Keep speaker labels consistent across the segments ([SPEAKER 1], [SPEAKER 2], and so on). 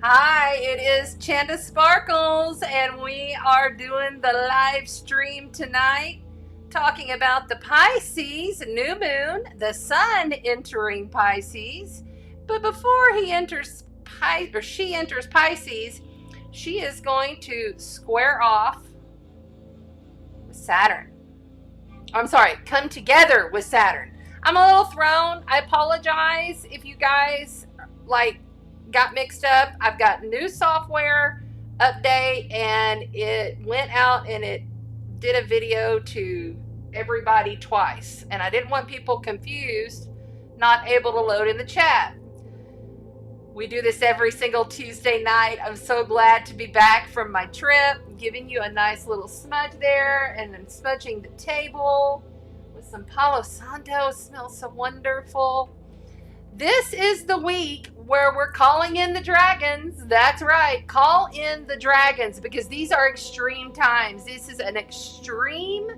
[SPEAKER 1] Hi, it is Chanda Sparkles, and we are doing the live stream tonight, talking about the Pisces new moon, the sun entering Pisces. But before he enters she enters Pisces, she is going to square off with Saturn. I'm sorry, come together with Saturn. I'm a little thrown. I apologize if you guys got mixed up. I've got new software update, and it went out and it did a video to everybody twice, and I didn't want people confused, not able to load in the chat. We do this every single Tuesday night. I'm so glad to be back from my trip, giving you a nice little smudge there, and I'm smudging the table with some Palo Santo. It smells so wonderful. This is the week where we're calling in the dragons. That's right, call in the dragons, because these are extreme times. This is an extreme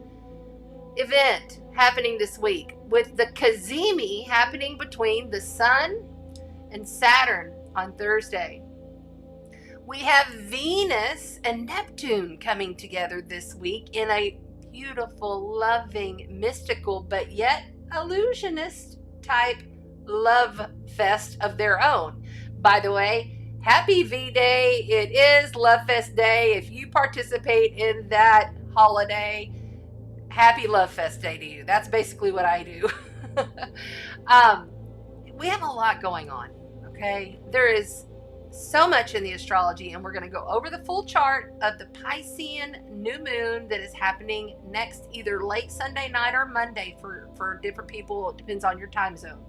[SPEAKER 1] event happening this week, with the Cazimi happening between the Sun and Saturn on Thursday. We have Venus and Neptune coming together this week in a beautiful, loving, mystical, but yet illusionist type love fest of their own. By the way, happy V-Day. It is Love Fest Day. If you participate in that holiday, happy Love Fest Day to you. That's basically what I do. We have a lot going on. Okay, there is so much in the astrology, and we're going to go over the full chart of the Piscean new moon that is happening next, either late Sunday night or Monday for different people. It depends on your time zone.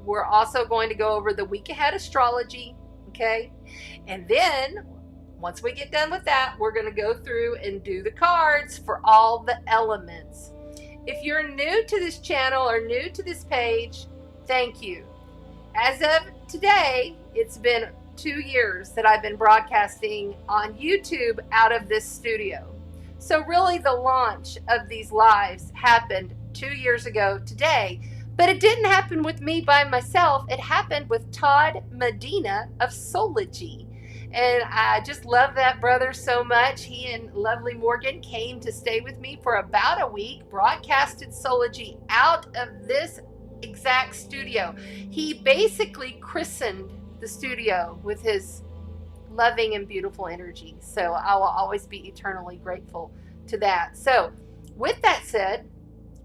[SPEAKER 1] We're also going to go over the week ahead astrology, okay? And then once we get done with that, we're going to go through and do the cards for all the elements. If you're new to this channel or new to this page, thank you. As of today, it's been 2 years that I've been broadcasting on YouTube out of this studio. So really the launch of these lives happened 2 years ago today, but it didn't happen with me by myself. It happened with Todd Medina of Sology. And I just love that brother so much. He and lovely Morgan came to stay with me for about a week, broadcasted Sology out of this exact studio. He basically christened the studio with his loving and beautiful energy. So I will always be eternally grateful to that. So with that said,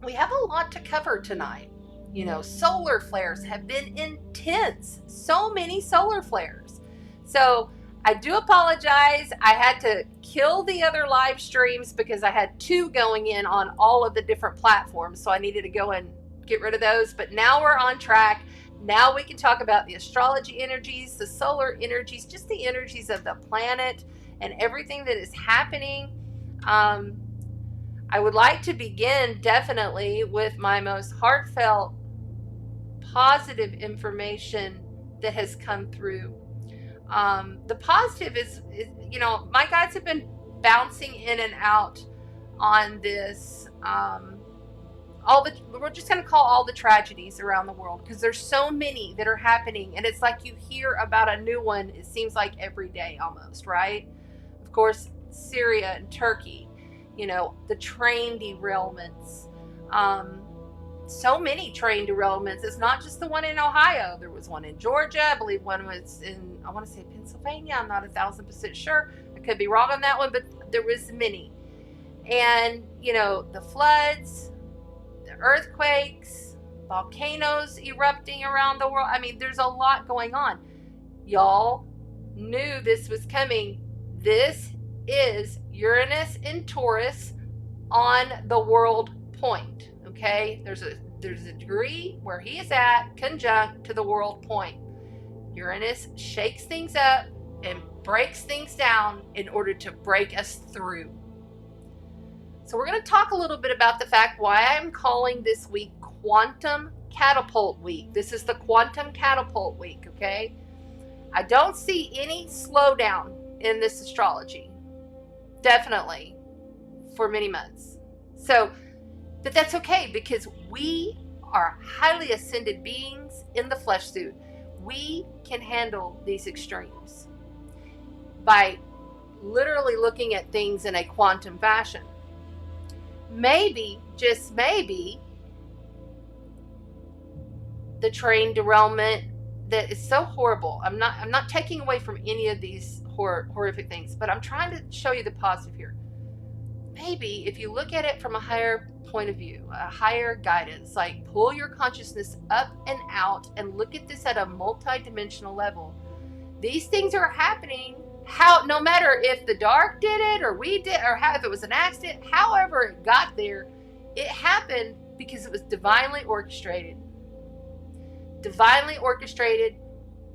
[SPEAKER 1] we have a lot to cover tonight. You know, solar flares have been intense. So many solar flares. So I do apologize. I had to kill the other live streams because I had 2 going in on all of the different platforms. So I needed to go and get rid of those. But now we're on track. Now we can talk about the astrology energies, the solar energies, just the energies of the planet and everything that is happening. I would like to begin definitely with my most heartfelt, positive information that has come through. The positive is, you know, my guides have been bouncing in and out on this, we're just going to call all the tragedies around the world, because there's so many that are happening, and it's like you hear about a new one, it seems like every day almost, right? Of course, Syria and Turkey, you know, the train derailments, so many train derailments. It's not just the one in Ohio. There was one in Georgia. I believe one was in, I want to say Pennsylvania. I'm not 1,000% sure. I could be wrong on that one, but there was many. And, you know, the floods, the earthquakes, volcanoes erupting around the world. I mean, there's a lot going on. Y'all knew this was coming. This is Uranus in Taurus on the world point. Okay, there's a degree where he is at conjunct to the world point. Uranus shakes things up and breaks things down in order to break us through. So we're going to talk a little bit about the fact why I'm calling this week Quantum Catapult Week. This is the Quantum Catapult Week, okay? I don't see any slowdown in this astrology. Definitely. For many months. So But that's okay, because we are highly ascended beings in the flesh suit. We can handle these extremes by literally looking at things in a quantum fashion. Maybe, just maybe, the train derailment that is so horrible. I'm not taking away from any of these horrific things, but I'm trying to show you the positive here. Maybe if you look at it from a higher point of view, a higher guidance, like pull your consciousness up and out and look at this at a multi-dimensional level. These things are happening, no matter if the dark did it or we did, or if it was an accident, however it got there, it happened because it was divinely orchestrated. Divinely orchestrated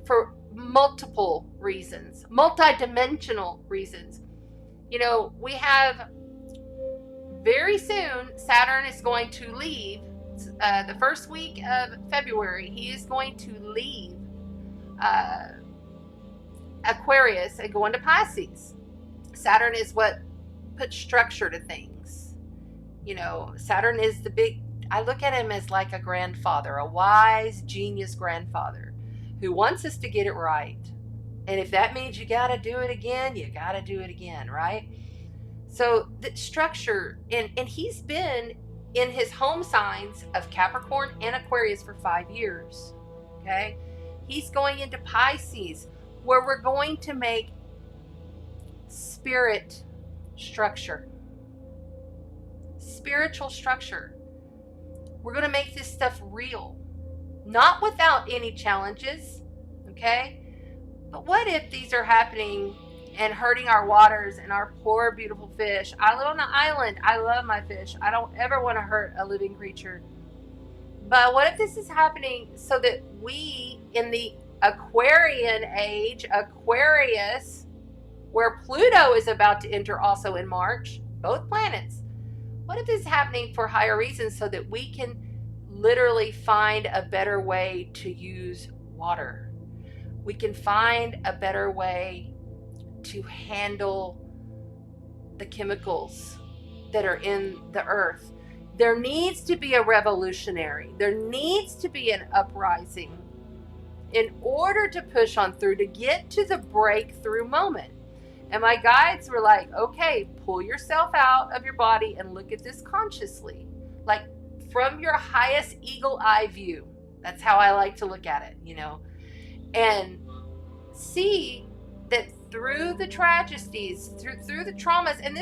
[SPEAKER 1] for multiple reasons, multi-dimensional reasons. You know, we have very soon, Saturn is going to leave the first week of February. He is going to leave Aquarius and go into Pisces. Saturn is what puts structure to things. You know, Saturn is the big, I look at him as like a grandfather, a wise, genius grandfather who wants us to get it right. And if that means you got to do it again, you got to do it again, right? So the structure, and he's been in his home signs of Capricorn and Aquarius for 5 years, okay? He's going into Pisces, where we're going to make spirit structure, spiritual structure. We're going to make this stuff real, not without any challenges, okay? But what if these are happening and hurting our waters and our poor, beautiful fish? I live on an island. I love my fish. I don't ever want to hurt a living creature. But what if this is happening so that we, in the Aquarian age, Aquarius, where Pluto is about to enter also in March, both planets, what if this is happening for higher reasons so that we can literally find a better way to use water? We can find a better way to handle the chemicals that are in the earth. There needs to be a revolutionary. There needs to be an uprising in order to push on through, to get to the breakthrough moment. And my guides were like, okay, pull yourself out of your body and look at this consciously, like from your highest eagle eye view. That's how I like to look at it, you know, and see that through the tragedies, through the traumas, and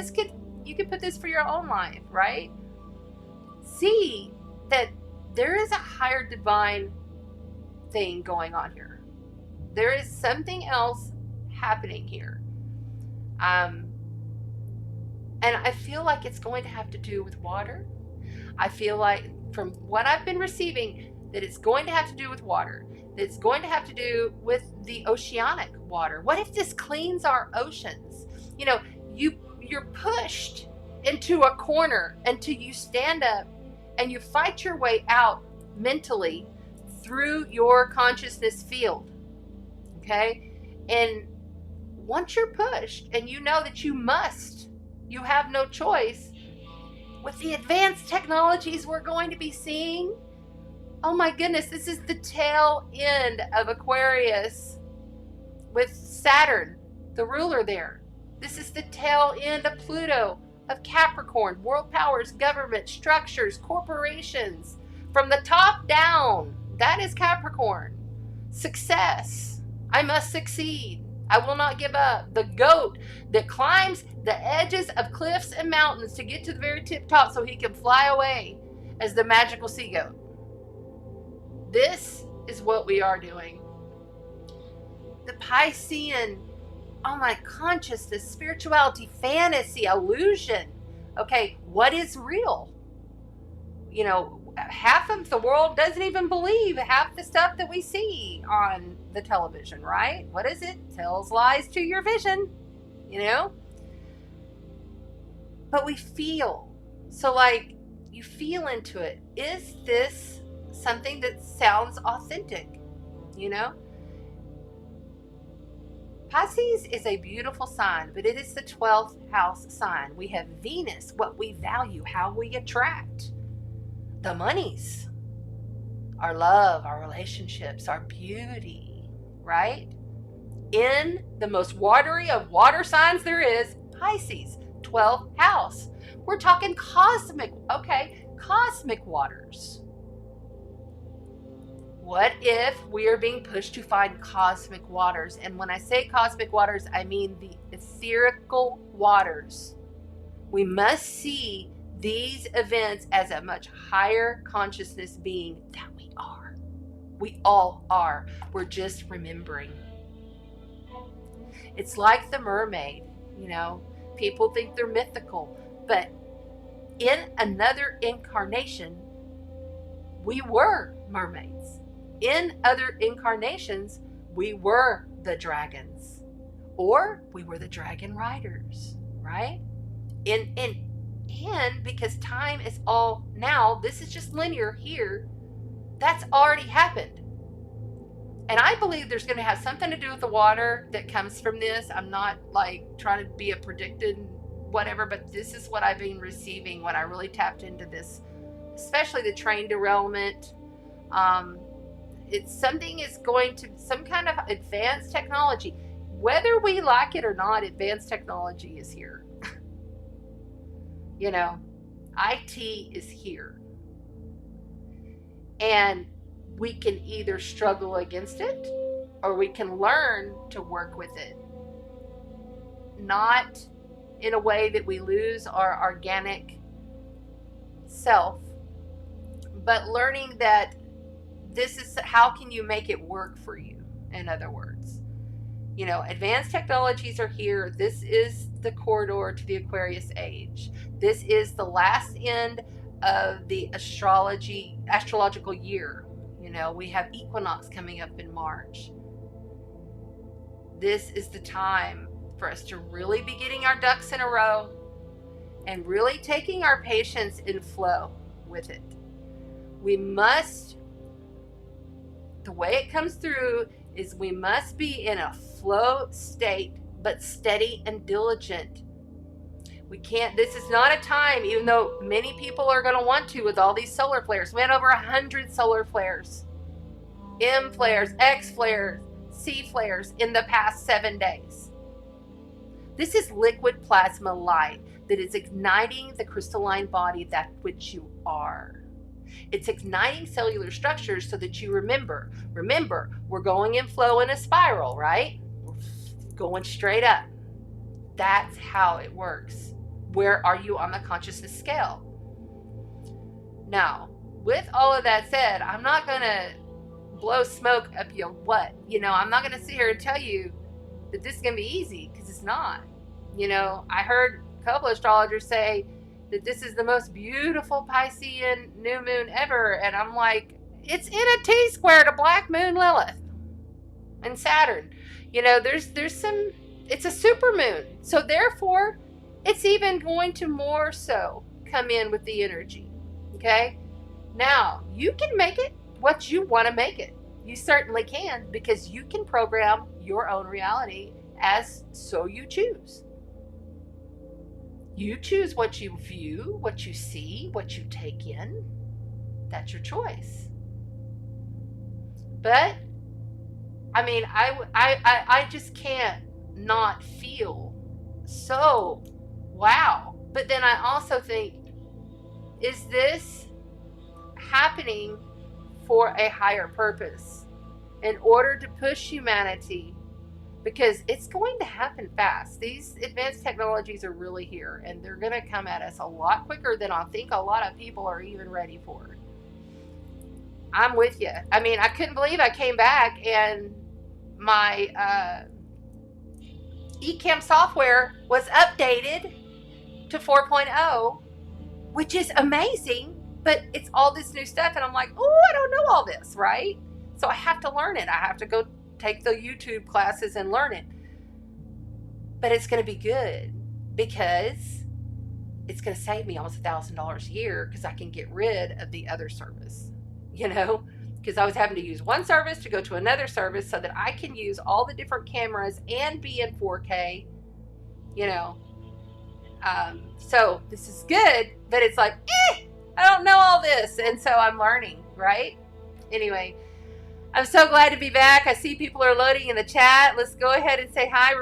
[SPEAKER 1] you could put this for your own life, right? See that there is a higher divine thing going on here. There is something else happening here. And I feel like it's going to have to do with water. I feel like, from what I've been receiving, that it's going to have to do with water. That it's going to have to do with the oceanic water. What if this cleans our oceans? You know, you're pushed into a corner until you stand up and you fight your way out mentally through your consciousness field, okay? And once you're pushed and you know that you have no choice, with the advanced technologies we're going to be seeing, oh my goodness, this is the tail end of Aquarius with Saturn, the ruler there. This is the tail end of Pluto, of Capricorn, world powers, government, structures, corporations, from the top down. That is Capricorn. Success. I must succeed. I will not give up. The goat that climbs the edges of cliffs and mountains to get to the very tip top so he can fly away as the magical sea goat. This is what we are doing. The Piscean, oh my, consciousness, spirituality, fantasy, illusion. Okay, what is real? You know, half of the world doesn't even believe half the stuff that we see on the television, right? What is it? Tells lies to your vision, you know? But we feel. So, like, you feel into it. Is this something that sounds authentic, you know? Pisces is a beautiful sign, but it is the 12th house sign. We have Venus, what we value, how we attract. the monies, our love, our relationships, our beauty, right? In the most watery of water signs there is, Pisces, 12th house. We're talking cosmic waters. What if we are being pushed to find cosmic waters? And when I say cosmic waters, I mean the etherical waters. We must see these events as a much higher consciousness being that we are. We all are. We're just remembering. It's like the mermaid, you know. People think they're mythical, but in another incarnation, we were mermaids. In other incarnations, we were the dragons, or we were the dragon riders, right? And because time is all now, this is just linear here, that's already happened. And I believe there's going to have something to do with the water that comes from this. I'm not like trying to be a predicted whatever, but this is what I've been receiving when I really tapped into this, especially the train derailment. It's something is going to, some kind of advanced technology. Whether we like it or not, advanced technology is here. You know, IT is here. And we can either struggle against it or we can learn to work with it. Not in a way that we lose our organic self, but learning that this is how can you make it work for you, in other words. You know, advanced technologies are here. This is the corridor to the Aquarius age. This is the last end of the astrological year. You know, we have Equinox coming up in March. This is the time for us to really be getting our ducks in a row and really taking our patience in flow with it. We must, the way it comes through is we must be in a flow state, but steady and diligent. We can't, this is not a time, even though many people are going to want to with all these solar flares. We had over 100 solar flares, M flares, X flares, C flares in the past 7 days. This is liquid plasma light that is igniting the crystalline body that which you are. It's igniting cellular structures so that you remember. Remember, we're going in flow in a spiral, right? We're going straight up. That's how it works. Where are you on the consciousness scale? Now, with all of that said, I'm not going to blow smoke up your butt. You know, I'm not going to sit here and tell you that this is going to be easy, because it's not. You know, I heard a couple of astrologers say that this is the most beautiful Piscean new moon ever. And I'm like, it's in a T-square to Black Moon Lilith and Saturn. You know, there's some, it's a super moon. So therefore, it's even going to more so come in with the energy. Okay? Now, you can make it what you want to make it. You certainly can, because you can program your own reality as so you choose. You choose what you view, what you see, what you take in. That's your choice. But, I mean, I just can't not feel so wow. But then I also think, is this happening for a higher purpose? In order to push humanity, because it's going to happen fast. These advanced technologies are really here, and they're going to come at us a lot quicker than I think a lot of people are even ready for. I'm with you. I mean, I couldn't believe I came back and my eCam software was updated to 4.0, which is amazing, but it's all this new stuff, and I'm like, oh, I don't know all this, right? So I have to learn it. I have to go take the YouTube classes and learn it. But it's going to be good, because it's going to save me almost $1,000 a year, because I can get rid of the other service, you know, because I was having to use one service to go to another service so that I can use all the different cameras and be in 4K, you know. So this is good, but it's like, I don't know all this. And so I'm learning, right? Anyway, I'm so glad to be back. I see people are loading in the chat. Let's go ahead and say hi.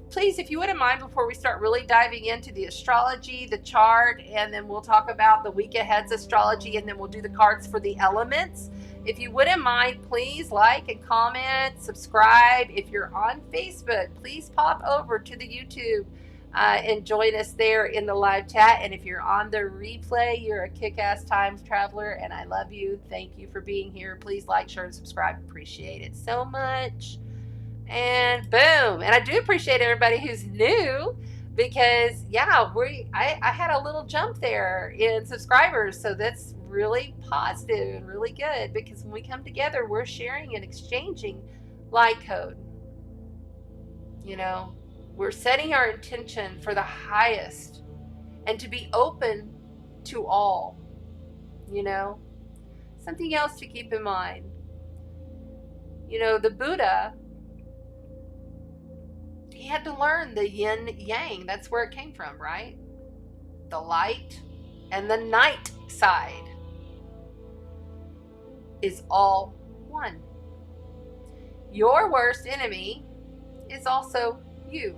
[SPEAKER 1] Please, if you wouldn't mind, before we start really diving into the astrology, the chart, and then we'll talk about the week ahead's astrology, and then we'll do the cards for the elements. If you wouldn't mind, please like and comment, subscribe. If you're on Facebook, please pop over to the YouTube and join us there in the live chat. And if you're on the replay, you're a kick-ass time traveler, and I love you. Thank you for being here. Please like, share, and subscribe. Appreciate it so much. And boom. And I do appreciate everybody who's new, because yeah, I had a little jump there in subscribers, so that's really positive and really good, because when we come together, we're sharing and exchanging light code. You know, we're setting our intention for the highest and to be open to all. You know, something else to keep in mind, you know, the Buddha, he had to learn the yin yang. That's where it came from, right? The light and the night side is all one. Your worst enemy is also you.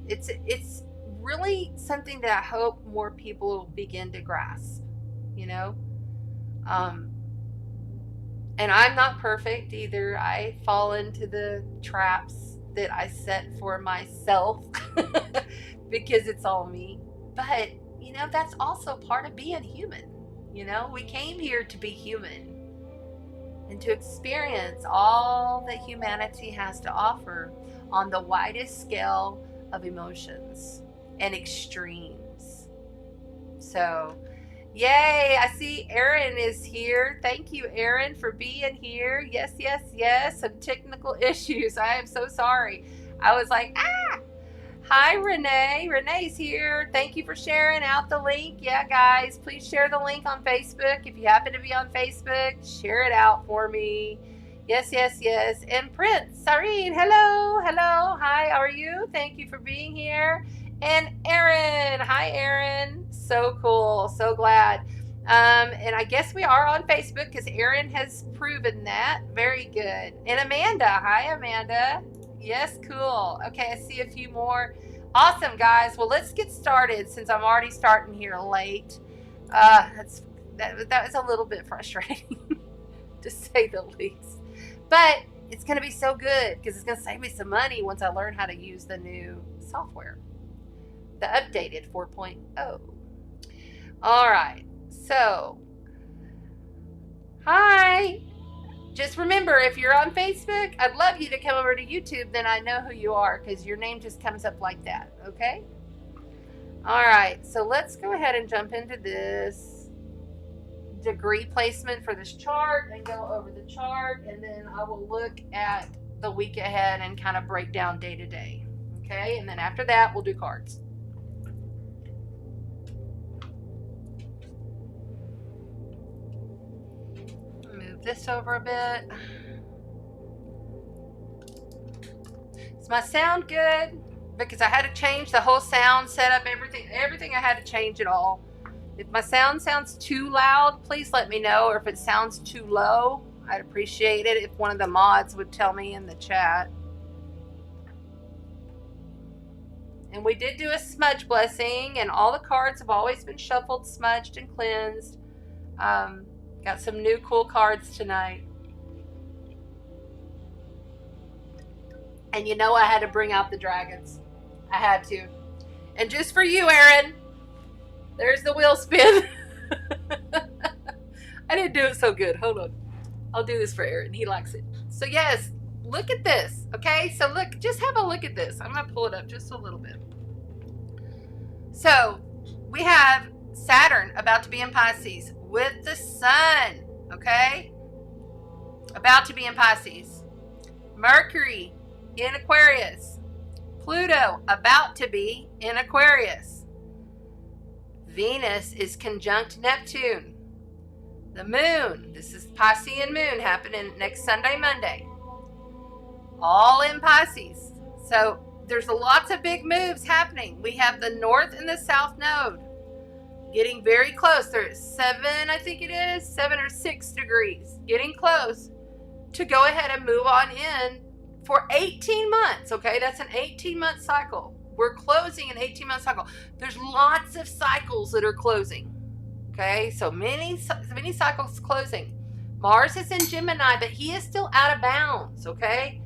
[SPEAKER 1] It's really something that I hope more people begin to grasp, you know? And I'm not perfect either. I fall into the traps that I set for myself because it's all me. But, you know, that's also part of being human. You know, we came here to be human and to experience all that humanity has to offer on the widest scale of emotions and extremes. So, yay, I see Erin is here. Thank you, Erin, for being here. Yes, yes, yes. Some technical issues. I am so sorry. I was like, ah. Hi, Renee. Renee's here. Thank you for sharing out the link. Yeah, guys, please share the link on Facebook. If you happen to be on Facebook, share it out for me. Yes, yes, yes. And Prince, Sareen, hello, hello. Hi, how are you? Thank you for being here. And Erin, hi, Erin. So cool. So glad. And I guess we are on Facebook because Erin has proven that. Very good. And Amanda, hi, Amanda. Yes, cool. Okay, I see a few more. Awesome, guys. Well, let's get started since I'm already starting here late. That was a little bit frustrating, to say the least. But it's going to be so good because it's going to save me some money once I learn how to use the new software, the updated 4.0. All right. So, hi. Just remember, if you're on Facebook, I'd love you to come over to YouTube. Then I know who you are because your name just comes up like that. Okay? All right. So let's go ahead and jump into this degree placement for this chart and go over the chart. And then I will look at the week ahead and kind of break down day to day. Okay? And then after that, we'll do cards. This over a bit. Is my sound good? Because I had to change the whole sound setup, everything I had to change it all. If my sound sounds too loud, please let me know. Or if it sounds too low, I'd appreciate it if one of the mods would tell me in the chat. And we did do a smudge blessing, and all the cards have always been shuffled, smudged, and cleansed. Got some new cool cards tonight. And you know I had to bring out the dragons. I had to. And just for you, Erin, there's the wheel spin. I didn't do it so good. Hold on. I'll do this for Erin. He likes it. So yes, look at this. Okay, so look, just have a look at this. I'm going to pull it up just a little bit. So we have Saturn about to be in Pisces with the Sun, okay? About to be in Pisces. Mercury in Aquarius. Pluto about to be in Aquarius. Venus is conjunct Neptune. The moon, this is Piscean moon happening next Sunday, Monday. All in Pisces. So there's lots of big moves happening. We have the north and the south node. getting very close. They're at 7, I think it is, 7 or 6 degrees. Getting close to go ahead and move on in for 18 months, okay? That's an 18-month cycle. We're closing an 18-month cycle. There's lots of cycles that are closing, okay? So many cycles closing. Mars is in Gemini, but he is still out of bounds, okay?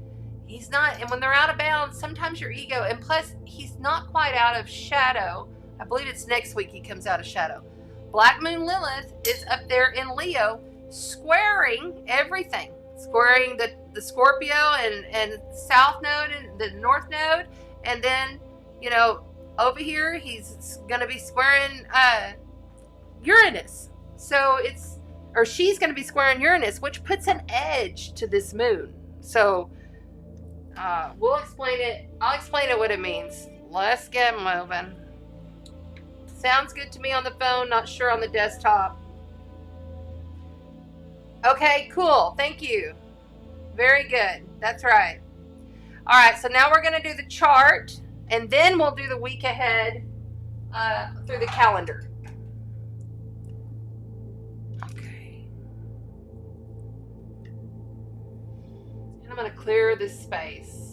[SPEAKER 1] He's not, and when they're out of bounds, sometimes your ego, and plus, he's not quite out of shadow. I believe it's next week he comes out of shadow. Black Moon Lilith is up there in Leo, squaring everything. Squaring the Scorpio and South Node and the North Node. And then, you know, over here, he's going to be squaring Uranus. So it's, or she's going to be squaring Uranus, which puts an edge to this moon. So we'll explain it. I'll explain it what it means. Let's get moving. Sounds good to me on the phone, not sure on the desktop. Okay, cool. Thank you. Very good. That's right. All right, so now we're going to do the chart, and then we'll do the week ahead through the calendar. Okay. And I'm going to clear this space.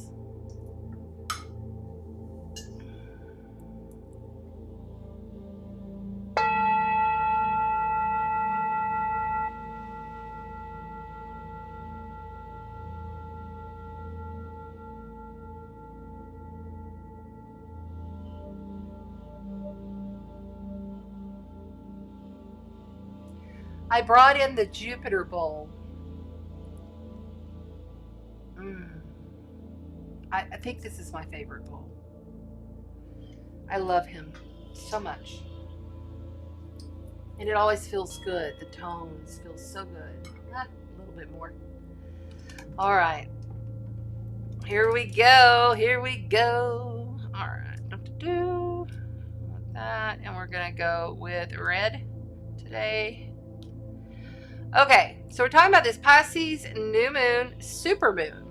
[SPEAKER 1] I brought in the Jupiter bowl. I think this is my favorite bowl. I love him so much. And it always feels good. The tones feel so good. A little bit more. All right. Here we go. Here we go. All right. With that. And we're going to go with red today. Okay, so we're talking about this Pisces new moon, super moon,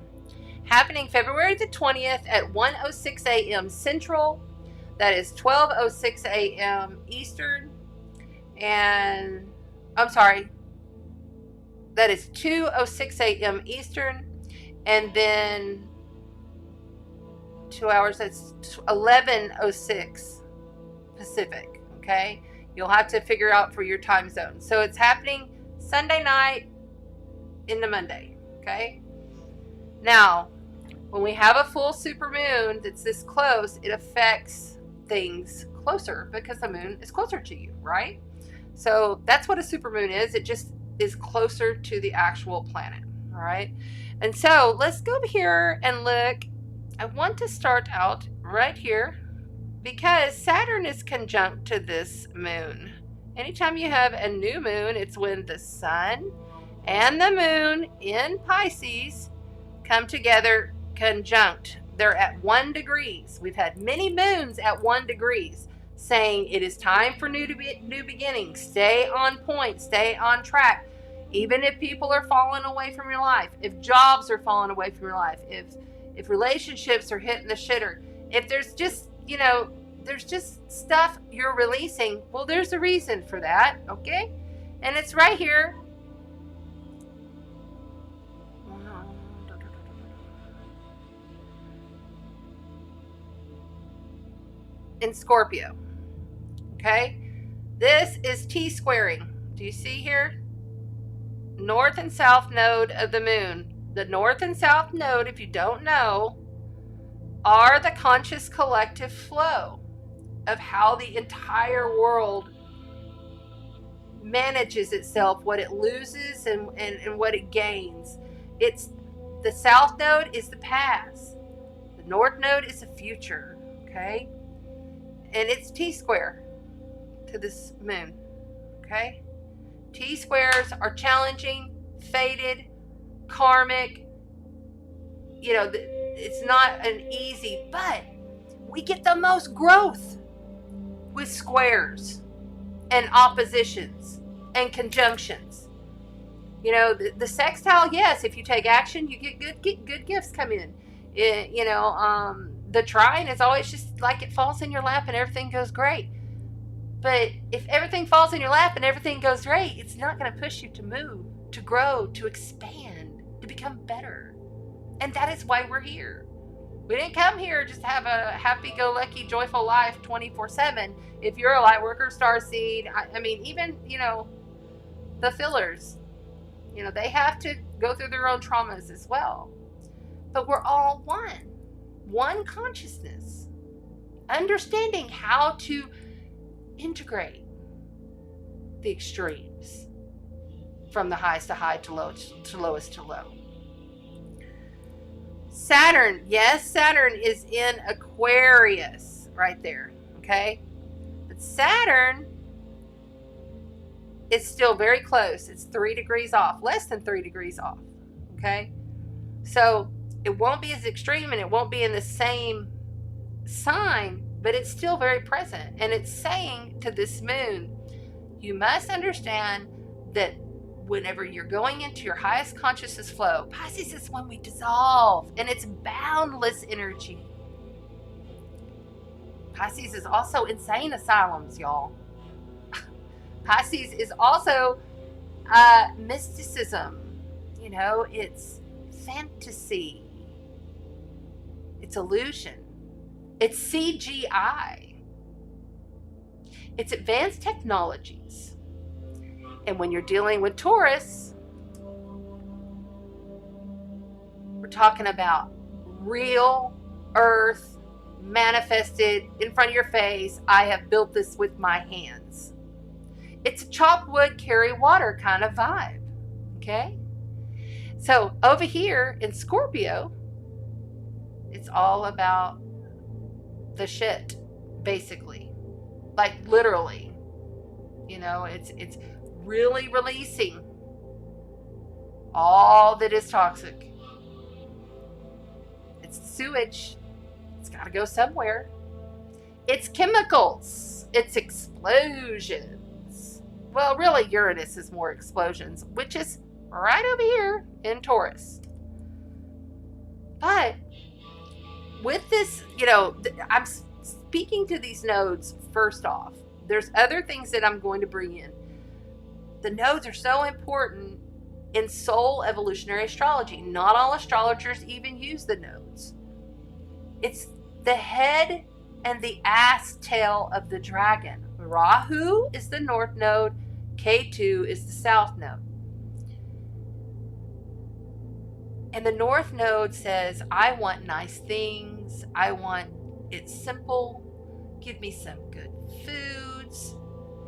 [SPEAKER 1] happening February the 20th at 1:06 a.m. Central. That is 12:06 a.m. Eastern. And, I'm sorry, that is 2:06 a.m. Eastern. And then 2 hours, that's 11:06 Pacific, okay? You'll have to figure out for your time zone. So it's happening Sunday night into Monday, okay? Now, when we have a full super moon that's this close, it affects things closer because the moon is closer to you, right? So that's what a super moon is. It just is closer to the actual planet, all right? And so let's go over here and look. I want to start out right here because Saturn is conjunct to this moon. Anytime you have a new moon, it's when the sun and the moon in Pisces come together conjunct. They're at 1 degrees. We've had many moons at 1 degrees saying it is time for new beginnings. Stay on point, stay on track. Even if people are falling away from your life, if jobs are falling away from your life, if relationships are hitting the shitter, if there's just, you know, there's just stuff you're releasing, well, there's a reason for that, okay? And it's right here. In Scorpio, okay? This is T-squaring. Do you see here? North and south node of the moon. The north and south node, if you don't know, are the conscious collective flow of how the entire world manages itself, what it loses and what it gains. It's the south node is the past. The north node is the future, okay? And it's T-square to this moon, okay? T-squares are challenging, fated, karmic. You know, it's not an easy, but we get the most growth with squares and oppositions and conjunctions. You know, the sextile, yes, if you take action, you get good gifts come in. The trine is always just like it falls in your lap and everything goes great. But if everything falls in your lap and everything goes great, it's not going to push you to move, to grow, to expand, to become better. And that is why we're here. We didn't come here just to have a happy-go-lucky, joyful life 24/7. If you're a light worker, starseed, I mean, even, the fillers, they have to go through their own traumas as well. But we're all one consciousness. Understanding how to integrate the extremes from the highest to high to lowest to low. Saturn, yes, Saturn is in Aquarius right there, okay? But Saturn is still very close. It's 3 degrees off, less than 3 degrees off, okay? So it won't be as extreme and it won't be in the same sign, but it's still very present. And it's saying to this moon, you must understand that whenever you're going into your highest consciousness flow, Pisces is when we dissolve, and it's boundless energy. Pisces is also insane asylums, y'all. Pisces is also mysticism. It's fantasy. It's illusion. It's CGI. It's advanced technologies. And when you're dealing with Taurus, we're talking about real earth manifested in front of your face. I have built this with my hands. It's a chop wood, carry water kind of vibe. Okay? So over here in Scorpio, it's all about the shit, basically. Like literally. It's really releasing all that is toxic. It's sewage. It's got to go somewhere. It's chemicals. It's explosions. Well, really, Uranus is more explosions, which is right over here in Taurus. But with this, I'm speaking to these nodes first off. There's other things that I'm going to bring in. The nodes are so important in soul evolutionary astrology. Not all astrologers even use the nodes. It's the head and the ass tail of the dragon. Rahu is the north node. Ketu is the south node. And the north node says, I want nice things. I want it simple. Give me some good foods.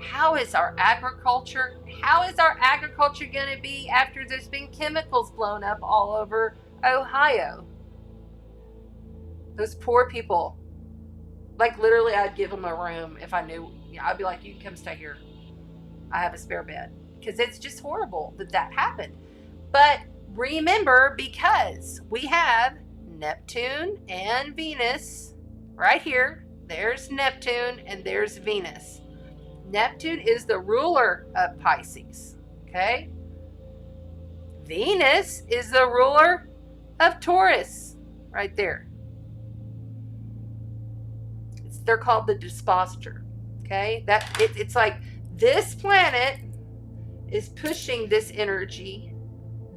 [SPEAKER 1] How is our agriculture? How is our agriculture going to be after there's been chemicals blown up all over Ohio? Those poor people. Like literally, I'd give them a room if I knew. I'd be like, you can come stay here. I have a spare bed. Because it's just horrible that happened. But remember, because we have Neptune and Venus right here. There's Neptune and there's Venus. Neptune is the ruler of Pisces, okay? Venus is the ruler of Taurus, right there. They're called the dispositor, okay? It's like this planet is pushing this energy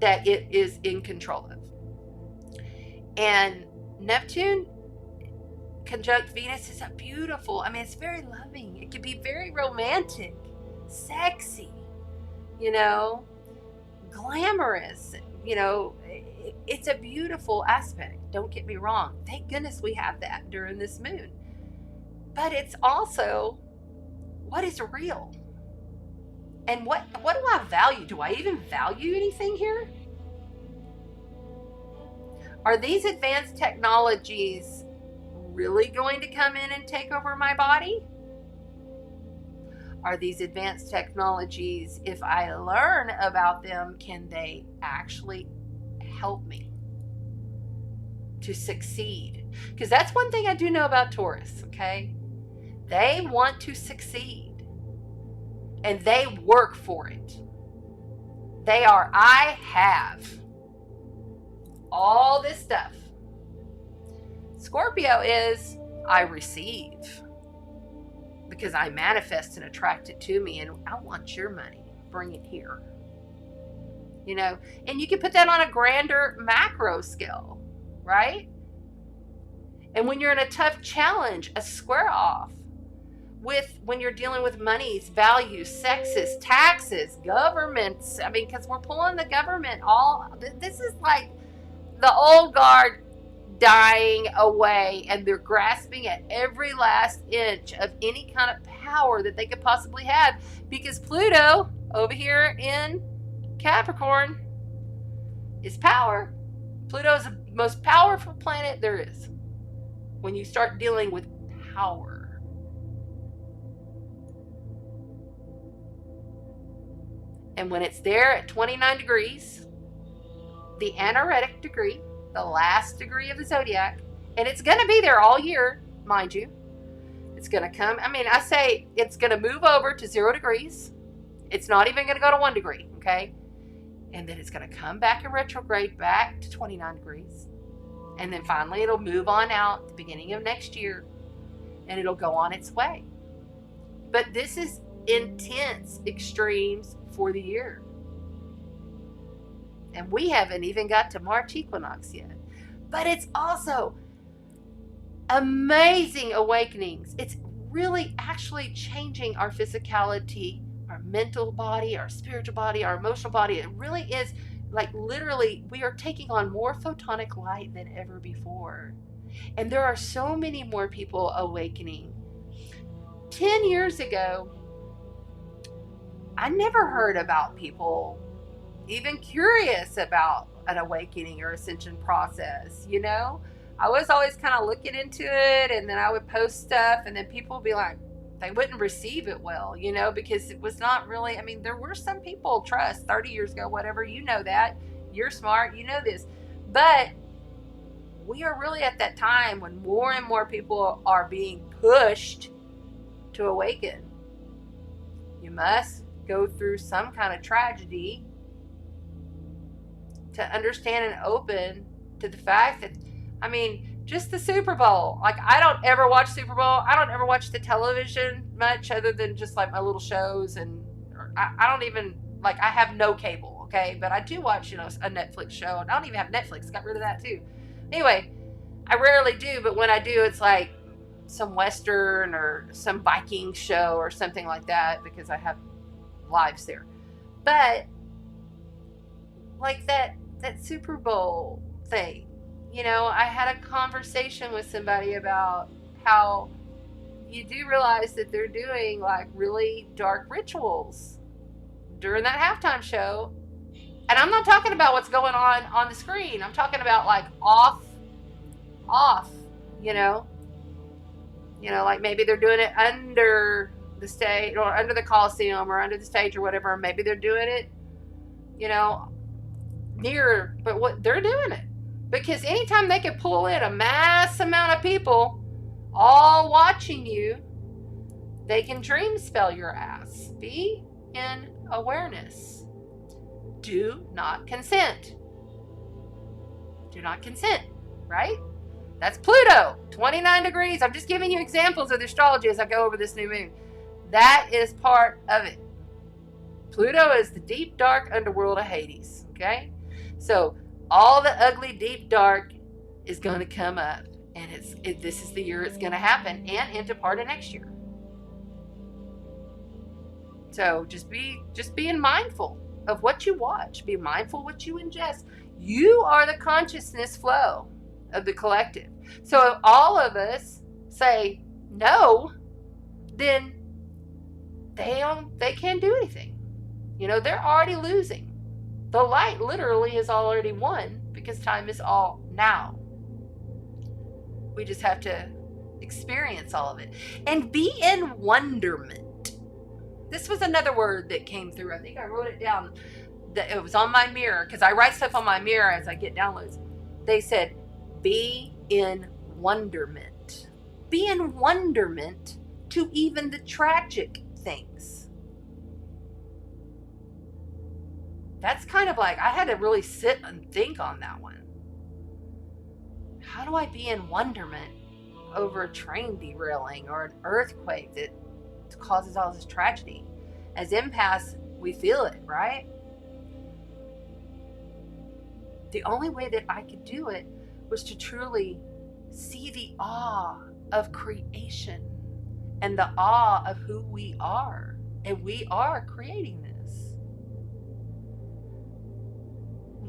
[SPEAKER 1] that it is in control of. And Neptune conjunct Venus is it's very loving. It can be very romantic, sexy, glamorous, it's a beautiful aspect. Don't get me wrong. Thank goodness we have that during this moon. But it's also what is real. And what do I value? Do I even value anything here? Are these advanced technologies really going to come in and take over my body? Are these advanced technologies, if I learn about them, can they actually help me to succeed? Because that's one thing I do know about Taurus, okay? They want to succeed. And they work for it. They are, I have all this stuff. Scorpio is, I receive. because I manifest and attract it to me, and I want your money. Bring it here. You know, and you can put that on a grander macro scale, right? And when you're in a tough challenge, a square off with when you're dealing with monies, values, sexes, taxes, governments. I mean, because we're pulling the government this is like the old guard dying away, and they're grasping at every last inch of any kind of power that they could possibly have, because Pluto over here in Capricorn is power. Pluto is the most powerful planet there is when you start dealing with power. And when it's there at 29 degrees, the anaretic degree, the last degree of the zodiac, and it's going to be there all year, mind you. It's going to come. I mean, I say it's going to move over to 0 degrees. It's not even going to go to 1 degree, okay? And then it's going to come back in retrograde back to 29 degrees. And then finally it'll move on out at the beginning of next year, and it'll go on its way. But this is intense extremes for the year. And we haven't even got to March equinox yet. But it's also amazing awakenings. It's really actually changing our physicality, our mental body, our spiritual body, our emotional body. It really is like literally we are taking on more photonic light than ever before. And there are so many more people awakening. 10 years ago, I never heard about people even curious about an awakening or ascension process, you know? I was always kind of looking into it, and then I would post stuff, and then people would be like, they wouldn't receive it well, you know, because it was not really, I mean, there were some people, trust, 30 years ago, whatever, you know that. You're smart, you know this. But we are really at that time when more and more people are being pushed to awaken. You must go through some kind of tragedy to understand and open to the fact that, I mean, just the Super Bowl. Like, I don't ever watch Super Bowl. I don't ever watch the television much other than just like my little shows. And I don't even, like, I have no cable, okay? But I do watch, you know, a Netflix show. I don't even have Netflix. Got rid of that too. Anyway, I rarely do, but when I do, it's like some Western or some Viking show or something like that, because I have lives there. But like that Super Bowl thing, you know, I had a conversation with somebody about how you do realize that they're doing like really dark rituals during that halftime show. And I'm not talking about what's going on the screen. I'm talking about like off, you know, like maybe they're doing it under the stage or under the Coliseum or under the stage or whatever. Maybe they're doing it, you know, near, but what they're doing it because anytime they can pull in a mass amount of people all watching you, they can dream spell your ass. Be in awareness. Do not consent. Do not consent, right? That's Pluto, 29 degrees. I'm just giving you examples of the astrology as I go over this new moon. That is part of it. Pluto is the deep, dark underworld of Hades, okay? So all the ugly, deep, dark is going to come up, and this is the year it's going to happen, and into part of next year. So just being mindful of what you watch. Be mindful what you ingest. You are the consciousness flow of the collective. So if all of us say no, then they can't do anything. You know, they're already losing. The light literally is already won because time is all now. We just have to experience all of it and be in wonderment. This was another word that came through. I think I wrote it down. It was on my mirror because I write stuff on my mirror as I get downloads. They said, be in wonderment. Be in wonderment to even the tragic things. That's kind of like, I had to really sit and think on that one. How do I be in wonderment over a train derailing or an earthquake that causes all this tragedy. As empaths, we feel it, right? The only way that I could do it was to truly see the awe of creation and the awe of who we are. And we are creating this.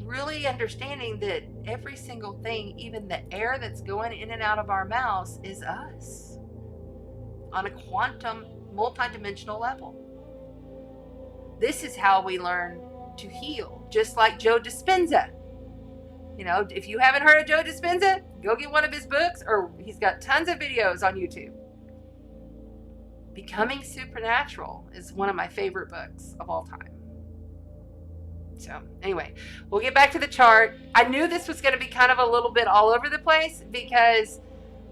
[SPEAKER 1] Really understanding that every single thing, even the air that's going in and out of our mouths, is us on a quantum, multidimensional level. This is how we learn to heal, just like Joe Dispenza. You know, if you haven't heard of Joe Dispenza, go get one of his books, or he's got tons of videos on YouTube. Becoming Supernatural is one of my favorite books of all time. So anyway, we'll get back to the chart. I knew this was going to be kind of a little bit all over the place because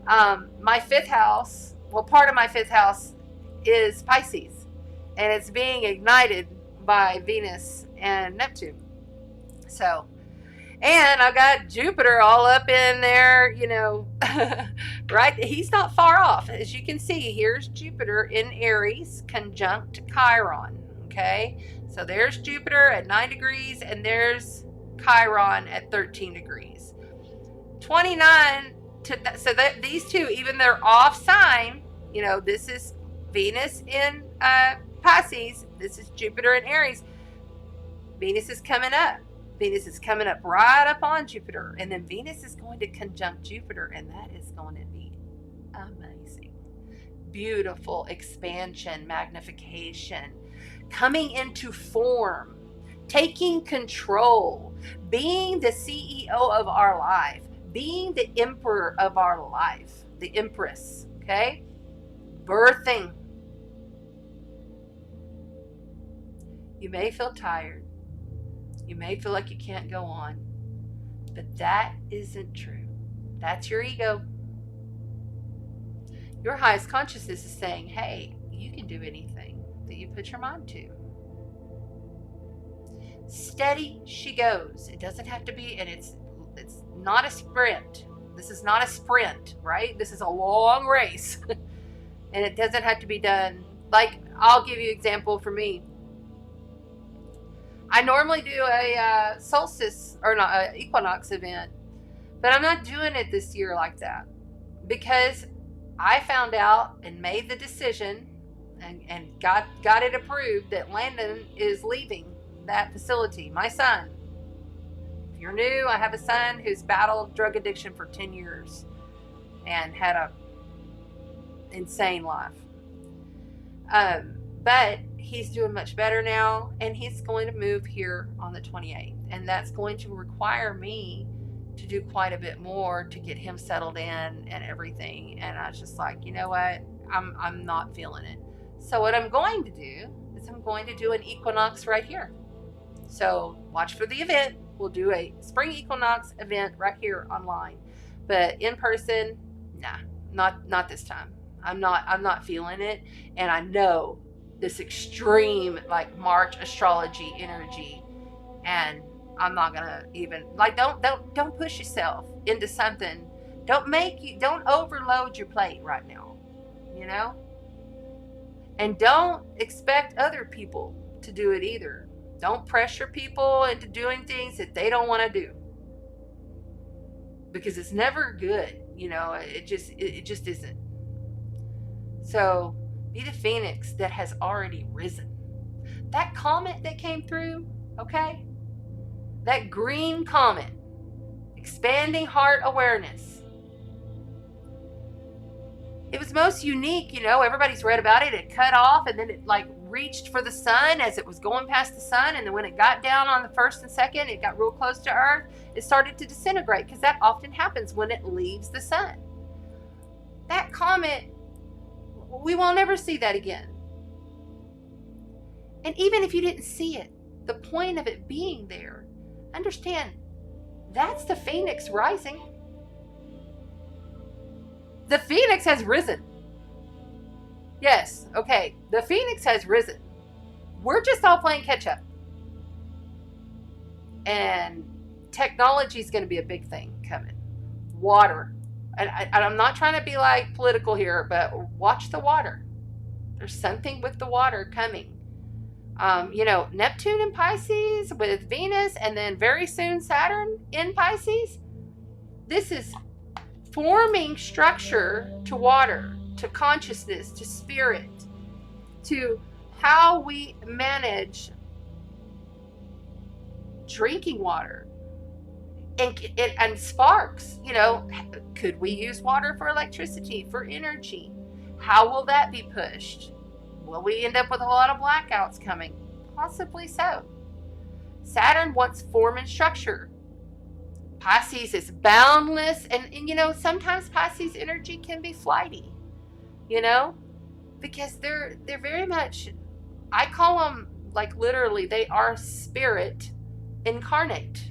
[SPEAKER 1] my fifth house, well, part of my fifth house is Pisces, and it's being ignited by Venus and Neptune. So, and I've got Jupiter all up in there, you know, right? He's not far off. As you can see, here's Jupiter in Aries, conjunct Chiron, okay? So there's Jupiter at 9 degrees, and there's Chiron at 13 degrees. 29, so that these two, even they're off sign, you know, this is Venus in Pisces, this is Jupiter in Aries. Venus is coming up. Venus is coming up right up on Jupiter, and then Venus is going to conjunct Jupiter, and that is going to be amazing. Beautiful expansion, magnification, coming into form, taking control, being the CEO of our life, being the emperor of our life, the empress, okay? Birthing. You may feel tired. You may feel like you can't go on, but that isn't true. That's your ego. Your highest consciousness is saying, hey, you can do anything that you put your mind to. Steady she goes. It doesn't have to be, and it's not a sprint. This is not a sprint, right? This is a long race. And it doesn't have to be done. Like, I'll give you an example for me. I normally do a solstice, or not, an equinox event, but I'm not doing it this year like that because I found out and made the decision and got it approved that Landon is leaving that facility. My son. If you're new, I have a son who's battled drug addiction for 10 years and had a insane life. But he's doing much better now, and he's going to move here on the 28th, and that's going to require me to do quite a bit more to get him settled in and everything. And I was just like, you know what, I'm not feeling it. So what I'm going to do is I'm going to do an equinox right here. So watch for the event. We'll do a spring equinox event right here online, but in person, nah, not this time. I'm not feeling it, and I know this extreme like March astrology energy, and I'm not gonna even like don't push yourself into something. Don't overload your plate right now, you know, and don't expect other people to do it either. Don't pressure people into doing things that they don't want to do, because it's never good, you know. It just isn't. So be the phoenix that has already risen. That comet that came through, okay? That green comet, expanding heart awareness. It was most unique, you know, everybody's read about it. It cut off, and then it like reached for the sun as it was going past the sun, and then when it got down on the first and second, it got real close to Earth, it started to disintegrate, because that often happens when it leaves the sun. That comet, we won't ever see that again. And even if you didn't see it, the point of it being there, understand, that's the phoenix rising. The phoenix has risen. Yes, okay, the phoenix has risen. We're just all playing catch up. And technology is going to be a big thing coming. Water. And I'm not trying to be like political here, but watch the water. There's something with the water coming. Neptune in Pisces with Venus, and then very soon Saturn in Pisces. This is forming structure to water, to consciousness, to spirit, to how we manage drinking water and sparks. Could we use water for electricity, for energy? How will that be pushed? Will we end up with a lot of blackouts coming? Possibly so. Saturn wants form and structure. Pisces is boundless, and sometimes Pisces energy can be flighty, because they're very much, I call them, like, literally, they are spirit incarnate.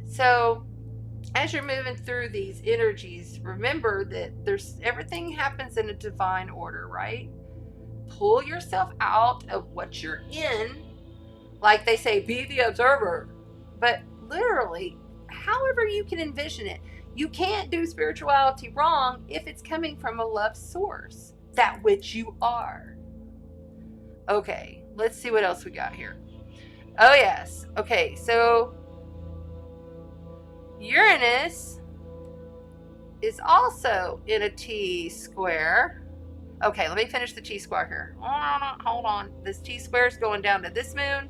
[SPEAKER 1] So as you're moving through these energies, remember that everything happens in a divine order, right? Pull yourself out of what you're in. Like they say, be the observer. But literally, however you can envision it, you can't do spirituality wrong if it's coming from a love source, that which you are. Okay, let's see what else we got here. Oh, yes. Okay, so Uranus is also in a T-square. Okay, let me finish the T-square here. Hold on. This T-square is going down to this moon,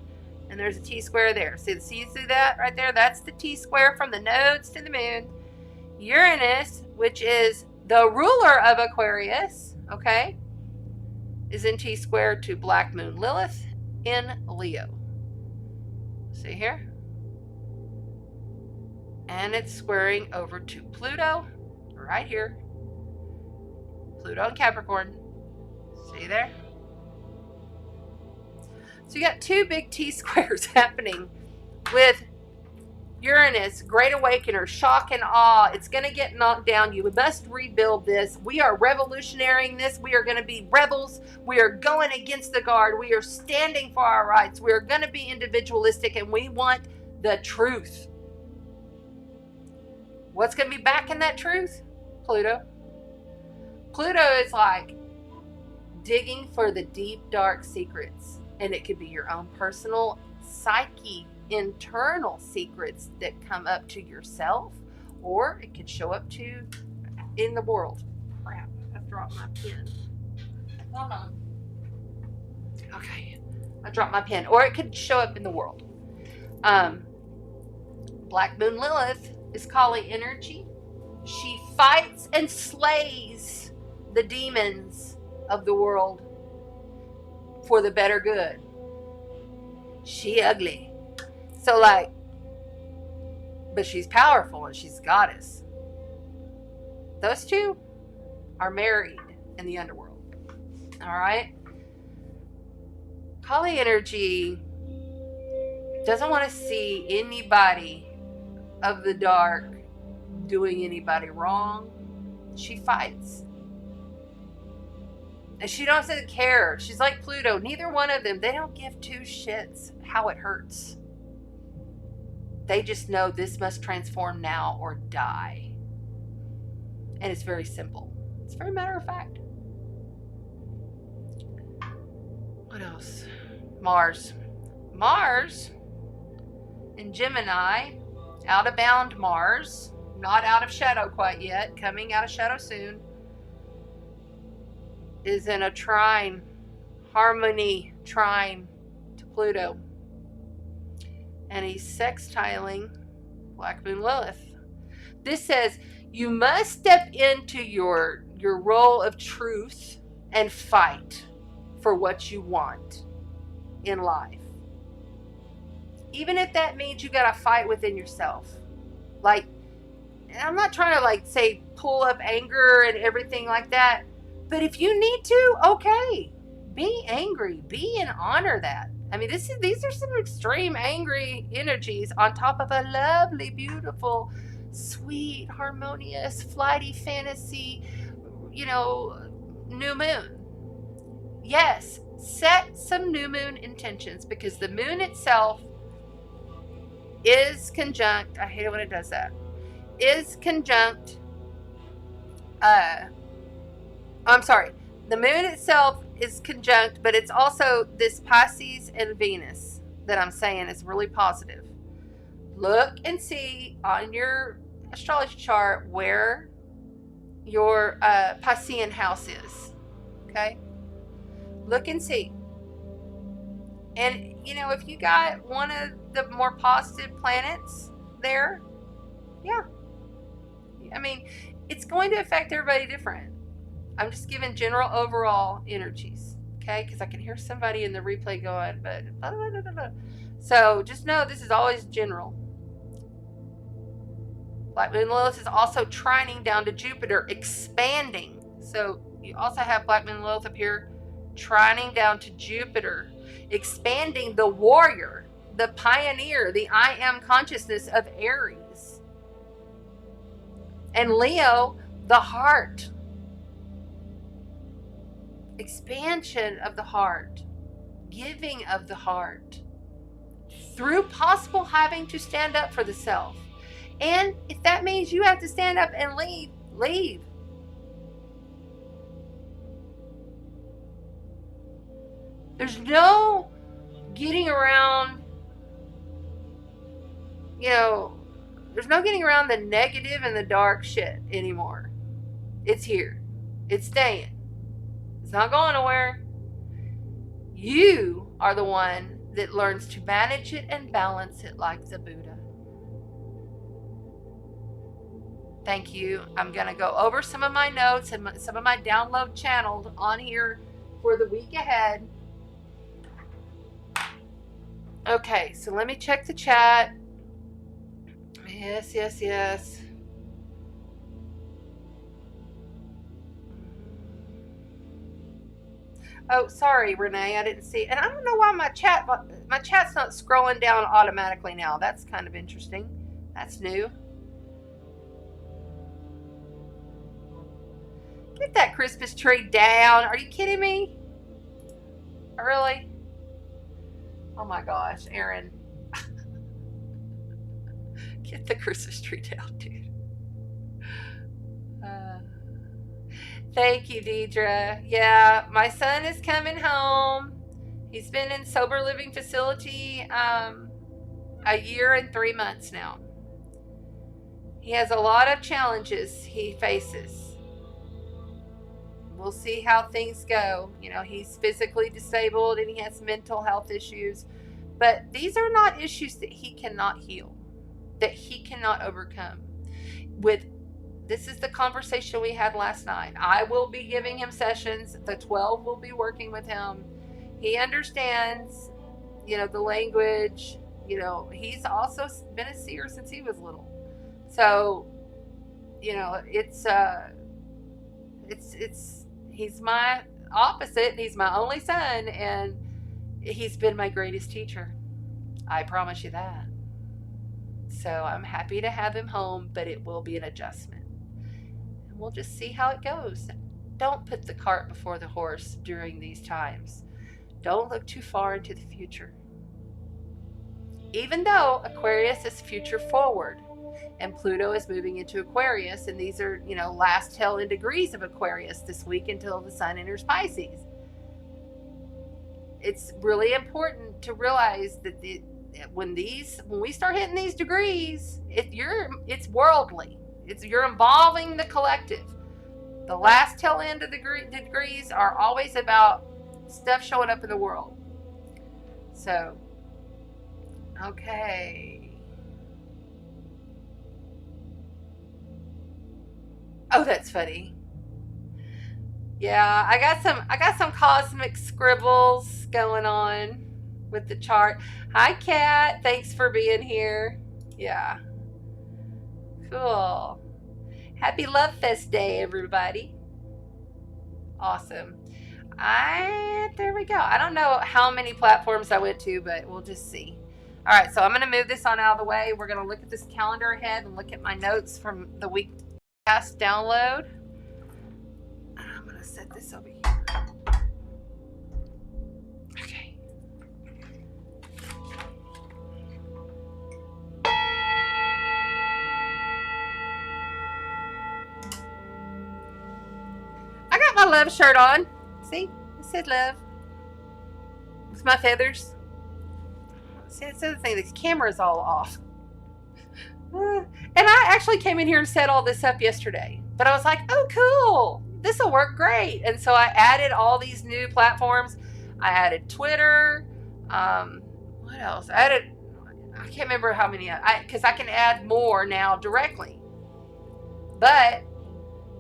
[SPEAKER 1] and there's a T-square there. See that right there? That's the T-square from the nodes to the moon. Uranus, which is the ruler of Aquarius, okay, is in T-square to Black Moon Lilith in Leo. See here? And it's squaring over to Pluto right here. Pluto and Capricorn. See there? So you got two big T-squares happening with Uranus, Great Awakener, shock and awe. It's going to get knocked down. You must rebuild this. We are revolutionarying this. We are going to be rebels. We are going against the guard. We are standing for our rights. We are going to be individualistic, and we want the truth. What's going to be back in that truth? Pluto. Pluto is like digging for the deep, dark secrets. And it could be your own personal psyche, internal secrets that come up to yourself, or it could show up to in the world. Crap, I've dropped my pen. Hold on. Okay, I dropped my pen. Or it could show up in the world. Black Moon Lilith is Kali energy. She fights and slays the demons of the world for the better good. She ugly. So but she's powerful and she's a goddess. Those two are married in the underworld. Alright? Kali energy doesn't want to see anybody of the dark doing anybody wrong. She fights. And she doesn't care. She's like Pluto. Neither one of them, they don't give two shits how it hurts. They just know this must transform now or die. And it's very simple. It's very matter of fact. What else? Mars. Mars in Gemini, out of bound Mars, not out of shadow quite yet, coming out of shadow soon, is in a trine, harmony trine to Pluto. And he's sextiling Black Moon Lilith. This says you must step into your role of truth and fight for what you want in life. Even if that means you gotta fight within yourself. Like, I'm not trying to say pull up anger and everything like that. But if you need to, okay, be angry, be and honor that. I mean, these are some extreme angry energies on top of a lovely, beautiful, sweet, harmonious, flighty fantasy, new moon. Yes, set some new moon intentions, because the moon itself is conjunct. I hate it when it does that. Is conjunct. The moon itself is conjunct, but it's also this Pisces and Venus that I'm saying is really positive. Look and see on your astrology chart where your Piscean house is. Okay? Look and see. And, you know, if you got one of the more positive planets there, yeah. I mean, it's going to affect everybody different. I'm just giving general overall energies, okay? Because I can hear somebody in the replay going, but blah, blah, blah, blah, blah. So just know this is always general. Black Moon Lilith is also trining down to Jupiter, expanding. So you also have Black Moon Lilith up here, trining down to Jupiter, expanding the warrior, the pioneer, the I am consciousness of Aries. And Leo, the heart. Expansion of the heart, giving of the heart, through possible having to stand up for the self. And if that means you have to stand up and leave, leave. There's no getting around, you know, there's no getting around the negative and the dark shit anymore. It's here. It's staying. It's not going nowhere. You are the one that learns to manage it and balance it like the Buddha. Thank you. I'm going to go over some of my notes and some of my download channeled on here for the week ahead. Okay, so let me check the chat. Yes, yes, yes. Oh, sorry, Renee, I didn't see. And I don't know why my chat's not scrolling down automatically now. That's kind of interesting. That's new. Get that Christmas tree down. Are you kidding me? Really? Oh my gosh, Aaron. Get the Christmas tree down, dude. Thank you, Deidre. Yeah, my son is coming home. He's been in sober living facility a year and 3 months now. He has a lot of challenges he faces. We'll see how things go. You know, he's physically disabled and he has mental health issues. But these are not issues that he cannot heal, that he cannot overcome. This is the conversation we had last night. I will be giving him sessions. The 12 will be working with him. He understands, you know, the language. You know, he's also been a seer since he was little. So, you know, he's my opposite. He's my only son, and he's been my greatest teacher. I promise you that. So I'm happy to have him home, but it will be an adjustment. We'll just see how it goes. Don't put the cart before the horse during these times. Don't look too far into the future. Even though Aquarius is future forward and Pluto is moving into Aquarius, and these are, you know, last tail end degrees of Aquarius this week until the sun enters Pisces. It's really important to realize that when we start hitting these degrees, it's worldly. You're involving the collective. The last tail end of the degrees are always about stuff showing up in the world. So, okay. Oh, that's funny. Yeah, I got some cosmic scribbles going on with the chart. Hi, Kat. Thanks for being here. Yeah. Cool. Happy Love Fest Day, everybody. Awesome. There we go. I don't know how many platforms I went to, but we'll just see. All right, so I'm going to move this on out of the way. We're going to look at this calendar ahead and look at my notes from the week past download. I'm going to set this over here. Okay. I got my love shirt on. said love. With my feathers. See, that's the other thing. The camera's all off. And I actually came in here and set all this up yesterday. But I was like, oh, cool. This will work great. And so I added all these new platforms. I added Twitter. What else? I can't remember how many. Because I can add more now directly. But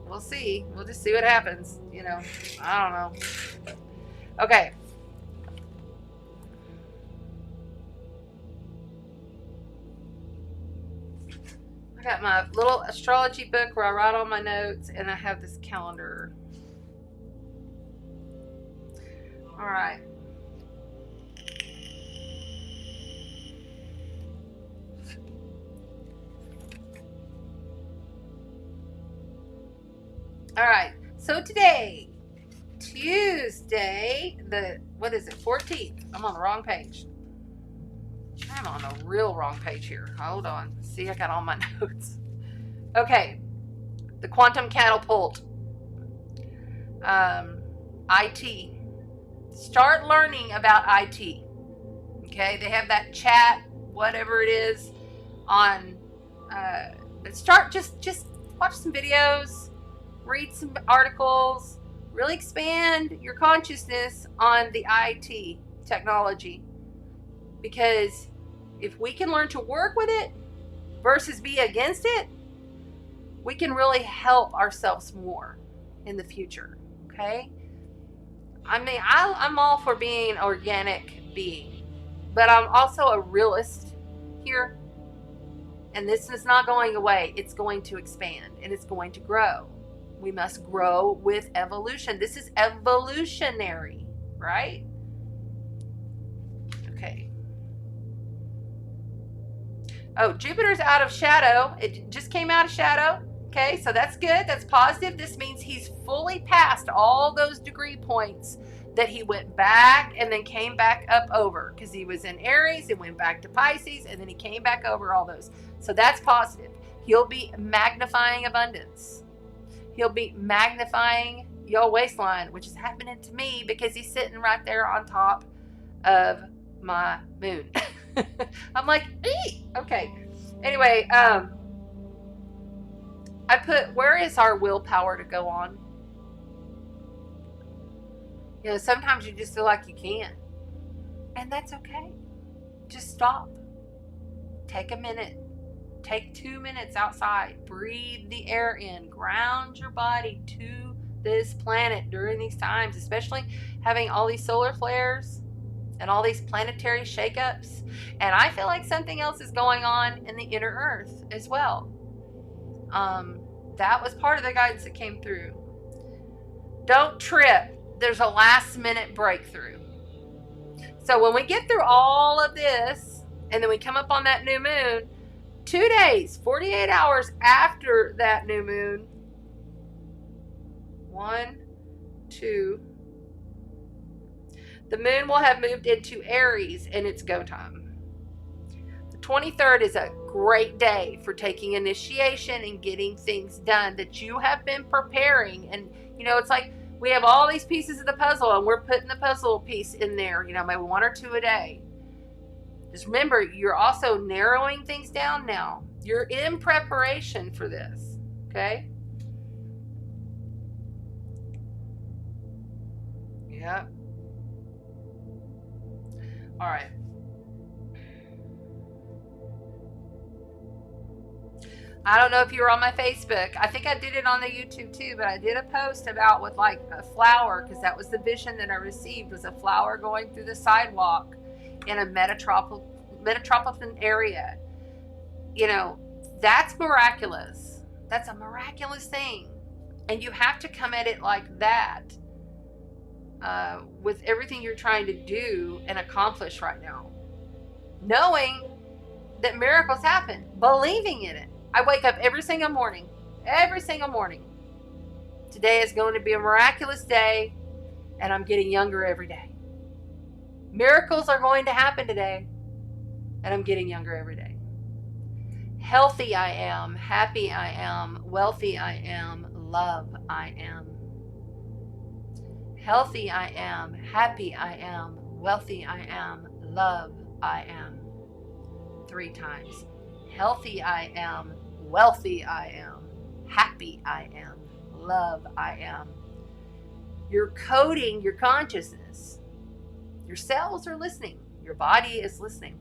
[SPEAKER 1] we'll see. We'll just see what happens. You know, I don't know. Okay. I got my little astrology book where I write all my notes, and I have this calendar. All right. All right. So today, Tuesday, what is it, 14th? I'm on the wrong page. I'm on the real wrong page here. Hold on. See, I got all my notes. Okay. The quantum catapult. IT. Start learning about IT. Okay. They have that chat, whatever it is, on. Start just watch some videos, read some articles, really expand your consciousness on the IT technology. Because if we can learn to work with it versus be against it, we can really help ourselves more in the future. Okay? I mean, I'm all for being an organic being, but I'm also a realist here. And this is not going away. It's going to expand and it's going to grow. We must grow with evolution. This is evolutionary, right? Okay. Oh, Jupiter's out of shadow. It just came out of shadow. Okay, so that's good. That's positive. This means he's fully past all those degree points that he went back and then came back up over, because he was in Aries and went back to Pisces and then he came back over all those. So that's positive. He'll be magnifying abundance. He'll be magnifying your waistline, which is happening to me because he's sitting right there on top of my moon. I'm like, eee! Okay. Anyway, I put, where is our willpower to go on? You know, sometimes you just feel like you can't. And that's okay. Just stop. Take a minute. Take 2 minutes outside. Breathe the air in. Ground your body to this planet during these times, especially having all these solar flares and all these planetary shakeups. And I feel like something else is going on in the inner Earth as well. That was part of the guidance that came through. Don't trip. There's a last minute breakthrough. So when we get through all of this, and then we come up on that new moon, 2 days, 48 hours after that new moon, 1, 2, the moon will have moved into Aries and it's go time. The 23rd is a great day for taking initiation and getting things done that you have been preparing. And, you know, it's like we have all these pieces of the puzzle and we're putting the puzzle piece in there, you know, maybe 1 or 2 a day. Just remember, you're also narrowing things down now. You're in preparation for this, okay? Yeah. All right. I don't know if you were on my Facebook. I think I did it on the YouTube too, but I did a post about with like a flower, because that was the vision that I received, was a flower going through the sidewalk in a metropolitan area. You know, that's miraculous. That's a miraculous thing. And you have to come at it like that, with everything you're trying to do and accomplish right now. Knowing that miracles happen, believing in it. I wake up every single morning. Today is going to be a miraculous day, and I'm getting younger every day. Miracles are going to happen today, and I'm getting younger every day. Healthy I am, happy I am, wealthy I am, love I am. Healthy I am, happy I am, wealthy I am, love I am. 3 times. Healthy I am, wealthy I am, happy I am, love I am. You're coding your consciousness. Your cells are listening. Your body is listening.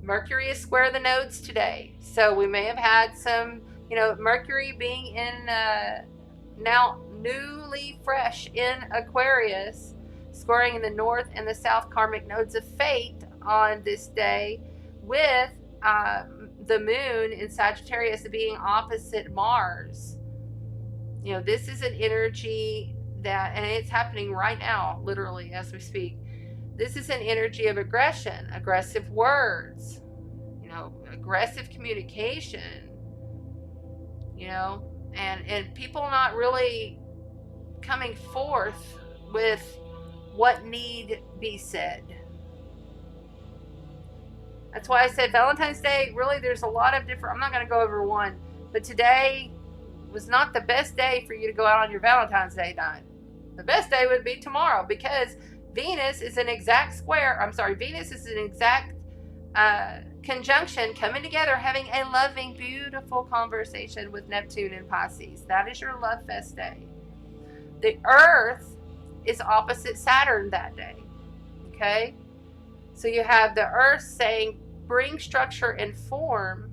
[SPEAKER 1] Mercury is square the nodes today. So we may have had some, Mercury being in now newly fresh in Aquarius, scoring in the north and the south karmic nodes of fate on this day, with the moon in Sagittarius being opposite Mars. This is an energy that, and it's happening right now, literally as we speak. This is an energy of aggression, aggressive words, aggressive communication, and people not really coming forth with what need be said. That's why I said Valentine's Day, really there's a lot of different, I'm not going to go over one, but today was not the best day for you to go out on your Valentine's Day night. The best day would be tomorrow, because Venus is an exact conjunction, coming together, having a loving, beautiful conversation with Neptune in Pisces. That is your love fest day. The Earth is opposite Saturn that day. Okay? So you have the Earth saying, bring structure and form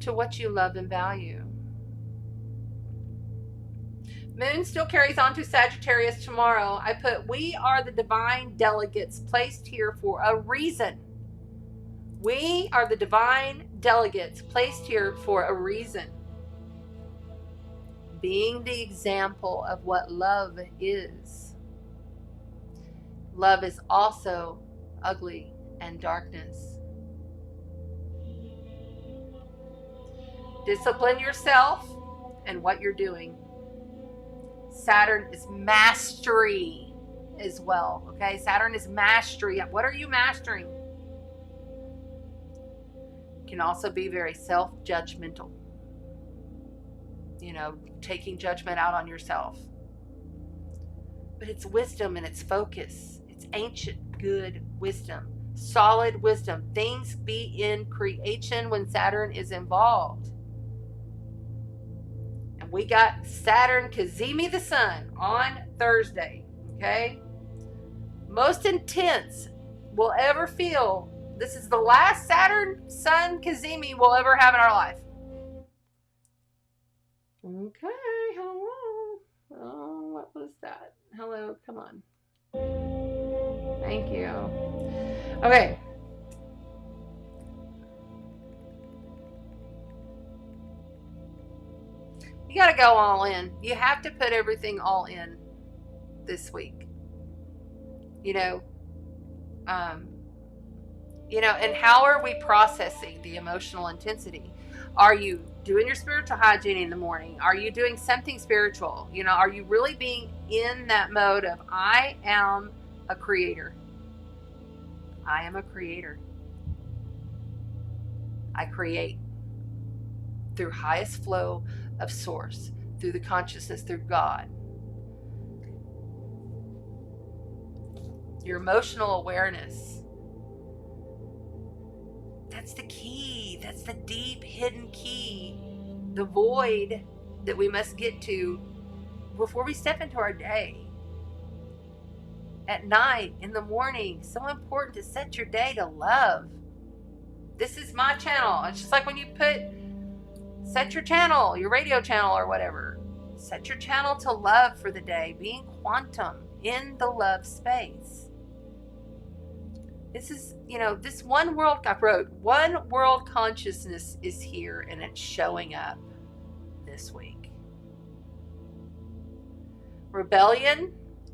[SPEAKER 1] to what you love and value. Moon still carries on to Sagittarius tomorrow. I put, we are the divine delegates placed here for a reason. We are the divine delegates placed here for a reason. Being the example of what love is. Love is also ugly and darkness. Discipline yourself and what you're doing. Saturn is mastery as well. Okay, Saturn is mastery. What are you mastering? Can also be very self-judgmental. Taking judgment out on yourself. But it's wisdom and it's focus. It's ancient, good wisdom. Solid wisdom. Things be in creation when Saturn is involved. And we got Saturn Cazimi the Sun on Thursday. Okay? Most intense we'll ever feel. This is the last Saturn Sun Cazimi we'll ever have in our life. Okay, hello. Oh, what was that? Hello, come on. Thank you. Okay. You got to go all in. You have to put everything all in this week. And how are we processing the emotional intensity? Are you doing your spiritual hygiene in the morning? Are you doing something spiritual? Are you really being in that mode of, I am a creator? I am a creator. I create through highest flow of source, through the consciousness, through God. Your emotional awareness. That's the key. That's the deep hidden key. The void that we must get to before we step into our day. At night, in the morning, so important to set your day to love. This is my channel. It's just like when you set your channel, your radio channel or whatever. Set your channel to love for the day. Being quantum in the love space. This is, this one world, I wrote, one world consciousness is here and it's showing up this week. Rebellion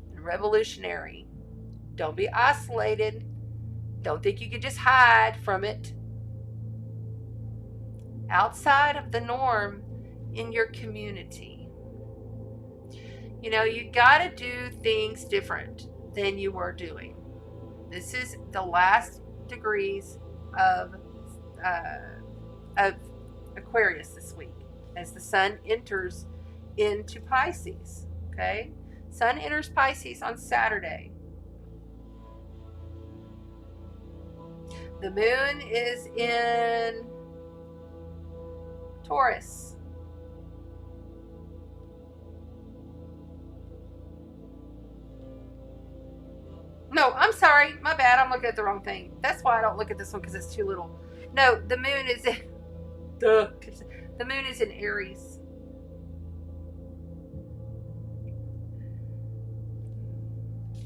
[SPEAKER 1] and revolutionary. Don't be isolated. Don't think you can just hide from it. Outside of the norm in your community. You got to do things different than you were doing. This is the last degrees of Aquarius this week. as the sun enters into Pisces. Okay? Sun enters Pisces on Saturday. The moon is in Taurus. No, I'm sorry. My bad. I'm looking at the wrong thing. That's why I don't look at this one, because it's too little. No, the moon is in... The moon is in Aries.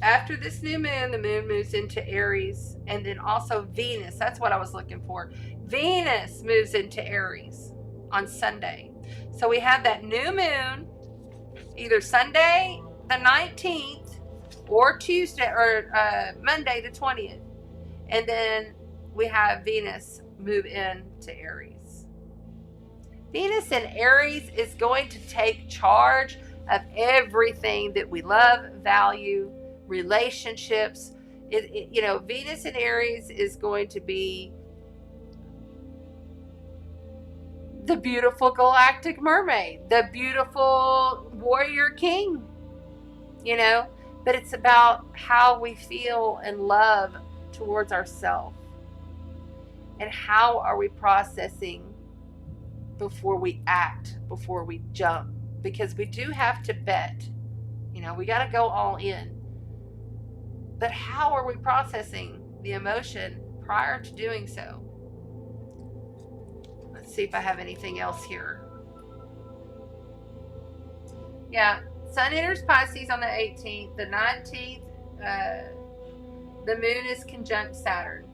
[SPEAKER 1] After this new moon, the moon moves into Aries. And then also Venus. That's what I was looking for. Venus moves into Aries on Sunday. So we have that new moon either Sunday the 19th or Tuesday or Monday the 20th. And then we have Venus move into Aries. Venus in Aries is going to take charge of everything that we love, value, relationships. Venus in Aries is going to be the beautiful galactic mermaid, the beautiful warrior king, but it's about how we feel and love towards ourselves. And how are we processing before we act, before we jump? Because we do have to bet. We got to go all in. But how are we processing the emotion prior to doing so? Let's see if I have anything else here. Yeah, Sun enters Pisces on the 18th. The 19th, the moon is conjunct Saturn.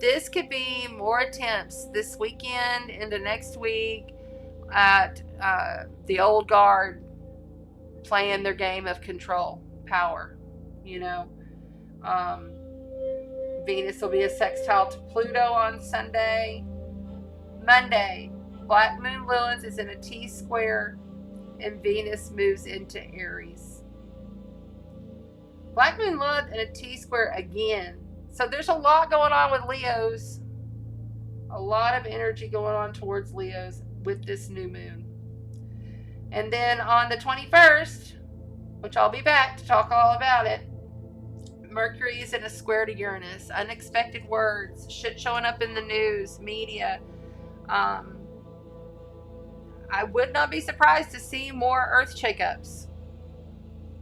[SPEAKER 1] This could be more attempts this weekend into next week at the old guard playing their game of control, power. Venus will be a sextile to Pluto on Sunday. Monday, Black Moon Lilith is in a T-square and Venus moves into Aries. Black Moon Lilith in a T-square again. So there's a lot going on with Leos. A lot of energy going on towards Leos with this new moon. And then on the 21st, which I'll be back to talk all about it, Mercury is in a square to Uranus. Unexpected words, shit showing up in the news, media. I would not be surprised to see more earth shakeups.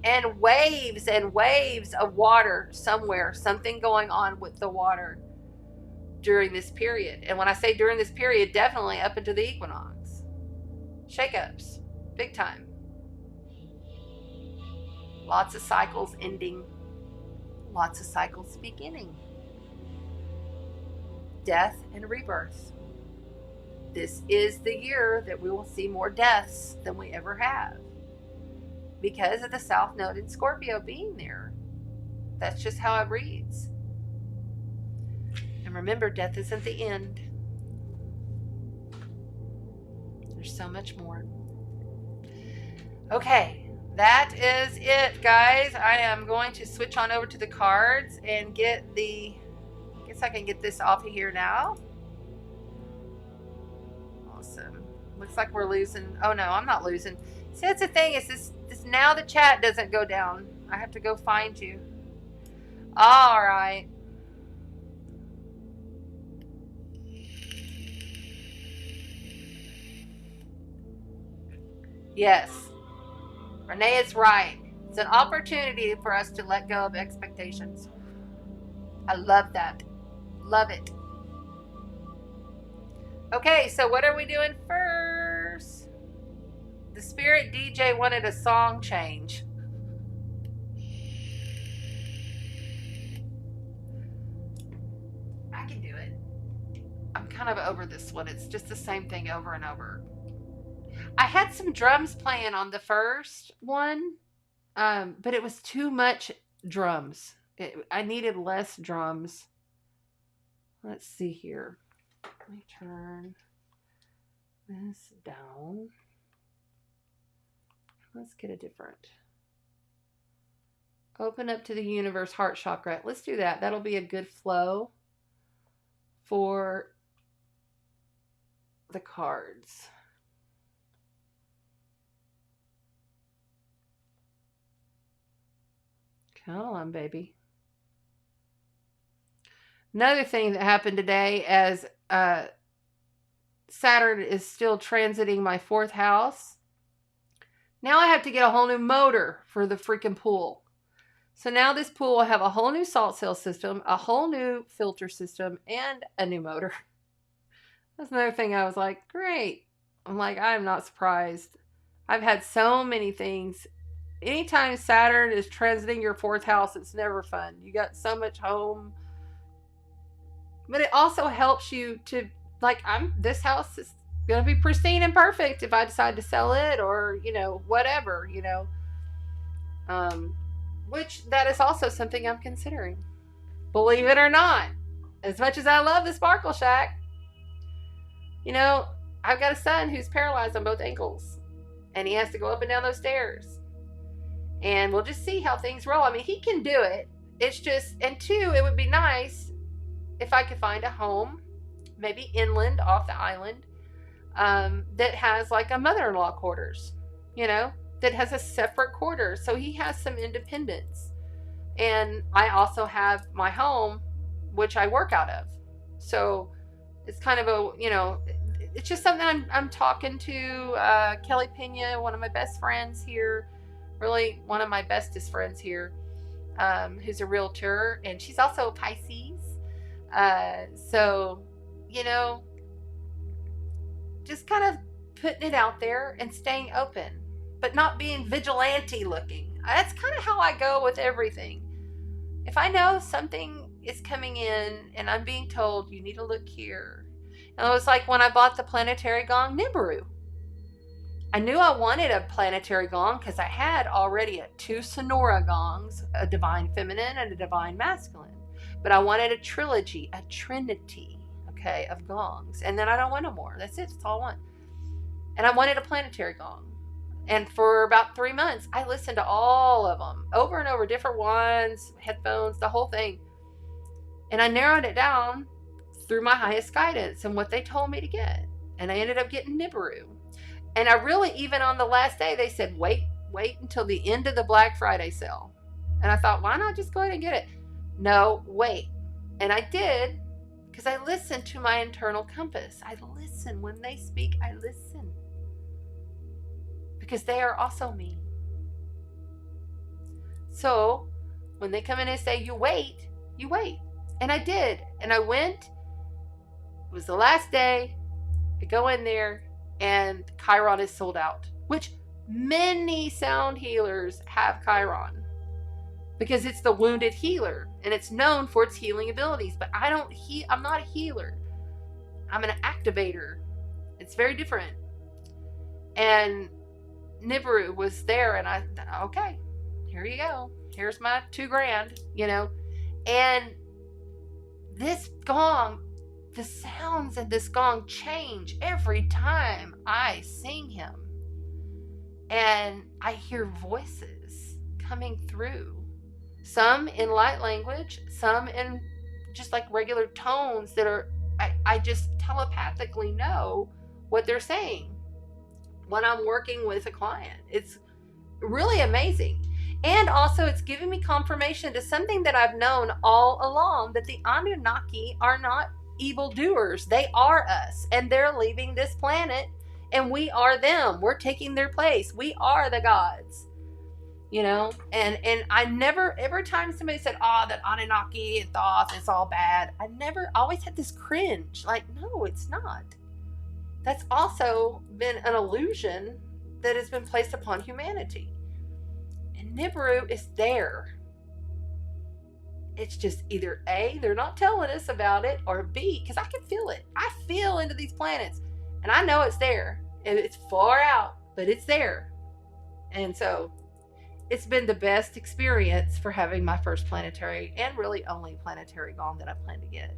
[SPEAKER 1] And waves of water somewhere. Something going on with the water during this period. And when I say during this period, definitely up into the equinox. Shakeups. Big time. Lots of cycles ending. Lots of cycles beginning. Death and rebirth. This is the year that we will see more deaths than we ever have. Because of the South Node in Scorpio being there. That's just how it reads. And remember, death isn't the end. There's so much more. Okay, that is it, guys. I am going to switch on over to the cards and I guess I can get this off of here now. Awesome. Looks like we're losing. Oh no, I'm not losing. See, that's the thing, is this now the chat doesn't go down. I have to go find you. All right. Yes. Renee is right. It's an opportunity for us to let go of expectations. I love that. Love it. Okay, so what are we doing first? The Spirit DJ wanted a song change. I can do it. I'm kind of over this one. It's just the same thing over and over. I had some drums playing on the first one, but it was too much drums. I needed less drums. Let's see here. Let me turn this down. Let's get a different. Open up to the universe, heart chakra. Let's do that. That'll be a good flow for the cards. Come on, baby. Another thing that happened today, as Saturn is still transiting my 4th house, now I have to get a whole new motor for the freaking pool. So now this pool will have a whole new salt cell system, a whole new filter system, and a new motor. That's another thing I was like, great. I'm like, I'm not surprised. I've had so many things. Anytime Saturn is transiting your 4th house, it's never fun. You got so much home. But it also helps you to, like, this house is going to be pristine and perfect if I decide to sell it, or, whatever, which that is also something I'm considering. Believe it or not, as much as I love the Sparkle Shack, I've got a son who's paralyzed on both ankles, and he has to go up and down those stairs. And we'll just see how things roll. I mean, he can do it. It's just, and 2, it would be nice if I could find a home, maybe inland off the island, that has like a mother-in-law quarters, that has a separate quarter. So he has some independence. And I also have my home, which I work out of. So it's kind of it's just something I'm talking to Kelly Pena, one of my best friends here, really one of my bestest friends here, who's a realtor, and she's also a Pisces. So, just kind of putting it out there and staying open, but not being vigilante looking. That's kind of how I go with everything. If I know something is coming in and I'm being told you need to look here. And it was like when I bought the planetary gong Nibiru. I knew I wanted a planetary gong because I had already 2 Sonora gongs, a divine feminine and a divine masculine. But I wanted a trilogy, a trinity, of gongs. And then I don't want no more. That's it. That's all I want. And I wanted a planetary gong. And for about 3 months, I listened to all of them over and over, different ones, headphones, the whole thing. And I narrowed it down through my highest guidance and what they told me to get. And I ended up getting Nibiru. And I really, even on the last day, they said, wait until the end of the Black Friday sale. And I thought, why not just go ahead and get it? No, wait. And I did, because I listened to my internal compass. I listen when they speak. I listen. Because they are also me. So when they come in and say, you wait. And I did. And I went. It was the last day. I go in there, and Chiron is sold out, which many sound healers have Chiron, because it's the wounded healer and it's known for its healing abilities. But I'm not a healer. I'm an activator. It's very different. And Nibiru was there, and I thought, okay, here you go. Here's my $2,000, and this gong, the sounds in this gong change every time I sing him. And I hear voices coming through. Some in light language, some in just like regular tones that are, I just telepathically know what they're saying when I'm working with a client. It's really amazing. And also it's giving me confirmation to something that I've known all along, that the Anunnaki are not evildoers. They are us, and they're leaving this planet, and we are them. We're taking their place. We are the gods. And I never, every time somebody said, that Anunnaki and Thoth, it's all bad, always had this cringe. Like, no, it's not. That's also been an illusion that has been placed upon humanity. And Nibiru is there. It's just either A, they're not telling us about it, or B, because I can feel it. I feel into these planets, and I know it's there. And it's far out, but it's there. And so it's been the best experience for having my first planetary, and really only planetary gong that I plan to get,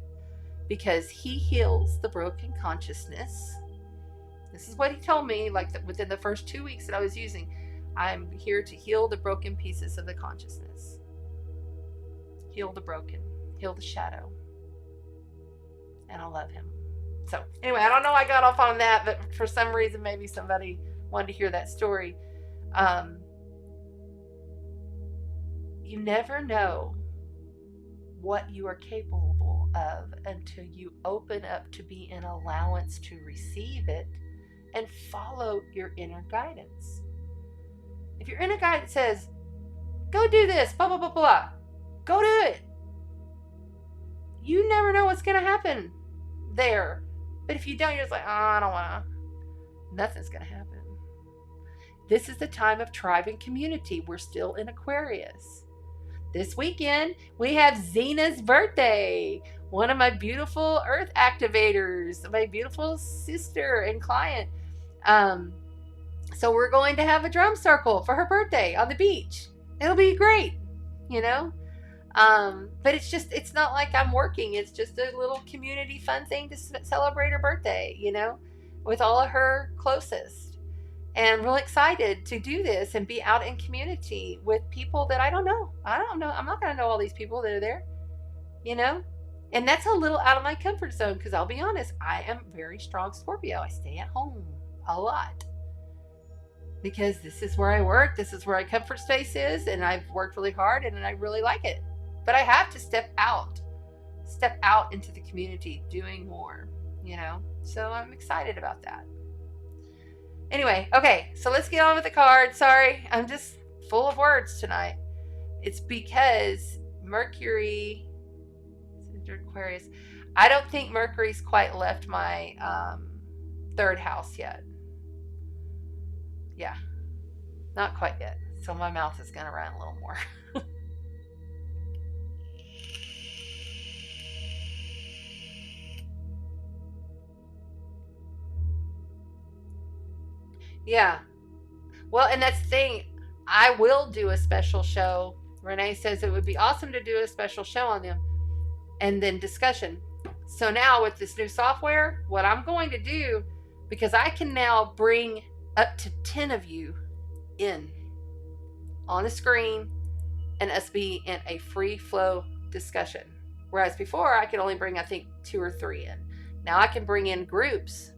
[SPEAKER 1] because he heals the broken consciousness. This is what he told me, within the first 2 weeks that I was using. I'm here to heal the broken pieces of the consciousness. Heal the broken. Heal the shadow. And I love him. So anyway, I don't know I got off on that, but for some reason maybe somebody wanted to hear that story. you never know what you are capable of until you open up to be an allowance to receive it and follow your inner guidance. If your inner guidance says, go do this, blah, blah, blah, blah, go do it. You never know what's going to happen there. But if you don't, you're just like, oh, I don't want to. Nothing's going to happen. This is the time of tribe and community. We're still in Aquarius. This weekend, we have Zena's birthday. One of my beautiful earth activators, my beautiful sister and client. So we're going to have a drum circle for her birthday on the beach. It'll be great, you know? But it's not like I'm working. It's just a little community fun thing to celebrate her birthday, you know, with all of her closest. And real excited to do this and be out in community with people that I don't know. I'm not going to know all these people that are there, you know? And that's a little out of my comfort zone because I'll be honest, I am very strong Scorpio. I stay at home a lot because this is where I work. This is where my comfort space is. And I've worked really hard and I really like it. But I have to step out into the community, doing more, you know? So I'm excited about that. Anyway, okay, so let's get on with the card. Sorry, I'm just full of words tonight. It's because Mercury, Aquarius, I don't think Mercury's quite left my third house yet. Yeah, not quite yet. So my mouth is going to run a little more. Yeah. Well, and that's the thing. I will do a special show. Renee says it would be awesome to do a special show on them and then discussion. So now with this new software, what I'm going to do, because I can now bring up to 10 of you in on the screen and us be in a free flow discussion. Whereas before I could only bring, I think, 2 or 3 in. Now I can bring in groups.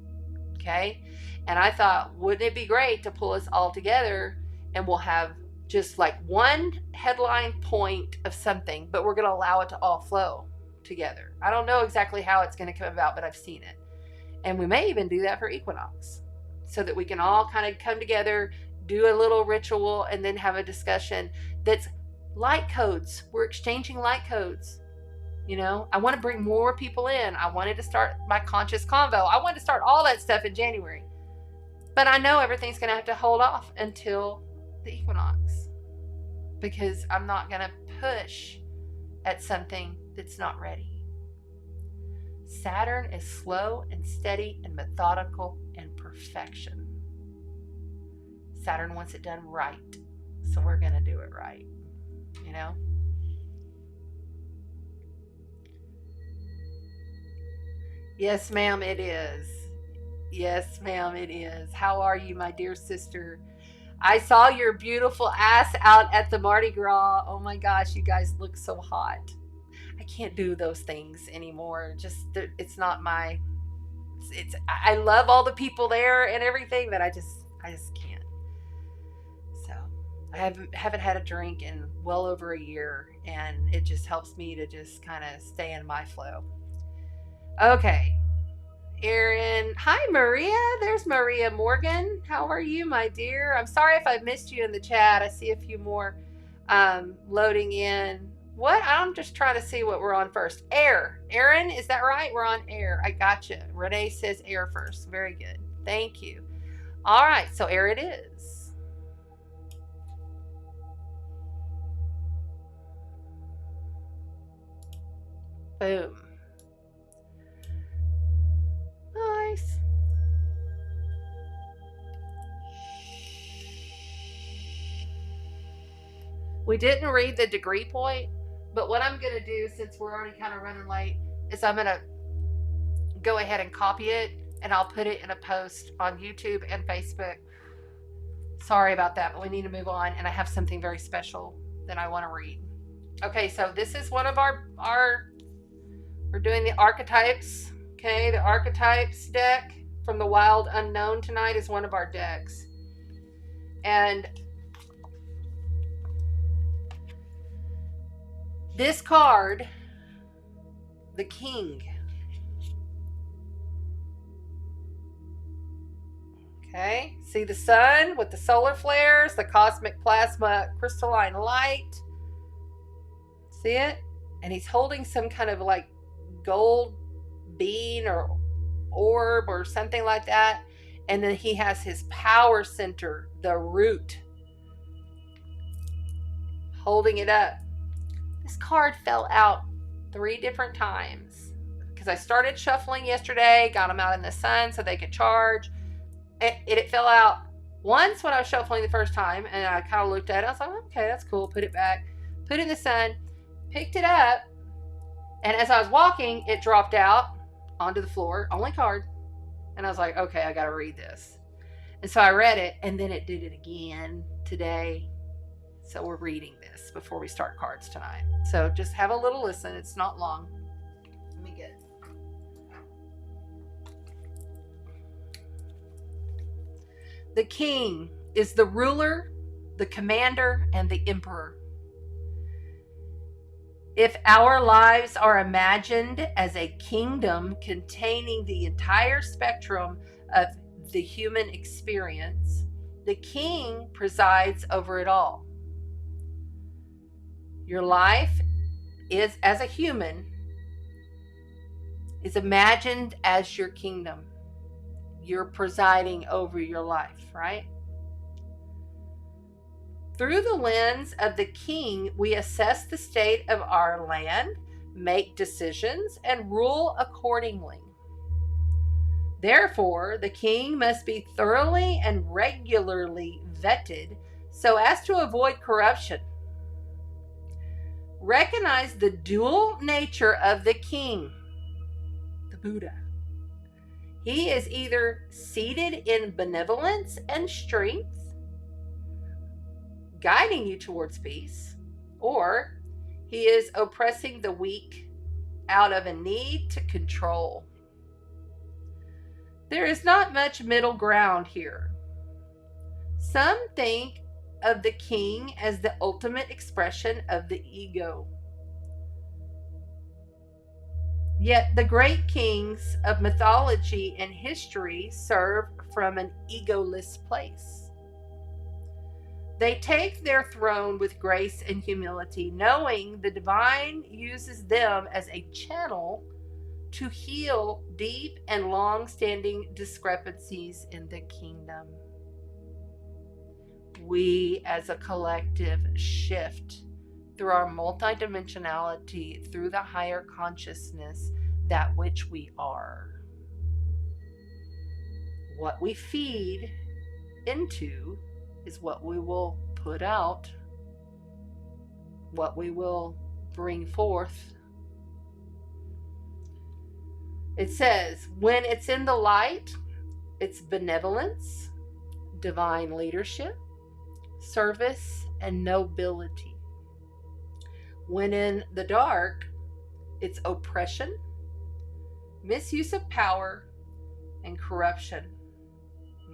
[SPEAKER 1] Okay. And I thought, wouldn't it be great to pull us all together and we'll have just like one headline point of something, but we're going to allow it to all flow together. I don't know exactly how it's going to come about, but I've seen it. And we may even do that for Equinox so that we can all kind of come together, do a little ritual, and then have a discussion that's light codes. We're exchanging light codes. You know, I want to bring more people in. I wanted to start my conscious convo. I wanted to start all that stuff in January. But I know everything's going to have to hold off until the equinox because I'm not going to push at something that's not ready. Saturn is slow and steady and methodical and perfection. Saturn wants it done right. So we're going to do it right. You know? Yes, ma'am, it is. Yes, ma'am, it is. How are you, my dear sister? I saw your beautiful ass out at the Mardi Gras. Oh my gosh, you guys look so hot. I can't do those things anymore. Just, it's not my, I love all the people there and everything, but I just can't. So I haven't had a drink in well over a year, and it just helps me to just kind of stay in my flow. Okay. Erin. Hi, Maria. There's Maria Morgan. How are you, my dear? I'm sorry if I missed you in the chat. I see a few more loading in. What? I'm just trying to see what we're on first. Air. Erin, is that right? We're on air. I gotcha. Renee says air first. Very good. Thank you. All right. So air it is. Boom. Nice. We didn't read the degree point, but what I'm going to do, since we're already kind of running late, is I'm going to go ahead and copy it, and I'll put it in a post on YouTube and Facebook. Sorry about that, but we need to move on, and I have something very special that I want to read. Okay, so this is one of our we're doing the archetypes. Okay, the archetypes deck from the Wild Unknown tonight is one of our decks. And This card, the King. Okay, see the sun with the solar flares, the cosmic plasma crystalline light. See it? And he's holding some kind of like gold bean or orb or something like that. And then he has his power center, the root, holding it up. This card fell out 3 different times because I started shuffling yesterday, got them out in the sun so they could charge. It fell out once when I was shuffling the first time, and I kind of looked at it. I was like, okay, that's cool. Put it back, put it in the sun, picked it up, and as I was walking, it dropped out onto the floor, only card. And I was like, okay, I got to read this. And so I read it, and then it did it again today. So we're reading this before we start cards tonight. So just have a little listen. It's not long. Let me get it. The King is the ruler, the commander, and the emperor. If our lives are imagined as a kingdom containing the entire spectrum of the human experience, the King presides over it all. Your life is, as a human, is imagined as your kingdom. You're presiding over your life, right? Through the lens of the King, we assess the state of our land, make decisions, and rule accordingly. Therefore, the King must be thoroughly and regularly vetted so as to avoid corruption. Recognize the dual nature of the King, the Buddha. He is either seated in benevolence and strength, guiding you towards peace, or he is oppressing the weak out of a need to control. There is not much middle ground here. Some think of the King as the ultimate expression of the ego. Yet the great kings of mythology and history serve from an egoless place. They take their throne with grace and humility, knowing the divine uses them as a channel to heal deep and long-standing discrepancies in the kingdom. We as a collective shift through our multidimensionality, through the higher consciousness, that which we are. What we feed into is what we will put out, what we will bring forth. It says, when it's in the light, it's benevolence, divine leadership, service, and nobility. When in the dark, it's oppression, misuse of power, and corruption.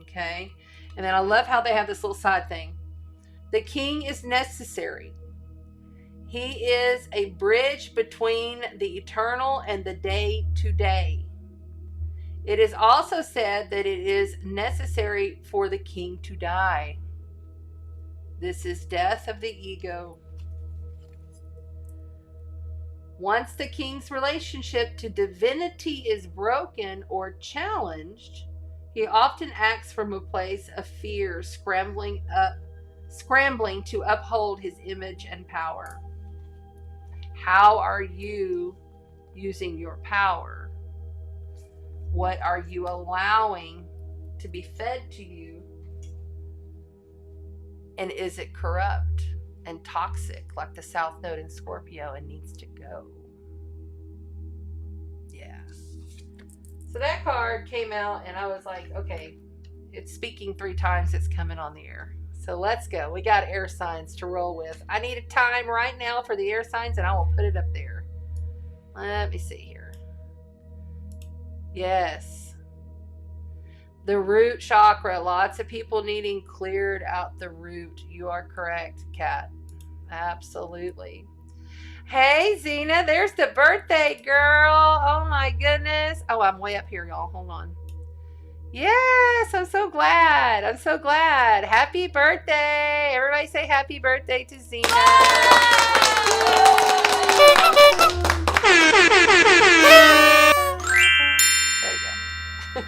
[SPEAKER 1] Okay? And then I love how they have this little side thing. The King is necessary. He is a bridge between the eternal and the day to day. It is also said that it is necessary for the King to die. This is death of the ego. Once the King's relationship to divinity is broken or challenged, he often acts from a place of fear, scrambling to uphold his image and power. How are you using your power? What are you allowing to be fed to you? And is it corrupt and toxic like the South Node in Scorpio and needs to go? Yeah. So that card came out and I was like, okay, it's speaking 3 times, it's coming on the air. So let's go. We got air signs to roll with. I need a time right now for the air signs and I will put it up there. Let me see here. Yes. The root chakra. Lots of people needing cleared out the root. You are correct, Kat. Absolutely. Hey, Zena, there's the birthday girl. Oh my goodness. Oh, I'm way up here, y'all. Hold on. Yes, I'm so glad. I'm so glad. Happy birthday. Everybody say happy birthday to Zena. There you go.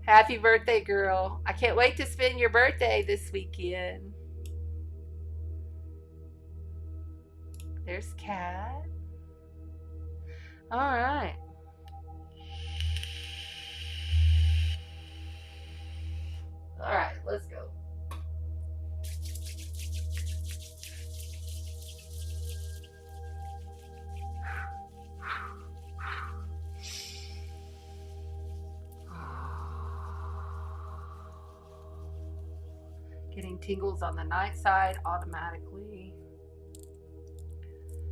[SPEAKER 1] Happy birthday, girl. I can't wait to spend your birthday this weekend. There's Kat. All right. All right, let's go. Getting tingles on the night side automatically.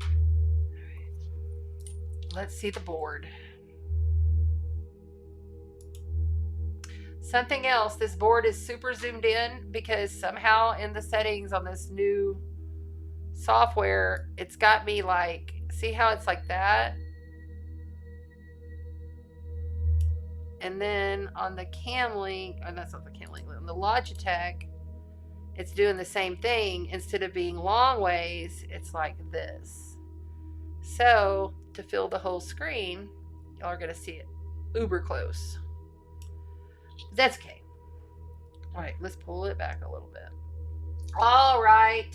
[SPEAKER 1] All right. Let's see the board. Something else, this board is super zoomed in because somehow in the settings on this new software, it's got me like, see how it's like that? And then on the Camlink, oh, that's not the Camlink, on the Logitech, it's doing the same thing. Instead of being long ways, it's like this. So to fill the whole screen, y'all are going to see it uber close. That's okay. All right, let's pull it back a little bit. All right.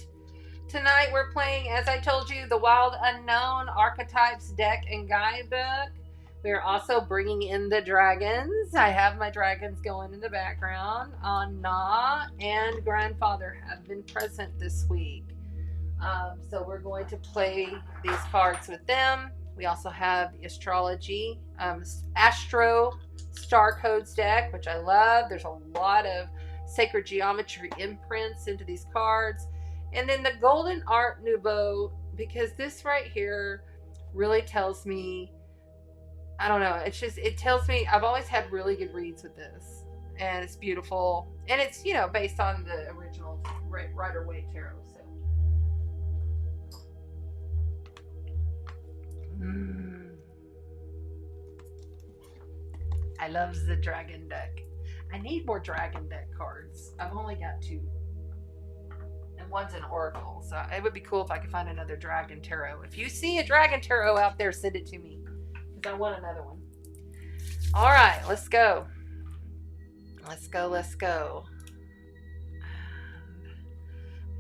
[SPEAKER 1] Tonight we're playing, as I told you, the Wild Unknown Archetypes deck and guidebook. We're also bringing in the dragons. I have my dragons going in the background. Anna and Grandfather have been present this week. So we're going to play these cards with them. We also have the Astrology, Astro Star Codes deck, which I love. There's a lot of sacred geometry imprints into these cards. And then the Golden Art Nouveau, because this right here really tells me, I don't know, it's just, it tells me, I've always had really good reads with this. And it's beautiful. And it's, you know, based on the original Rider-Waite Tarot. So. I love the dragon deck. I need more dragon deck cards. I've only got 2. And one's an oracle. So it would be cool if I could find another dragon tarot. If you see a dragon tarot out there, send it to me. Because I want another one. All right, let's go. Let's go, let's go.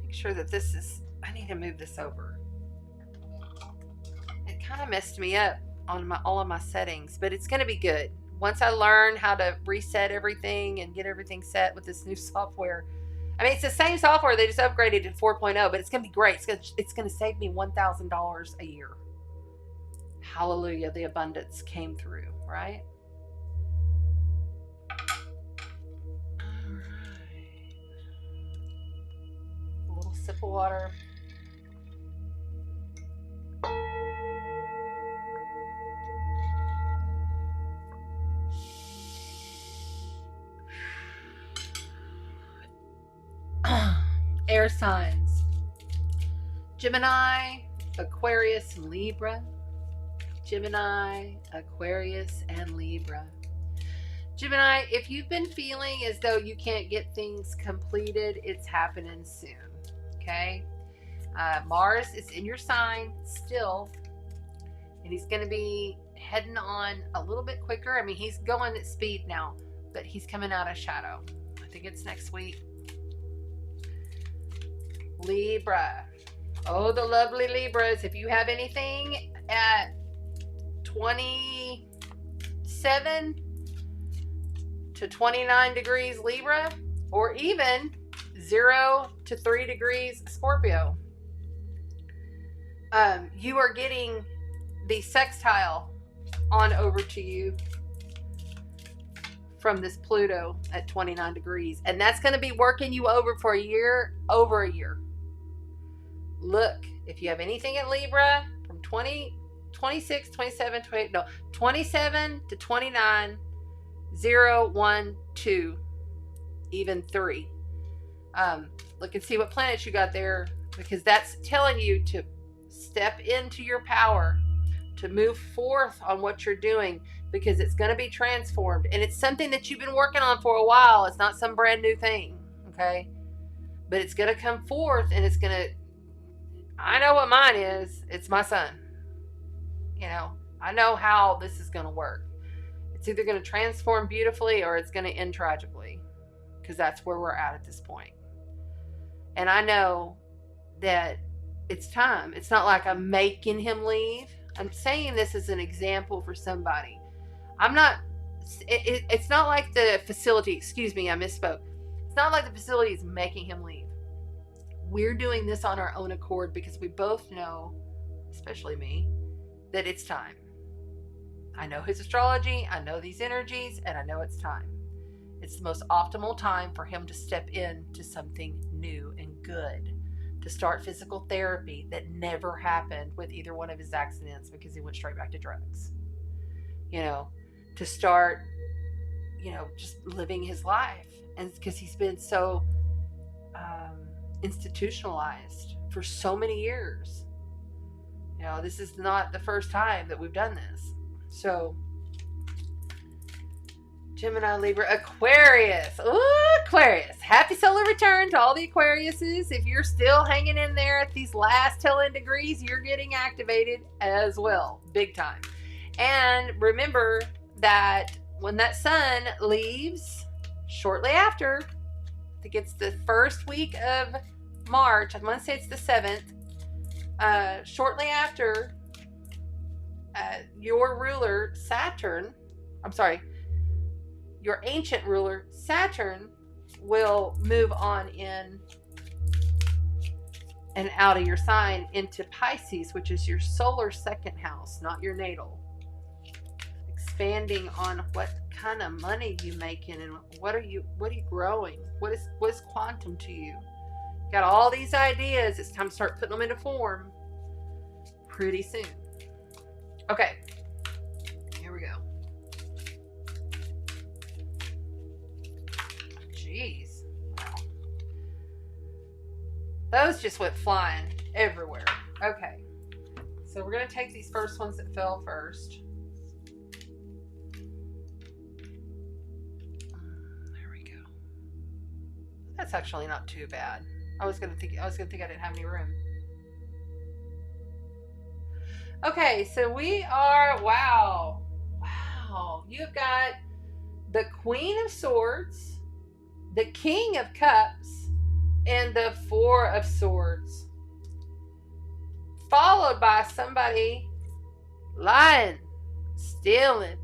[SPEAKER 1] Make sure that this is, I need to move this over. It kind of messed me up on all of my settings, but it's going to be good. Once I learn how to reset everything and get everything set with this new software. I mean, it's the same software. They just upgraded to 4.0, but it's going to be great. It's going to save me $1,000 a year. Hallelujah. The abundance came through, right? All right. A little sip of water. Air signs: Gemini, Aquarius, and Libra. Gemini, Aquarius, and Libra. Gemini, if you've been feeling as though you can't get things completed, it's happening soon. Okay? Mars is in your sign still, and he's going to be heading on a little bit quicker. I mean, he's going at speed now, but he's coming out of shadow. I think it's next week. Libra. Oh, the lovely Libras. If you have anything at 27 to 29 degrees Libra, or even 0 to 3 degrees Scorpio, you are getting the sextile on over to you from this Pluto at 29 degrees. And that's going to be working you over for a year, over a year. Look, if you have anything in Libra from 26, 27, 28, no, 27 to 29, 0, 1, 2, even 3. Look and see what planets you got there because that's telling you to step into your power, to move forth on what you're doing, because it's going to be transformed. And it's something that you've been working on for a while. It's not some brand new thing, okay? But it's going to come forth, and it's going to, I know what mine is. It's my son. You know, I know how this is going to work. It's either going to transform beautifully or it's going to end tragically, because that's where we're at this point. And I know that it's time. It's not like I'm making him leave. I'm saying this as an example for somebody. It's not like the facility, excuse me, I misspoke. It's not like the facility is making him leave. We're doing this on our own accord because we both know, especially me, that it's time. I know his astrology, I know these energies, and I know it's time. It's the most optimal time for him to step into something new and good. To start physical therapy that never happened with either one of his accidents, because he went straight back to drugs. You know, to start, you know, just living his life. And because he's been so institutionalized for so many years. You know, this is not the first time that we've done this. So, Gemini, Libra, Aquarius. Ooh, Aquarius. Happy solar return to all the Aquariuses. If you're still hanging in there at these last tail end degrees, you're getting activated as well. Big time. And remember that when that sun leaves shortly after, I think it's the first week of March. I want to say it's the 7th. Shortly after, your ruler, Saturn, your ancient ruler, Saturn, will move on in and out of your sign into Pisces, which is your solar second house, not your natal. Expanding on what kind of money you making and what are you growing? What is quantum to you? You got all these ideas. It's time to start putting them into form pretty soon. Okay, here we go. Jeez. Wow. Those just went flying everywhere. Okay. So we're going to take these first ones that fell first. There we go. That's actually not too bad. I was gonna think I didn't have any room. Okay, so we are, wow. You've got the Queen of Swords, the King of Cups, and the Four of Swords. Followed by somebody lying, stealing,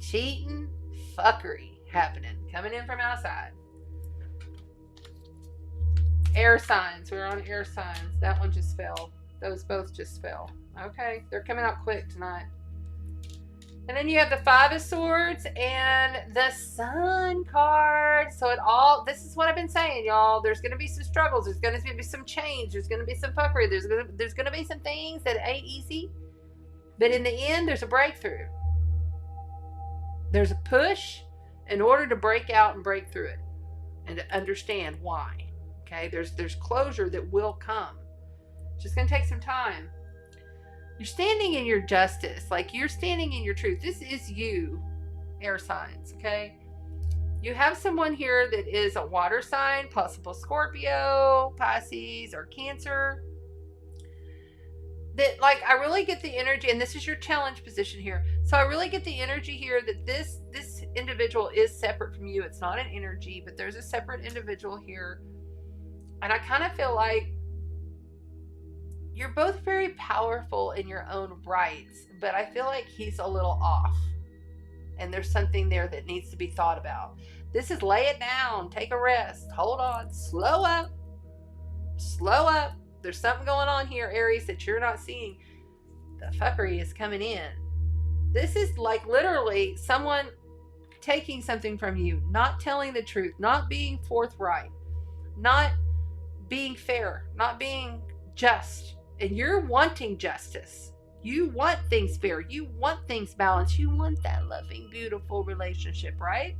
[SPEAKER 1] cheating, fuckery happening, coming in from outside. Air signs. We're on air signs. That one just fell. Those both just fell. Okay, they're coming out quick tonight. And then you have the Five of Swords and the Sun card. So this is what I've been saying, y'all. There's going to be some struggles. There's going to be some change. There's going to be some fuckery. There's going to be some things that ain't easy. But in the end, there's a breakthrough. There's a push in order to break out and break through it. And to understand why. Okay, there's closure that will come. It's just going to take some time. You're standing in your justice, like you're standing in your truth. This is you, air signs, okay? You have someone here that is a water sign, possible Scorpio, Pisces, or Cancer. That, like, I really get the energy, and this is your challenge position here. So I really get the energy here that this individual is separate from you. It's not an energy, but there's a separate individual here. And I kind of feel like you're both very powerful in your own rights, but I feel like he's a little off. And there's something there that needs to be thought about. This is lay it down, take a rest, hold on, slow up. There's something going on here, Aries, that you're not seeing. The fuckery is coming in. This is like literally someone taking something from you, not telling the truth, not being forthright, not being fair, not being just. And you're wanting justice. You want things fair. You want things balanced. You want that loving, beautiful relationship, right?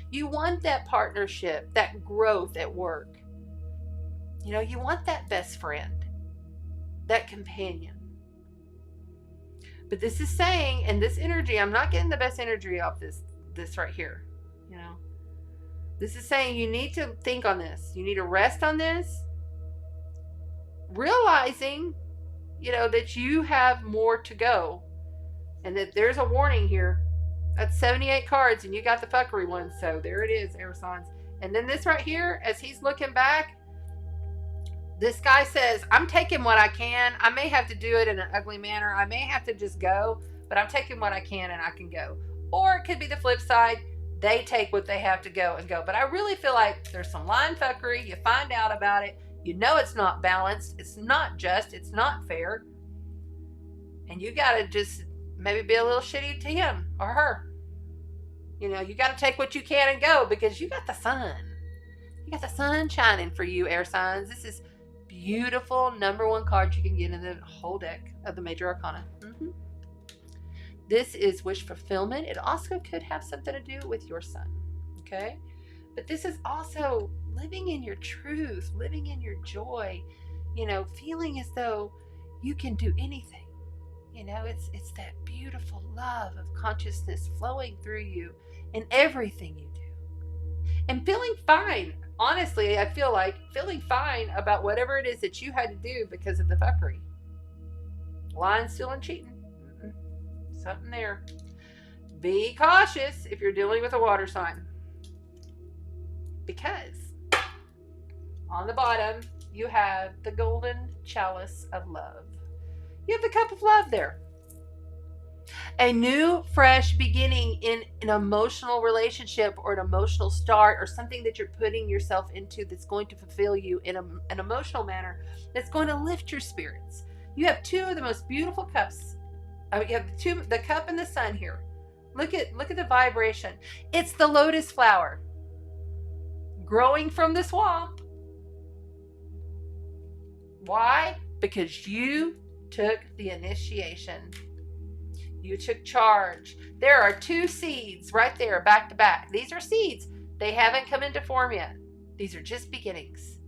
[SPEAKER 1] You want that partnership, that growth at work. You know, you want that best friend, that companion. But this is saying, and this energy, I'm not getting the best energy off this right here. You know, this is saying you need to think on this. You need to rest on this, realizing, you know, that you have more to go, and that there's a warning here. That's 78 cards, and you got the fuckery one. So there it is, air signs. And then this right here, as he's looking back, this guy says, I'm taking what I can. I may have to do it in an ugly manner. I may have to just go, but I'm taking what I can and I can go. Or it could be the flip side. They take what they have to go and go. But I really feel like there's some line fuckery. You find out about it. You know it's not balanced. It's not just. It's not fair. And you got to just maybe be a little shitty to him or her. You know, you got to take what you can and go, because you got the sun. You got the sun shining for you, air signs. This is beautiful #1 card you can get in the whole deck of the major arcana. This is wish fulfillment. It also could have something to do with your sun. Okay. But this is also living in your truth, living in your joy, you know, feeling as though you can do anything. You know, it's that beautiful love of consciousness flowing through you in everything you do. And feeling fine. Honestly, I feel like feeling fine about whatever it is that you had to do because of the fuckery. Lying, stealing, cheating. Something there. Be cautious if you're dealing with a water sign. Because on the bottom, you have the golden chalice of love. You have the cup of love there. A new, fresh beginning in an emotional relationship or an emotional start, or something that you're putting yourself into that's going to fulfill you in an emotional manner, that's going to lift your spirits. You have two of the most beautiful cups. You have the cup and the sun here. Look at the vibration. It's the lotus flower growing from the swamp. Why? Because you took the initiation. You took charge. There are 2 seeds right there, back to back. These are seeds. They haven't come into form yet. These are just beginnings.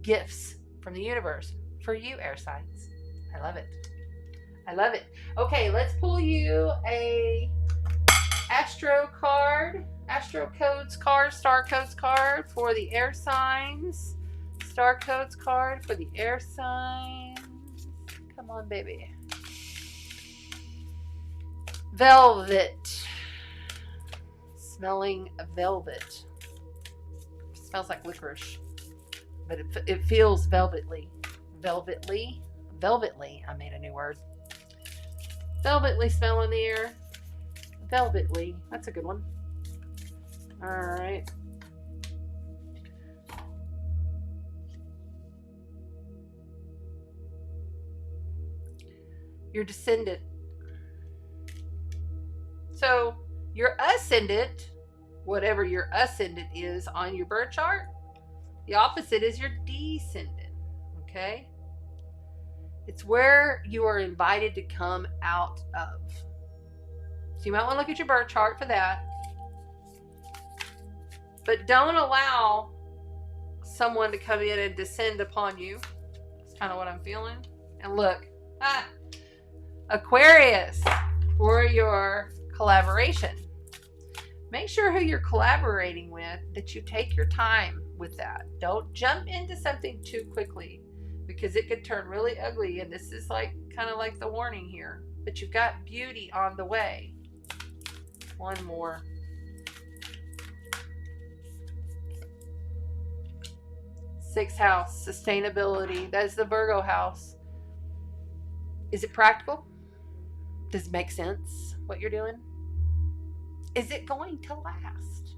[SPEAKER 1] Gifts from the universe for you, air signs. I love it. I love it. Okay, let's pull you a Astro card. Astro codes card, star codes card for the air signs. Star codes card for the air signs. Come on, baby. Velvet. Smelling velvet. Smells like licorice, but it feels velvetly. Velvetly. I made a new word. Velvetly smell in the air. Velvetly. That's a good one. All right. Your descendant. So your ascendant, whatever your ascendant is on your birth chart, the opposite is your descendant. Okay? It's where you are invited to come out of. So you might want to look at your birth chart for that. But don't allow someone to come in and descend upon you. That's kind of what I'm feeling. And look, Aquarius, for your collaboration. Make sure who you're collaborating with, that you take your time with that. Don't jump into something too quickly, because it could turn really ugly. And this is like kind of like the warning here. But you've got beauty on the way. One more. Sixth house, sustainability. That is the Virgo house. Is it practical? Does it make sense what you're doing? Is it going to last?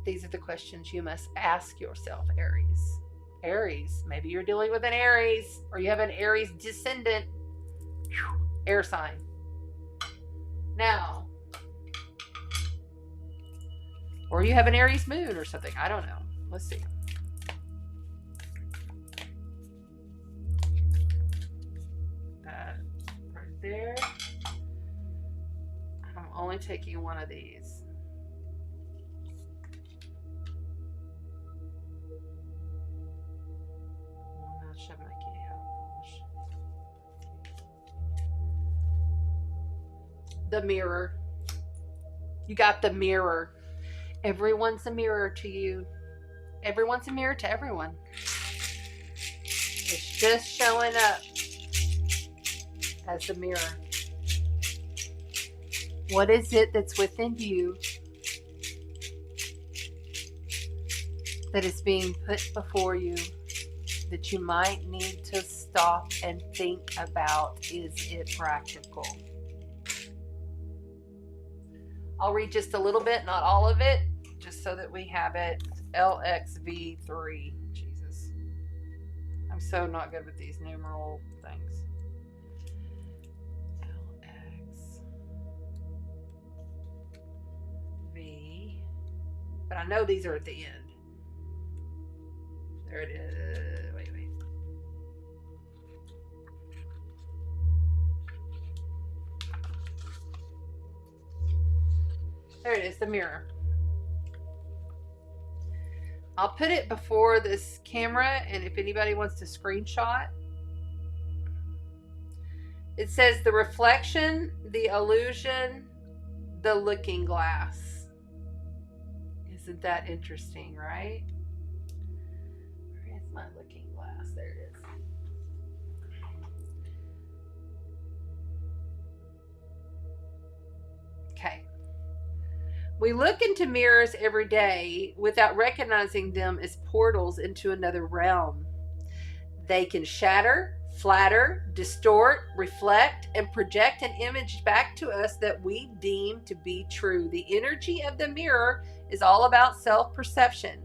[SPEAKER 1] These are the questions you must ask yourself, Aries. Aries, maybe you're dealing with an Aries, or you have an Aries descendant. Air sign. Now, or you have an Aries moon or something. I don't know. Let's see. Right there. I'm only taking one of these. the mirror. You got the mirror. Everyone's a mirror to you. Everyone's a mirror to everyone. It's just showing up as the mirror. What is it that's within you that is being put before you that you might need to stop and think about? Is it practical? I'll read just a little bit, not all of it, just so that we have it. LXV3. Jesus. I'm so not good with these numeral things. LXV. But I know these are at the end. There it is. Wait. There it is, the mirror. I'll put it before this camera, and if anybody wants to screenshot. It says the reflection, the illusion, the looking glass. Isn't that interesting, right? Where is my looking glass? There it is. Okay. We look into mirrors every day without recognizing them as portals into another realm. They can shatter, flatter, distort, reflect, and project an image back to us that we deem to be true. The energy of the mirror is all about self-perception.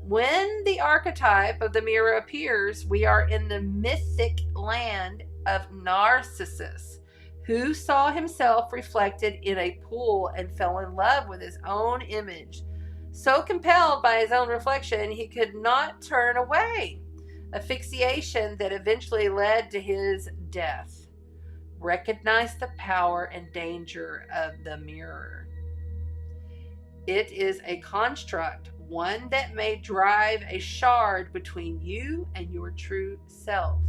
[SPEAKER 1] When the archetype of the mirror appears, we are in the mythic land of Narcissus, who saw himself reflected in a pool and fell in love with his own image. So compelled by his own reflection, he could not turn away. Asphyxiation that eventually led to his death. Recognize the power and danger of the mirror. It is a construct, one that may drive a shard between you and your true self.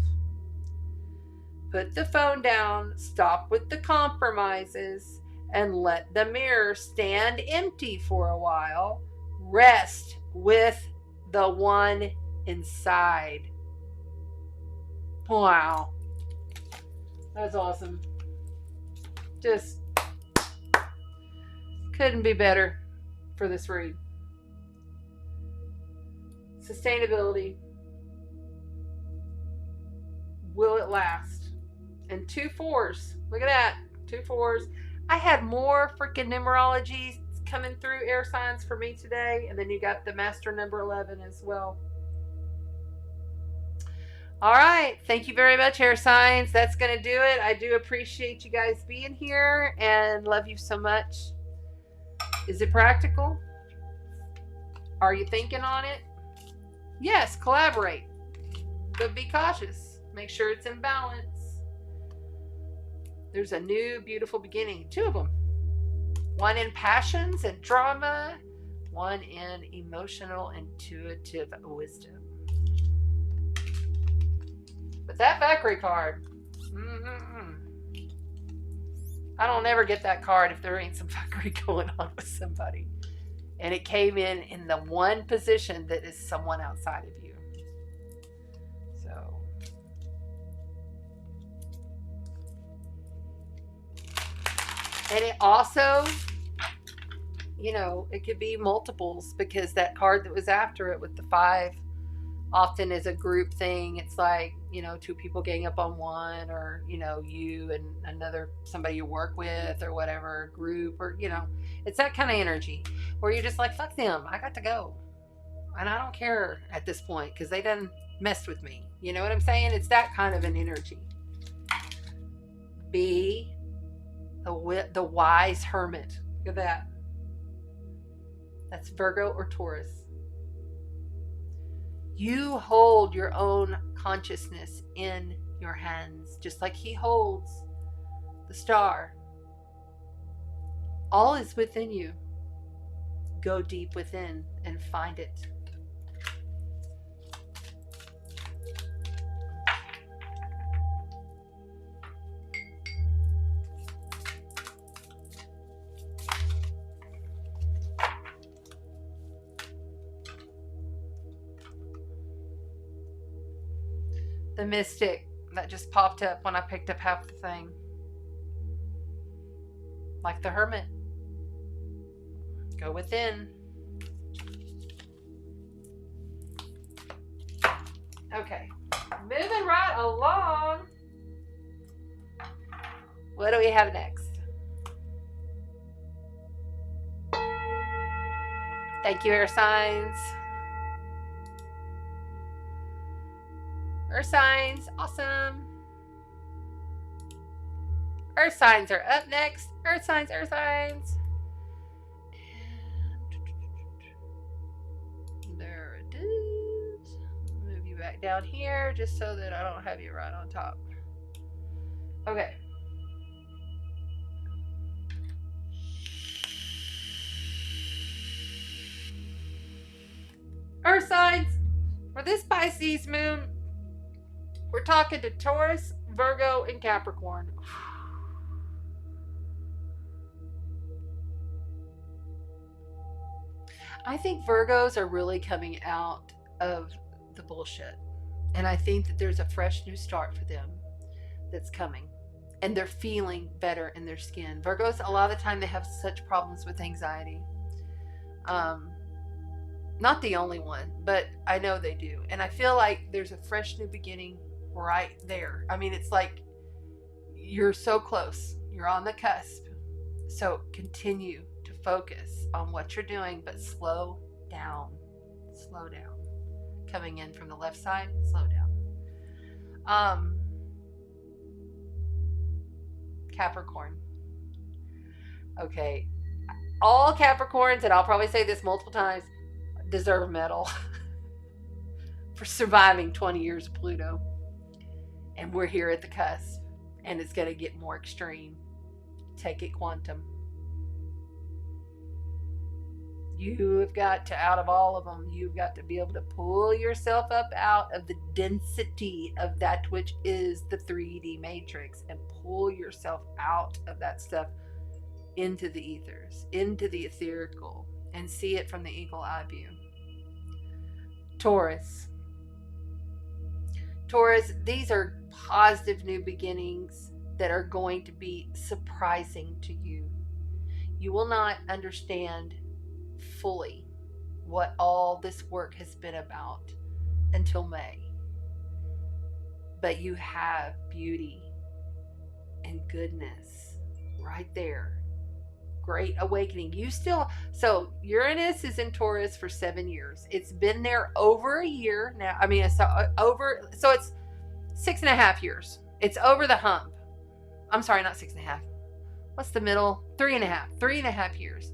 [SPEAKER 1] Put the phone down, stop with the compromises, and let the mirror stand empty for a while. Rest with the one inside. Wow. That's awesome. Just couldn't be better for this read. Sustainability. Will it last? And 2 4s. Look at that. 2 4s. I had more freaking numerology coming through air signs for me today. And then you got the master number 11 as well. All right. Thank you very much, air signs. That's going to do it. I do appreciate you guys being here and love you so much. Is it practical? Are you thinking on it? Yes, collaborate. But be cautious. Make sure it's in balance. There's a new, beautiful beginning. 2 of them. One in passions and drama. One in emotional, intuitive wisdom. But that Valkyrie card. I don't ever get that card if there ain't some Valkyrie going on with somebody. And it came in the one position that is someone outside of you. So. And it also, it could be multiples, because that card that was after it with the 5 often is a group thing. It's like, 2 people gang up on one, or, you and somebody you work with or whatever, group, or, it's that kind of energy where you're just like, fuck them. I got to go. And I don't care at this point because they done messed with me. You know what I'm saying? It's that kind of an energy. Be the wise hermit. Look at that. That's Virgo or Taurus. You hold your own consciousness in your hands, just like he holds the star. All is within you. Go deep within and find it. The mystic that just popped up when I picked up half the thing. Like the hermit. Go within. Okay. Moving right along. What do we have next? Thank you, air signs. Earth signs, awesome. Earth signs are up next. Earth signs, earth signs. And there it is. Move you back down here just so that I don't have you right on top. Okay. Earth signs, for this Pisces moon, we're talking to Taurus, Virgo, and Capricorn. I think Virgos are really coming out of the bullshit. And I think that there's a fresh new start for them that's coming. And they're feeling better in their skin. Virgos, a lot of the time, they have such problems with anxiety. Not the only one, but I know they do. And I feel like there's a fresh new beginning right there. I mean, it's like you're so close. You're on the cusp. So continue to focus on what you're doing, but slow down. Slow down. Coming in from the left side, slow down. Capricorn. Okay. All Capricorns, and I'll probably say this multiple times, deserve a medal for surviving 20 years of Pluto. And we're here at the cusp, and it's going to get more extreme. Take it quantum. You've got to, out of all of them, you've got to be able to pull yourself up out of the density of that which is the 3D matrix and pull yourself out of that stuff into the ethers, into the etherical, and see it from the eagle eye view. Taurus. Taurus, these are positive new beginnings that are going to be surprising to you. You will not understand fully what all this work has been about until May. But you have beauty and goodness right there. Great awakening. You still, so Uranus is in Taurus for 7 years. It's been there over a year now. I mean, it's so it's 6.5 years. It's over the hump. I'm sorry, not 6.5. What's the middle? 3.5. 3.5 years.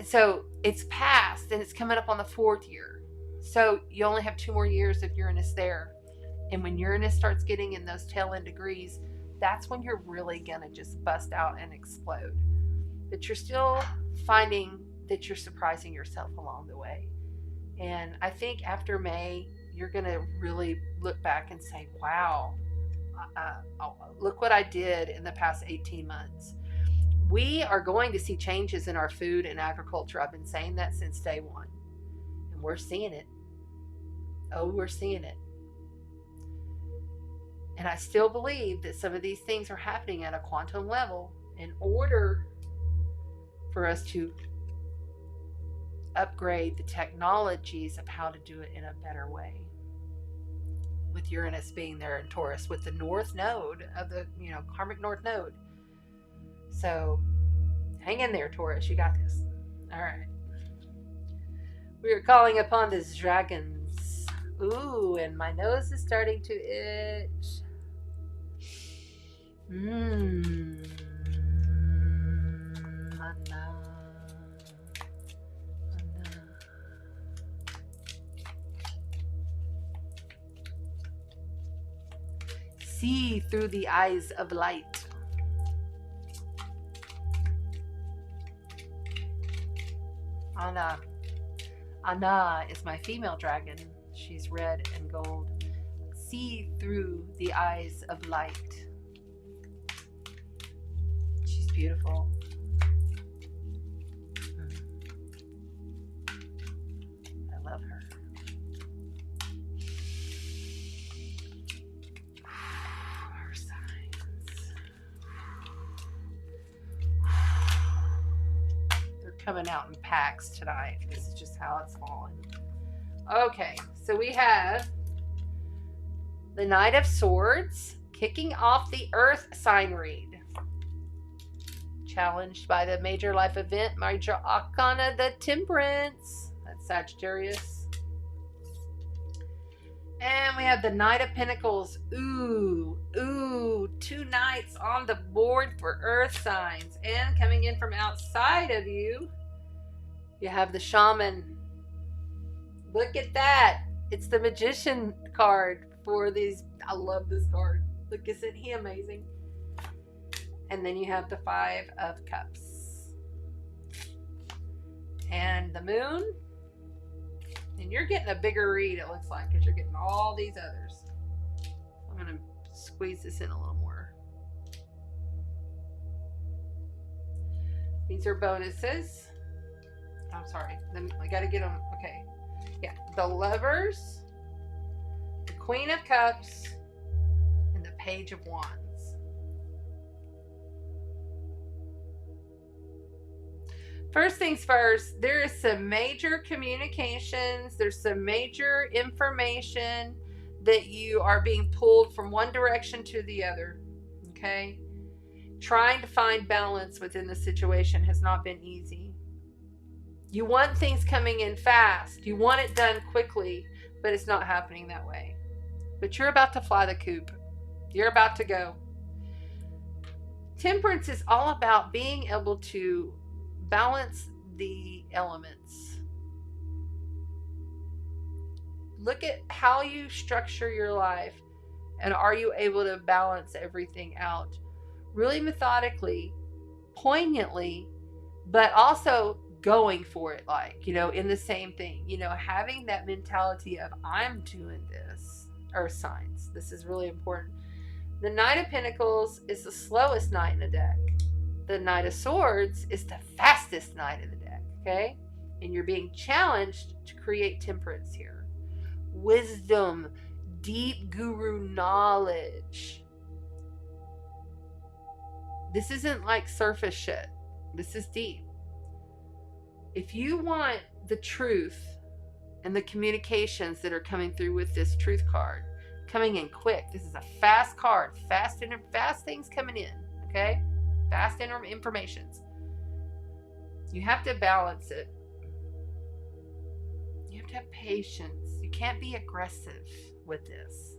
[SPEAKER 1] So it's past and it's coming up on the 4th year. So you only have 2 more years of Uranus there. And when Uranus starts getting in those tail end degrees, that's when you're really going to just bust out and explode. But you're still finding that you're surprising yourself along the way. And I think after May, you're going to really look back and say, wow, look what I did in the past 18 months. We are going to see changes in our food and agriculture. I've been saying that since day one. And we're seeing it. Oh, we're seeing it. And I still believe that some of these things are happening at a quantum level in order for us to upgrade the technologies of how to do it in a better way. With Uranus being there in Taurus, with the north node of the, karmic north node. So hang in there, Taurus. You got this. All right. We are calling upon the dragons. Ooh, and my nose is starting to itch. See through the eyes of light. Anna is my female dragon. She's red and gold. See through the eyes of light. She's beautiful. I love her. coming out in packs tonight. This is just how it's falling. Okay, so we have the Knight of Swords kicking off the Earth sign read. Challenged by the major life event, major arcana, the Temperance. That's Sagittarius. And we have the Knight of Pentacles. Ooh, 2 knights on the board for Earth signs. And coming in from outside of you, you have the Shaman. Look at that. It's the Magician card for these. I love this card. Look, isn't he amazing? And then you have the 5 of Cups. And the Moon. And you're getting a bigger read, it looks like, because you're getting all these others. I'm going to squeeze this in a little more. These are bonuses. I'm sorry. I got to get them. Okay. Yeah. The Lovers, the Queen of Cups, and the Page of Wands. First things first, there is some major communications. There's some major information that you are being pulled from one direction to the other. Okay? Trying to find balance within the situation has not been easy. You want things coming in fast. You want it done quickly, but it's not happening that way. But you're about to fly the coop. You're about to go. Temperance is all about being able to balance the elements. Look at how you structure your life, and are you able to balance everything out really methodically, poignantly, but also going for it, like, you know, in the same thing, you know, having that mentality of I'm doing this. Earth signs, this is really important. The Knight of Pentacles is the slowest knight in the deck. The Knight of Swords is the fastest knight in the deck, okay? And you're being challenged to create temperance here. Wisdom, deep guru knowledge. This isn't like surface shit. This is deep. If you want the truth and the communications that are coming through with this truth card, coming in quick. This is a fast card. Fast things coming in, okay? Fast informations. You have to balance it. You have to have patience. You can't be aggressive with this.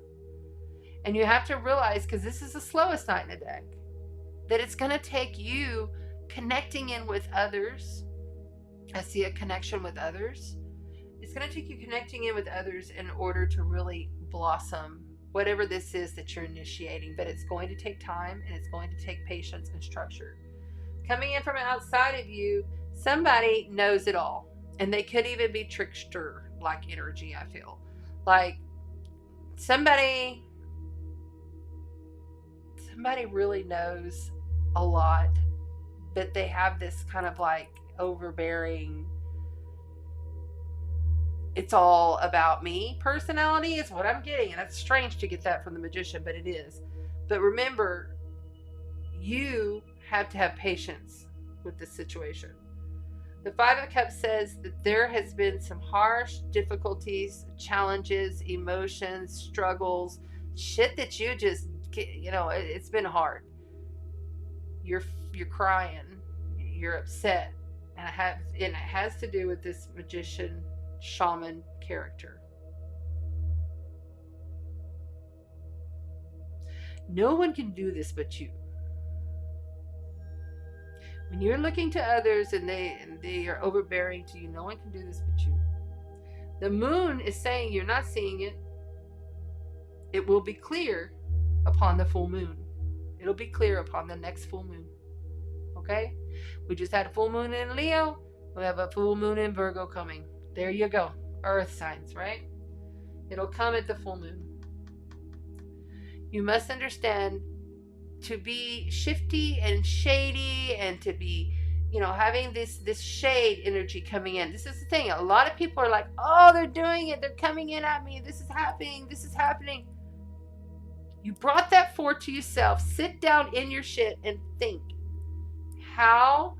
[SPEAKER 1] And you have to realize, because this is the slowest knight in the deck, that it's going to take you connecting in with others. I see a connection with others. It's going to take you connecting in with others in order to really blossom whatever this is that you're initiating, but it's going to take time, and it's going to take patience and structure. Coming in from outside of you, somebody knows it all, and they could even be trickster like energy. I feel like somebody really knows a lot, but they have this kind of like overbearing, it's all about me personality is what I'm getting. And it's strange to get that from the Magician, but it is. But remember, you have to have patience with this situation. The Five of Cups says that there has been some harsh difficulties, challenges, emotions, struggles, shit that you just, you know, it's been hard. You're crying, you're upset, and it has to do with this Magician shaman character. No one can do this but you. When you're looking to others and they are overbearing to you, no one can do this but you. The moon is saying you're not seeing it. It will be clear upon the full moon. It'll be clear upon the next full moon. Okay? We just had a full moon in Leo. We have a full moon in Virgo coming. There you go. Earth signs, right? It'll come at the full moon. You must understand, to be shifty and shady and to be, you know, having this shade energy coming in. This is the thing. A lot of people are like, oh, they're doing it. They're coming in at me. This is happening. This is happening. You brought that forth to yourself. Sit down in your shit and think, how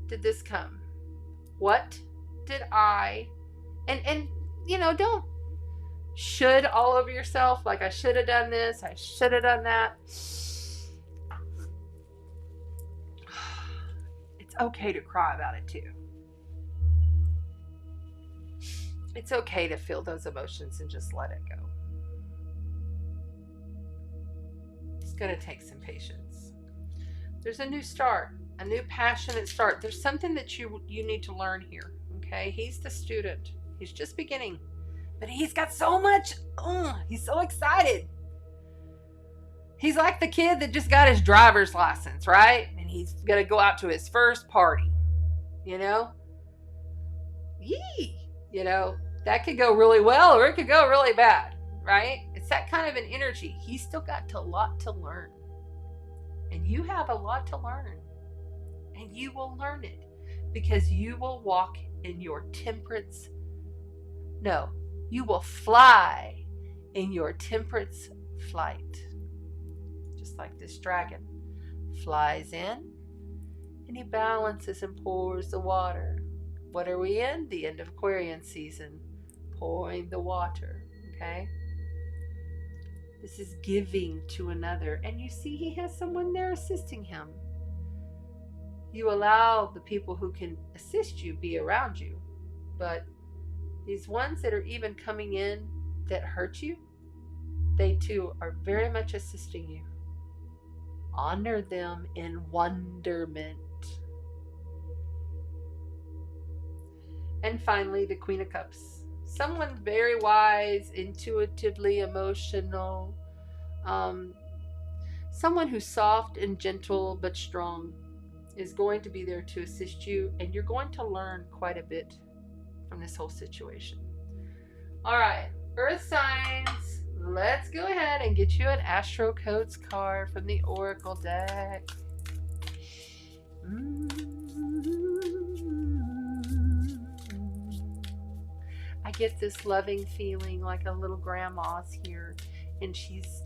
[SPEAKER 1] did this come? What did I, and don't should all over yourself, like I should have done this, I should have done that. It's okay to cry about it too. It's okay to feel those emotions and just let it go. It's going to take some patience. There's a new start, a new passionate start. There's something that you need to learn here, okay? He's the student. He's just beginning. But he's got so much, he's so excited. He's like the kid that just got his driver's license, right? And he's going to go out to his first party, that could go really well or it could go really bad, right? It's that kind of an energy. He's still got a lot to learn. And you have a lot to learn. And you will learn it because you will walk in your temperance. No, you will fly in your temperance flight. Just like this dragon flies in and he balances and pours the water. What are we in? The end of Aquarian season. Pouring the water, okay? This is giving to another. And you see he has someone there assisting him. You allow the people who can assist you be around you. But these ones that are even coming in that hurt you, they too are very much assisting you. Honor them in wonderment. And finally, the Queen of Cups. Someone very wise, intuitively emotional. Someone who's soft and gentle but strong is going to be there to assist you. And you're going to learn quite a bit from this whole situation. All right, Earth signs. Let's go ahead and get you an Astro Codes card from the Oracle deck. I get this loving feeling like a little grandma's here, and she's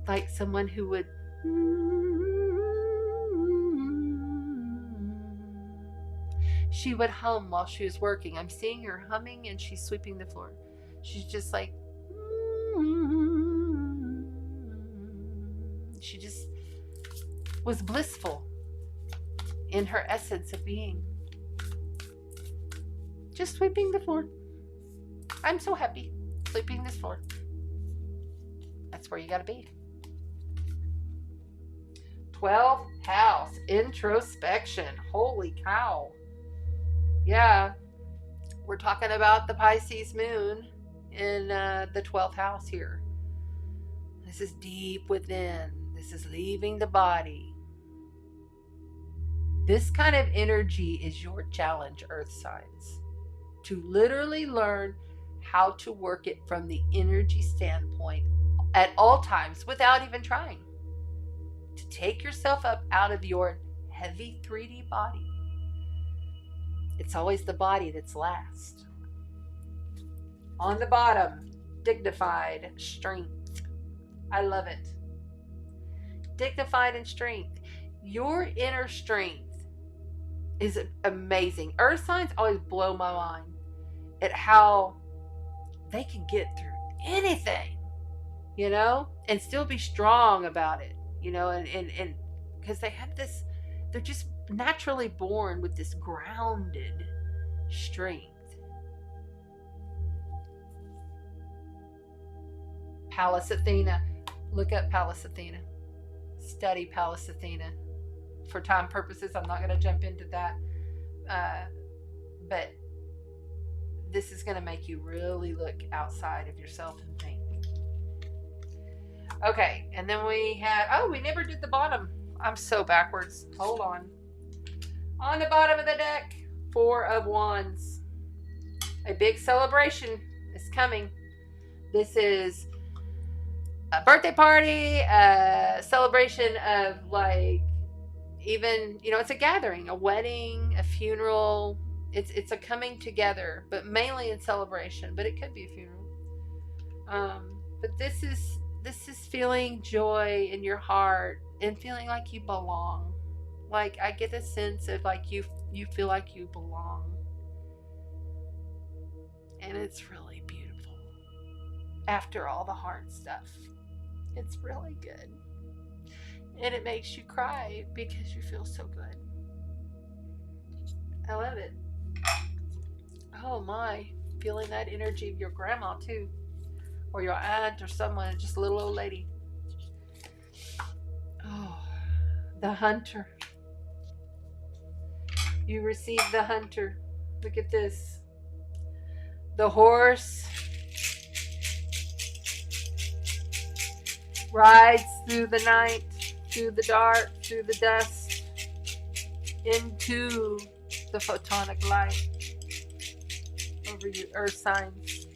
[SPEAKER 1] like someone who would she would hum while she was working. I'm seeing her humming and she's sweeping the floor. She's just like she just was blissful in her essence of being. Just sweeping the floor. I'm so happy sweeping this floor. That's where you gotta be. 12th house, introspection. Holy cow. Yeah, we're talking about the Pisces moon in the 12th house here. This is deep within. This is leaving the body. This kind of energy is your challenge, Earth signs, to literally learn how to work it from the energy standpoint at all times without even trying. To take yourself up out of your heavy 3D body. It's always the body that's last. On the bottom, dignified strength. I love it. Dignified and strength. Your inner strength is amazing. Earth signs always blow my mind at how they can get through anything, and still be strong about it, and because they have this, they're just naturally born with this grounded strength. Pallas Athena. Look up Pallas Athena. Study Pallas Athena. For time purposes, I'm not going to jump into that. But this is going to make you really look outside of yourself and think. Okay, and then we had, we never did the bottom. I'm so backwards. Hold on. On the bottom of the deck, 4 of Wands. A big celebration is coming. This is a birthday party, a celebration of even, it's a gathering, a wedding, a funeral. It's a coming together, but mainly in celebration, but it could be a funeral. But this is feeling joy in your heart and feeling like you belong. Like I get a sense of like you feel like you belong. And it's really beautiful. After all the hard stuff, it's really good. And it makes you cry because you feel so good. I love it. Oh my, feeling that energy of your grandma too, or your aunt or someone, just a little old lady. Oh, the hunter. You receive the hunter. Look at this. The horse rides through the night, through the dark, through the dust, into the photonic light over you earth signs.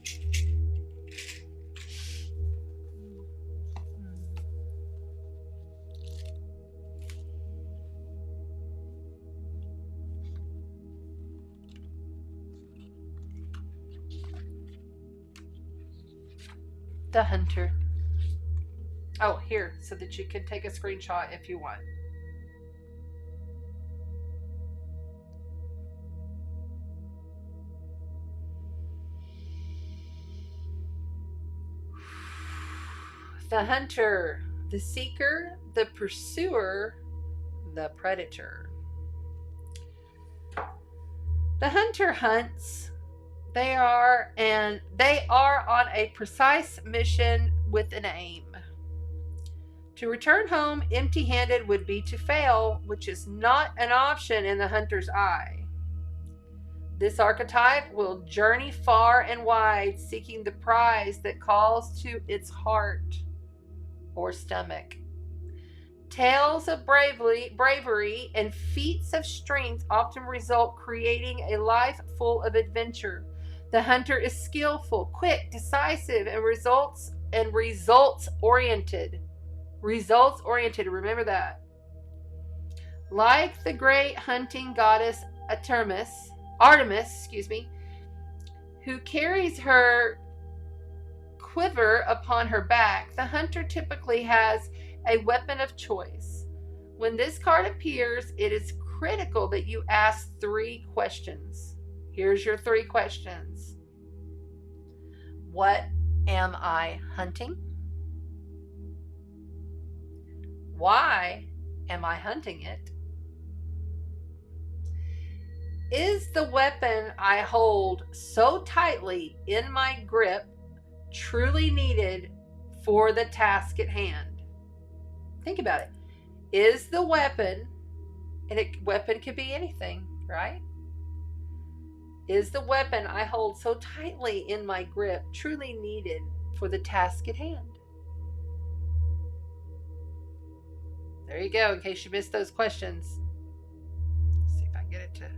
[SPEAKER 1] The hunter. Oh, here, so that you can take a screenshot if you want. The hunter, the seeker, the pursuer, the predator. The hunter hunts. They are on a precise mission with an aim. To return home empty-handed would be to fail, which is not an option in the hunter's eye. This archetype will journey far and wide, seeking the prize that calls to its heart or stomach. Tales of bravery and feats of strength often result, creating a life full of adventure. The hunter is skillful, quick, decisive, and results oriented. Results oriented. Remember that. Like the great hunting goddess Artemis, who carries her quiver upon her back, the hunter typically has a weapon of choice. When this card appears, it is critical that you ask 3 questions. Here's your 3 questions. What am I hunting? Why am I hunting it? Is the weapon I hold so tightly in my grip truly needed for the task at hand? Think about it. Is the weapon, and weapon could be anything, right? Is the weapon I hold so tightly in my grip truly needed for the task at hand? There you go, in case you missed those questions. Let's see if I can get it to...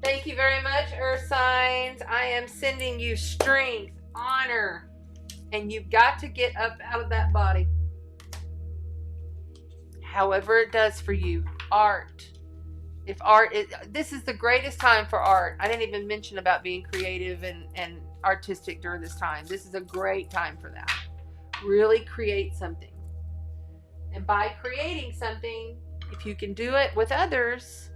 [SPEAKER 1] Thank you very much, Earth signs. I am sending you strength, honor, and you've got to get up out of that body. However it does for you. Art. If art is, this is the greatest time for art. I didn't even mention about being creative and artistic during this time. This is a great time for that. Really create something. And by creating something, if you can do it with others,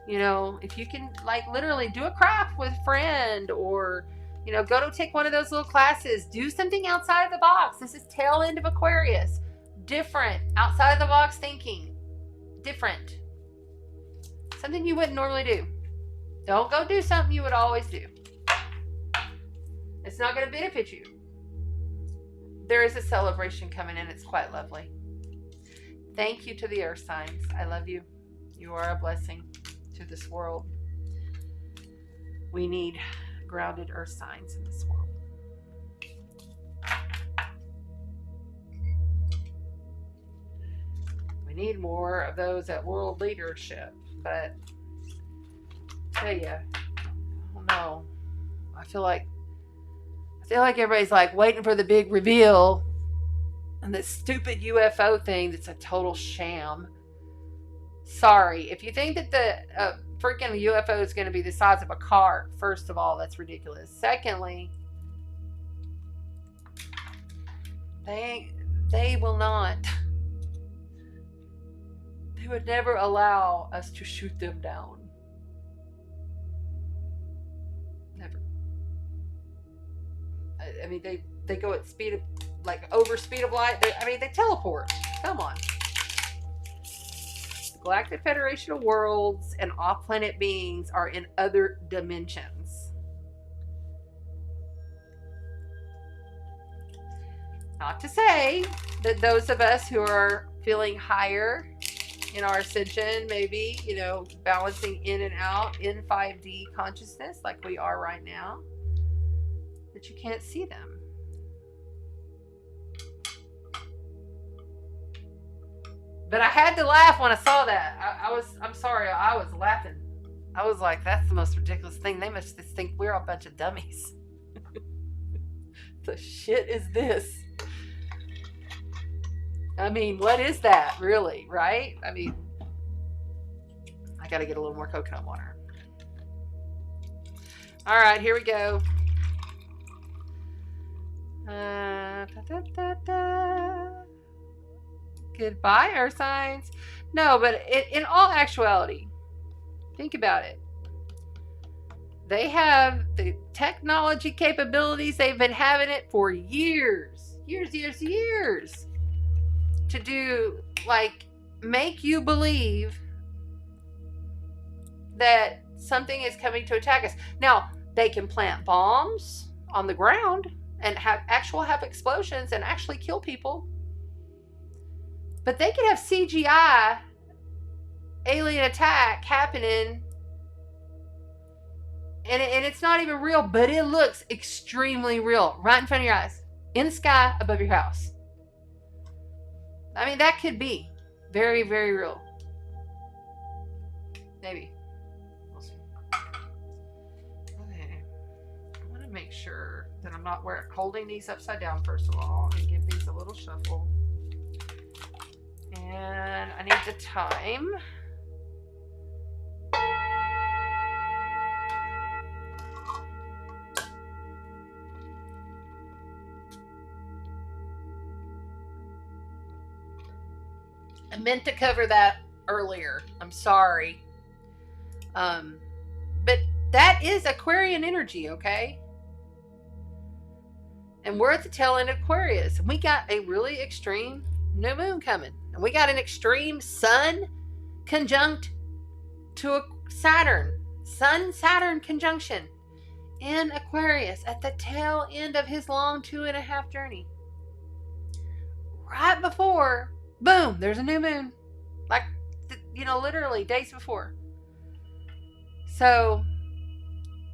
[SPEAKER 1] you know, if you can like literally do a craft with a friend, or, you know, go to take one of those little classes, do something outside of the box. This is tail end of Aquarius. Different, outside of the box thinking. Different. Something you wouldn't normally do. Don't go do something you would always do. It's not going to benefit you. There is a celebration coming in. It's quite lovely. Thank you to the earth signs. I love you. You are a blessing to this world. We need grounded earth signs in this world. We need more of those at world leadership, but I tell you, I don't know. I feel like everybody's like waiting for the big reveal, and this stupid UFO thing that's a total sham. Sorry, if you think that the freaking UFO is going to be the size of a car, first of all, that's ridiculous. Secondly, they will not. They would never allow us to shoot them down. Never. I mean, they go at speed of, like, over speed of light. They teleport. Come on. The Galactic Federation of Worlds and off-planet beings are in other dimensions. Not to say that those of us who are feeling higher in our ascension, maybe, balancing in and out in 5D consciousness like we are right now, that you can't see them. But I had to laugh when I saw that. I'm sorry, I was laughing. I was like, that's the most ridiculous thing. They must just think we're a bunch of dummies. The shit is this? I mean, what is that, really, right? I mean, I gotta get a little more coconut water. All right, here we go. Goodbye, earth signs. No, but in all actuality, think about it. They have the technology capabilities. They've been having it for years. To do, like, make you believe that something is coming to attack us. Now, they can plant bombs on the ground and have explosions and actually kill people. But they could have CGI alien attack happening, and it's not even real, but it looks extremely real right in front of your eyes, in the sky above your house. I mean, that could be very, very real. Maybe. We'll see. Okay. I want to make sure that I'm not holding these upside down, first of all, and give these a little shuffle. And I need the time. I meant to cover that earlier. I'm sorry. But that is Aquarian energy, okay? And we're at the tail end of Aquarius. And we got a really extreme new moon coming. And we got an extreme sun conjunct to a Saturn. Sun-Saturn conjunction in Aquarius at the tail end of his long 2.5 journey. Right before, boom, there's a new moon. Like, literally days before. So,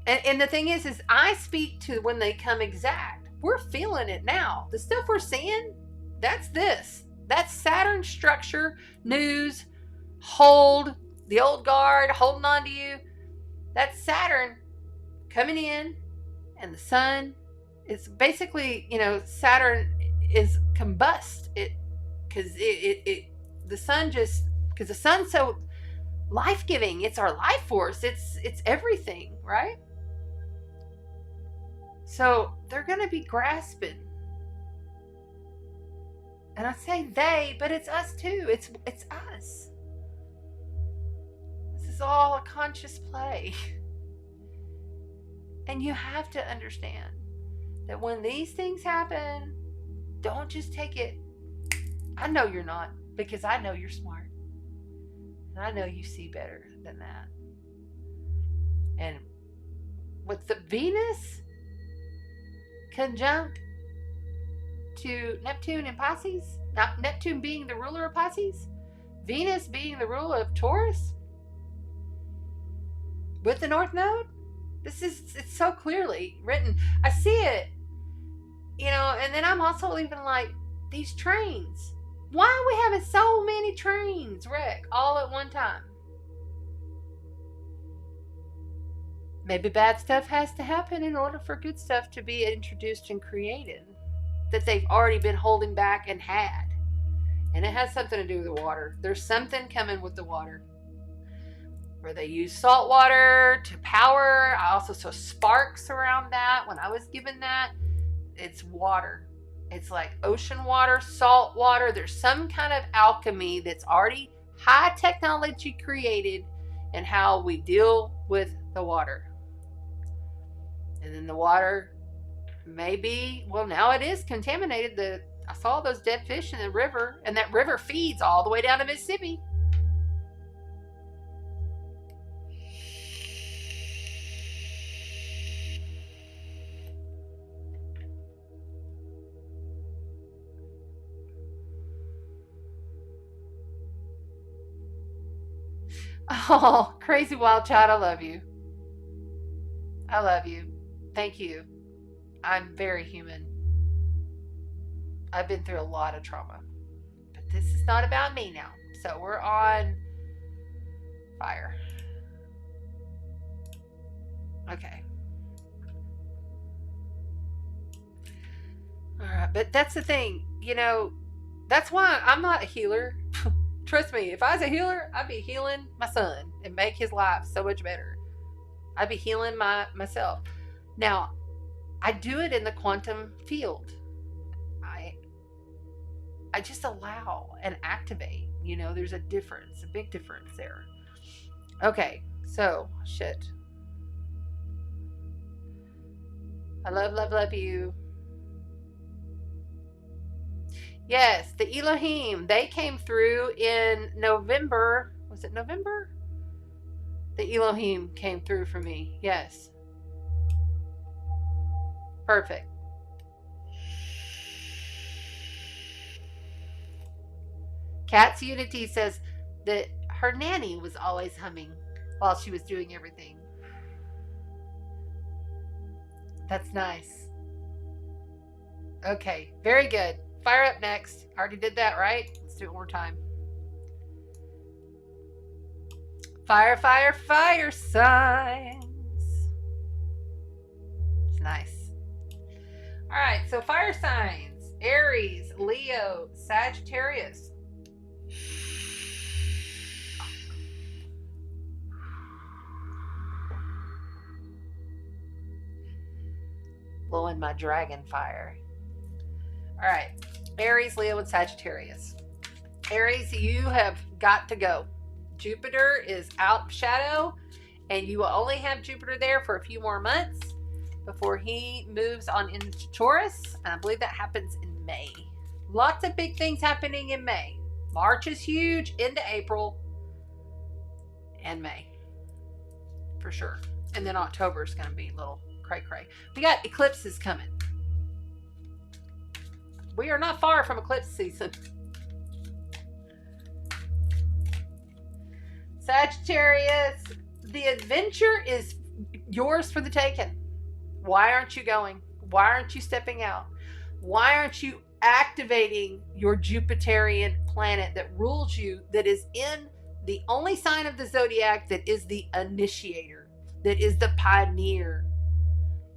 [SPEAKER 1] and the thing is I speak to when they come exact. We're feeling it now. The stuff we're seeing, that's this. That's Saturn structure, news, hold, the old guard, holding on to you. That's Saturn coming in, and the sun is basically, Saturn is combust. Because the sun's so life-giving. It's our life force. It's everything, right? So they're going to be grasping. And I say they, but it's us too. It's us. This is all a conscious play. And you have to understand that when these things happen, don't just take it. I know you're not, because I know you're smart. And I know you see better than that. And with the Venus conjunct to Neptune and Pisces, not Neptune being the ruler of Pisces, Venus being the ruler of Taurus, with the North Node, it's so clearly written. I see it, and then I'm also even like, these trains. Why are we having so many trains wreck all at one time? Maybe bad stuff has to happen in order for good stuff to be introduced and created that they've already been holding back and had. And it has something to do with the water. There's something coming with the water. Where they use salt water to power. I also saw sparks around that when I was given that. It's water. It's like ocean water, salt water. There's some kind of alchemy that's already high technology created and how we deal with the water. And then the water may be, well, now it is contaminated. I saw those dead fish in the river, and that river feeds all the way down to Mississippi. Oh, crazy wild child, I love you. I love you. Thank you. I'm very human. I've been through a lot of trauma. But this is not about me now. So we're on fire. Okay. All right. But that's the thing. You know, that's why I'm not a healer. Trust me, if I was a healer, I'd be healing my son and make his life so much better. I'd be healing myself. Now, I do it in the quantum field. I just allow and activate. You know, there's a difference, a big difference there. Okay, so, shit. I love you. Yes, the Elohim, they came through in November. Was it November? The Elohim came through for me. Yes. Perfect. Cat's Unity says that her nanny was always humming while she was doing everything. That's nice. Okay, very good. Fire up next. Already did that, right? Let's do it one more time. Fire, fire, fire signs. It's nice. All right, so fire signs. Aries, Leo, Sagittarius. Blowing my dragon fire. All right. Aries, Leo, and Sagittarius. Aries, you have got to go. Jupiter is out of shadow, and you will only have Jupiter there for a few more months before he moves on into Taurus, and I believe that happens in May. Lots of big things happening in May. March is huge, into April, and May, for sure. And then October is going to be a little cray-cray. We got eclipses coming. We are not far from eclipse season. Sagittarius, the adventure is yours for the taking. Why aren't you going? Why aren't you stepping out? Why aren't you activating your Jupiterian planet that rules you, that is in the only sign of the zodiac that is the initiator, that is the pioneer?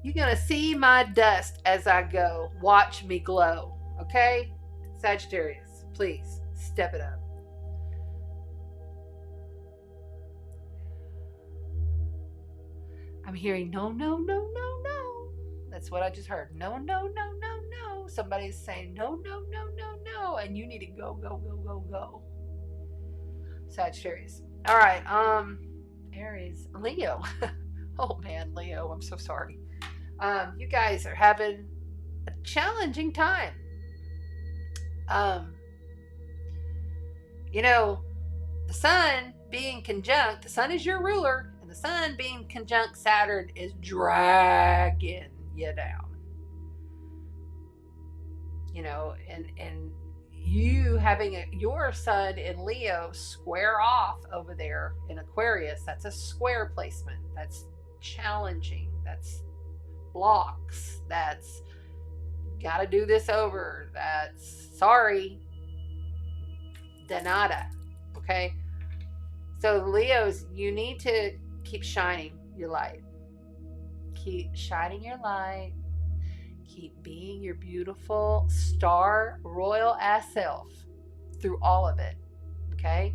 [SPEAKER 1] You're going to see my dust as I go. Watch me glow. Okay? Sagittarius, please step it up. I'm hearing no, no, no, no, no. That's what I just heard. No, no, no, no, no. Somebody's saying no, no, no, no, no. And you need to go, go, go, go, go. Sagittarius. All right. Aries. Leo. Oh, man, Leo. I'm so sorry. You guys are having a challenging time. You know, the sun being conjunct, the sun is your ruler, and the sun being conjunct Saturn is dragging you down. You know, and you having your sun in Leo square off over there in Aquarius, that's a square placement. That's challenging. That's blocks. That's gotta do this over. That's sorry. De nada. Okay? So Leos, you need to keep shining your light. Keep shining your light. Keep being your beautiful star royal ass self through all of it. Okay?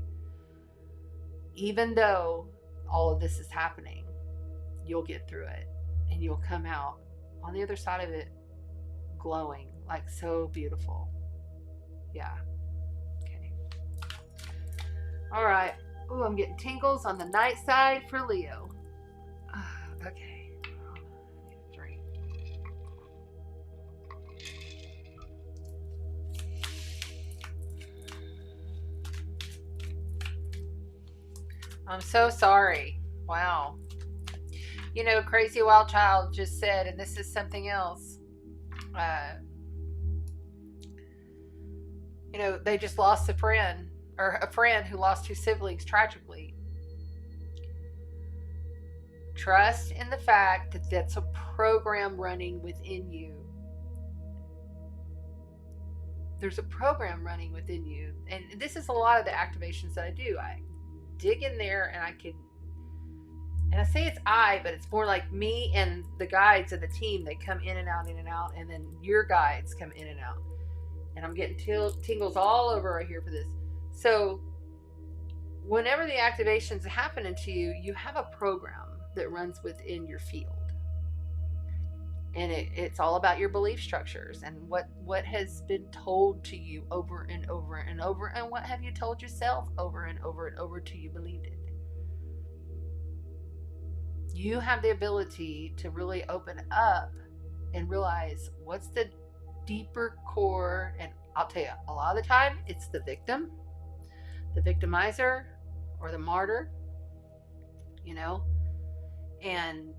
[SPEAKER 1] Even though all of this is happening, you'll get through it. And you'll come out on the other side of it glowing, like so beautiful. Yeah. Okay. All right. Ooh, I'm getting tingles on the night side for Leo. Okay. I need a drink. I'm so sorry. Wow. You know, Crazy Wild Child just said, and this is something else. You know, they just lost a friend, or a friend who lost 2 siblings tragically. Trust in the fact that that's a program running within you. There's a program running within you. And this is a lot of the activations that I do. I dig in there and I can, and I say it's I, but it's more like me and the guides of the team. They come in and out, and then your guides come in and out. And I'm getting tingles all over right here for this. So whenever the activations happen into you, you have a program that runs within your field. And it's all about your belief structures and what has been told to you over and over and over, and what have you told yourself over and over and over till you believed it. You have the ability to really open up and realize what's the deeper core. And I'll tell you, a lot of the time it's the victim, the victimizer, or the martyr, you know. And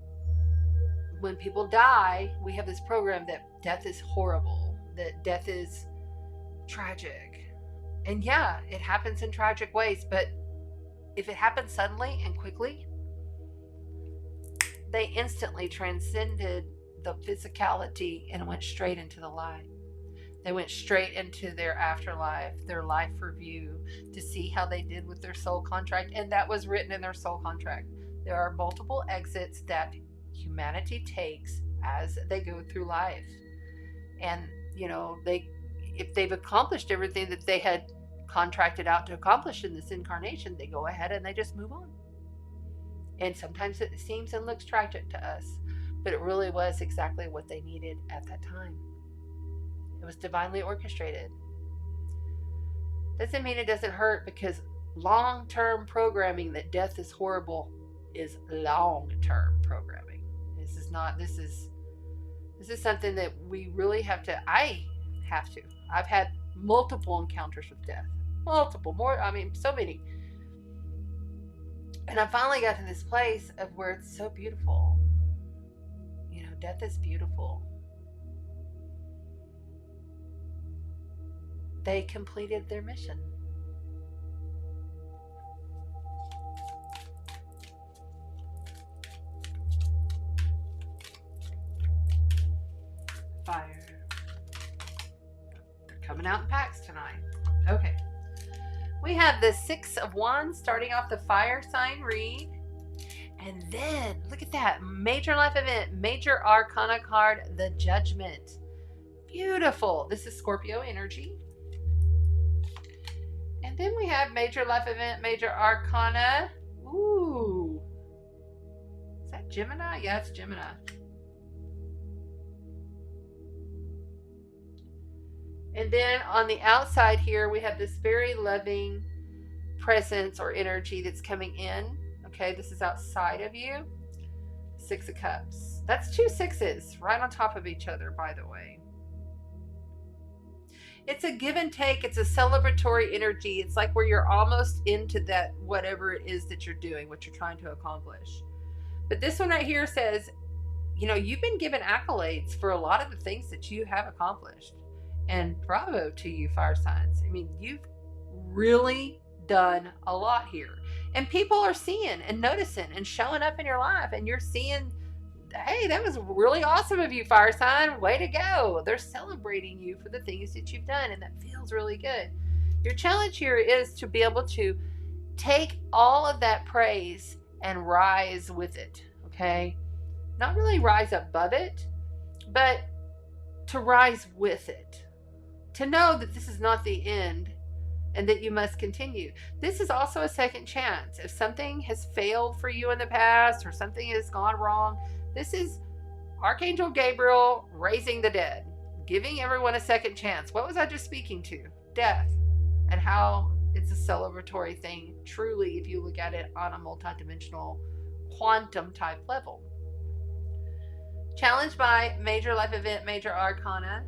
[SPEAKER 1] when people die, we have this program that death is horrible, that death is tragic. And yeah, it happens in tragic ways, but if it happens suddenly and quickly, they instantly transcended the physicality and went straight into the light. They went straight into their afterlife, their life review, to see how they did with their soul contract. And that was written in their soul contract. There are multiple exits that humanity takes as they go through life. And, you know, if they've accomplished everything that they had contracted out to accomplish in this incarnation, they go ahead and they just move on. And sometimes it seems and looks tragic to us, but it really was exactly what they needed at that time. It was divinely orchestrated. Doesn't mean it doesn't hurt, because long-term programming that death is horrible is long-term programming. This is something that we really have to, I've had multiple encounters with death. So many. And I finally got to this place of where it's so beautiful. You know, death is beautiful. They completed their mission. Fire. They're coming out in packs tonight. Okay. We have the 6 of Wands starting off the fire sign read. And then, look at that. Major life event. Major arcana card. The Judgment. Beautiful. This is Scorpio energy. And then we have major life event. Major arcana. Ooh. Is that Gemini? Yeah, it's Gemini. And then on the outside here, we have this very loving presence or energy that's coming in. Okay, this is outside of you. 6 of Cups. That's 2 6s right on top of each other, by the way. It's a give and take. It's a celebratory energy. It's like where you're almost into that, whatever it is that you're doing, what you're trying to accomplish. But this one right here says, you know, you've been given accolades for a lot of the things that you have accomplished. And bravo to you, fire signs. I mean, you've really done a lot here. And people are seeing and noticing and showing up in your life. And you're seeing, hey, that was really awesome of you, fire sign. Way to go. They're celebrating you for the things that you've done. And that feels really good. Your challenge here is to be able to take all of that praise and rise with it. Okay? Not really rise above it, but to rise with it. To know that this is not the end and that you must continue. This is also a second chance. If something has failed for you in the past or something has gone wrong, this is Archangel Gabriel raising the dead, giving everyone a second chance. What was I just speaking to? Death. And how It's a celebratory thing, truly, if you look at it on a multidimensional quantum type level. Challenged by major life event, major arcana,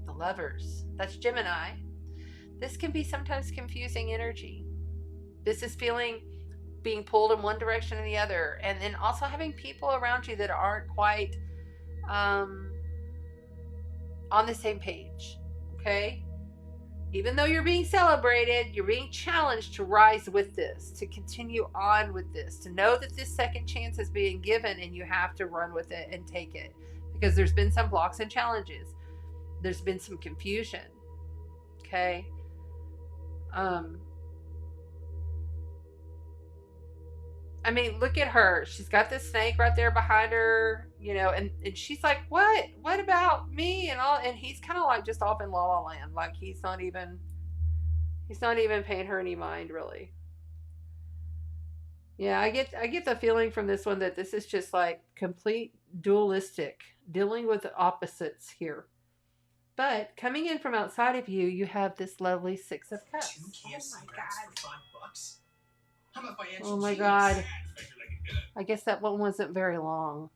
[SPEAKER 1] the Lovers. That's Gemini. This can be sometimes confusing energy. This is being pulled in one direction or the other, and then also having people around you that aren't quite on the same page. Okay? Even though you're being celebrated, you're being challenged to rise with this, to continue on with this, to know that this second chance is being given and you have to run with it and take it. Because there's been some blocks and challenges. There's been some confusion. Okay? I mean, look at her. She's got this snake right there behind her, you know, and she's like, what about me? And all, and he's kind of like just off in La La Land. Like he's not even paying her any mind, really. Yeah, I get the feeling from this one that this is just like complete dualistic, dealing with the opposites here. But coming in from outside of you, you have this lovely Six of Cups. Oh my God. Oh my God. I guess that one wasn't very long.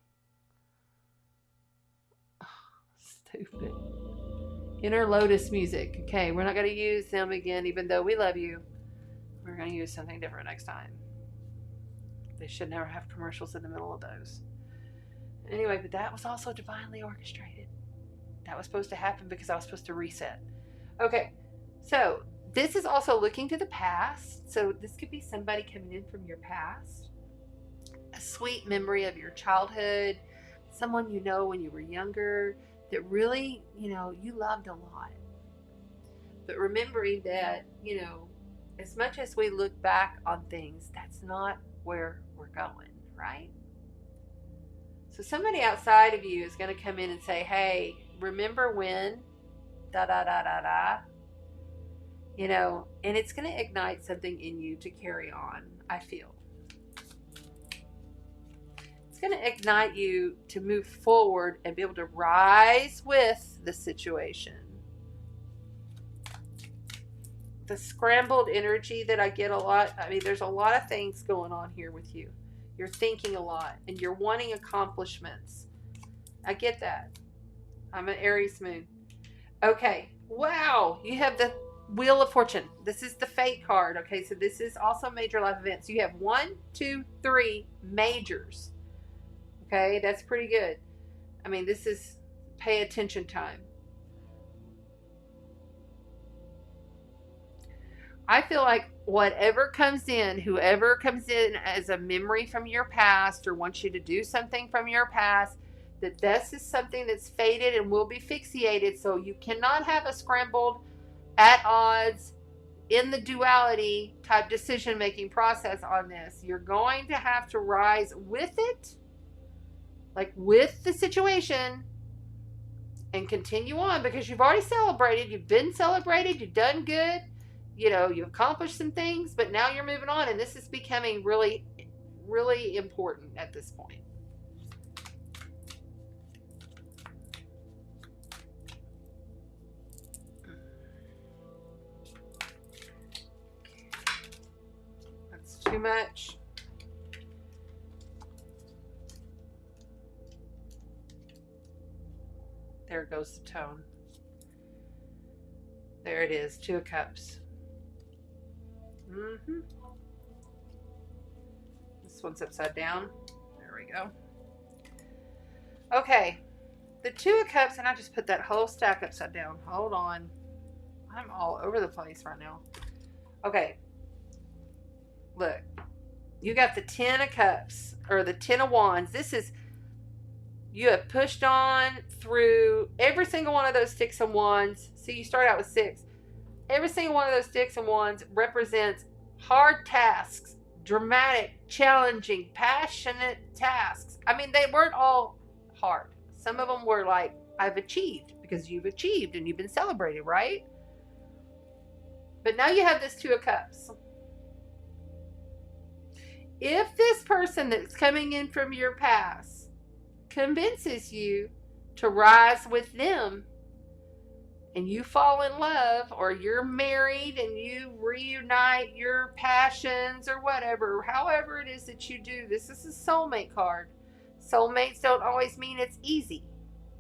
[SPEAKER 1] Oh, stupid. Inner Lotus music. Okay, we're not going to use them again, even though we love you. We're going to use something different next time. They should never have commercials in the middle of those. Anyway, but that was also divinely orchestrated. That was supposed to happen because I was supposed to reset. Okay, so this is also looking to the past. So this could be somebody coming in from your past. A sweet memory of your childhood. Someone you know when you were younger that really, you know, you loved a lot. But remembering that, you know, as much as we look back on things, that's not where we're going, right? So somebody outside of you is going to come in and say, hey, remember when, da da da da da. You know, and it's going to ignite something in you to carry on, I feel. It's going to ignite you to move forward and be able to rise with the situation. The scrambled energy that I get a lot, I mean, there's a lot of things going on here with you. You're thinking a lot and you're wanting accomplishments. I get that. I'm an Aries moon. Okay. Wow. You have the Wheel of Fortune. This is the Fate card. Okay, so this is also major life events. You have 1, 2, 3 majors. Okay, that's pretty good. I mean, this is pay attention time. I feel like whatever comes in, whoever comes in as a memory from your past or wants you to do something from your past, that this is something that's fated and will be fixated. So you cannot have a scrambled, at odds, in the duality type decision-making process on this. You're going to have to rise with it, like with the situation, and continue on because you've already celebrated. You've been celebrated. You've done good. You know, you accomplished some things, but now you're moving on, and this is becoming really, really important at this point. Too much. There goes the tone. There it is, 2 of Cups. This one's upside down. There we go. Okay, the 2 of Cups, and I just put that whole stack upside down. Hold on. I'm all over the place right now. Okay. Look, you got the 10 of Cups, or the 10 of Wands. This is, you have pushed on through every single one of those 6 of Wands. See, you start out with 6. Every single one of those 6 of Wands represents hard tasks, dramatic, challenging, passionate tasks. I mean, they weren't all hard. Some of them were like, I've achieved, because you've achieved and you've been celebrated, right? But now you have this 2 of Cups. If this person that's coming in from your past convinces you to rise with them and you fall in love, or you're married and you reunite your passions or whatever, however it is that you do, this is a soulmate card. Soulmates don't always mean it's easy,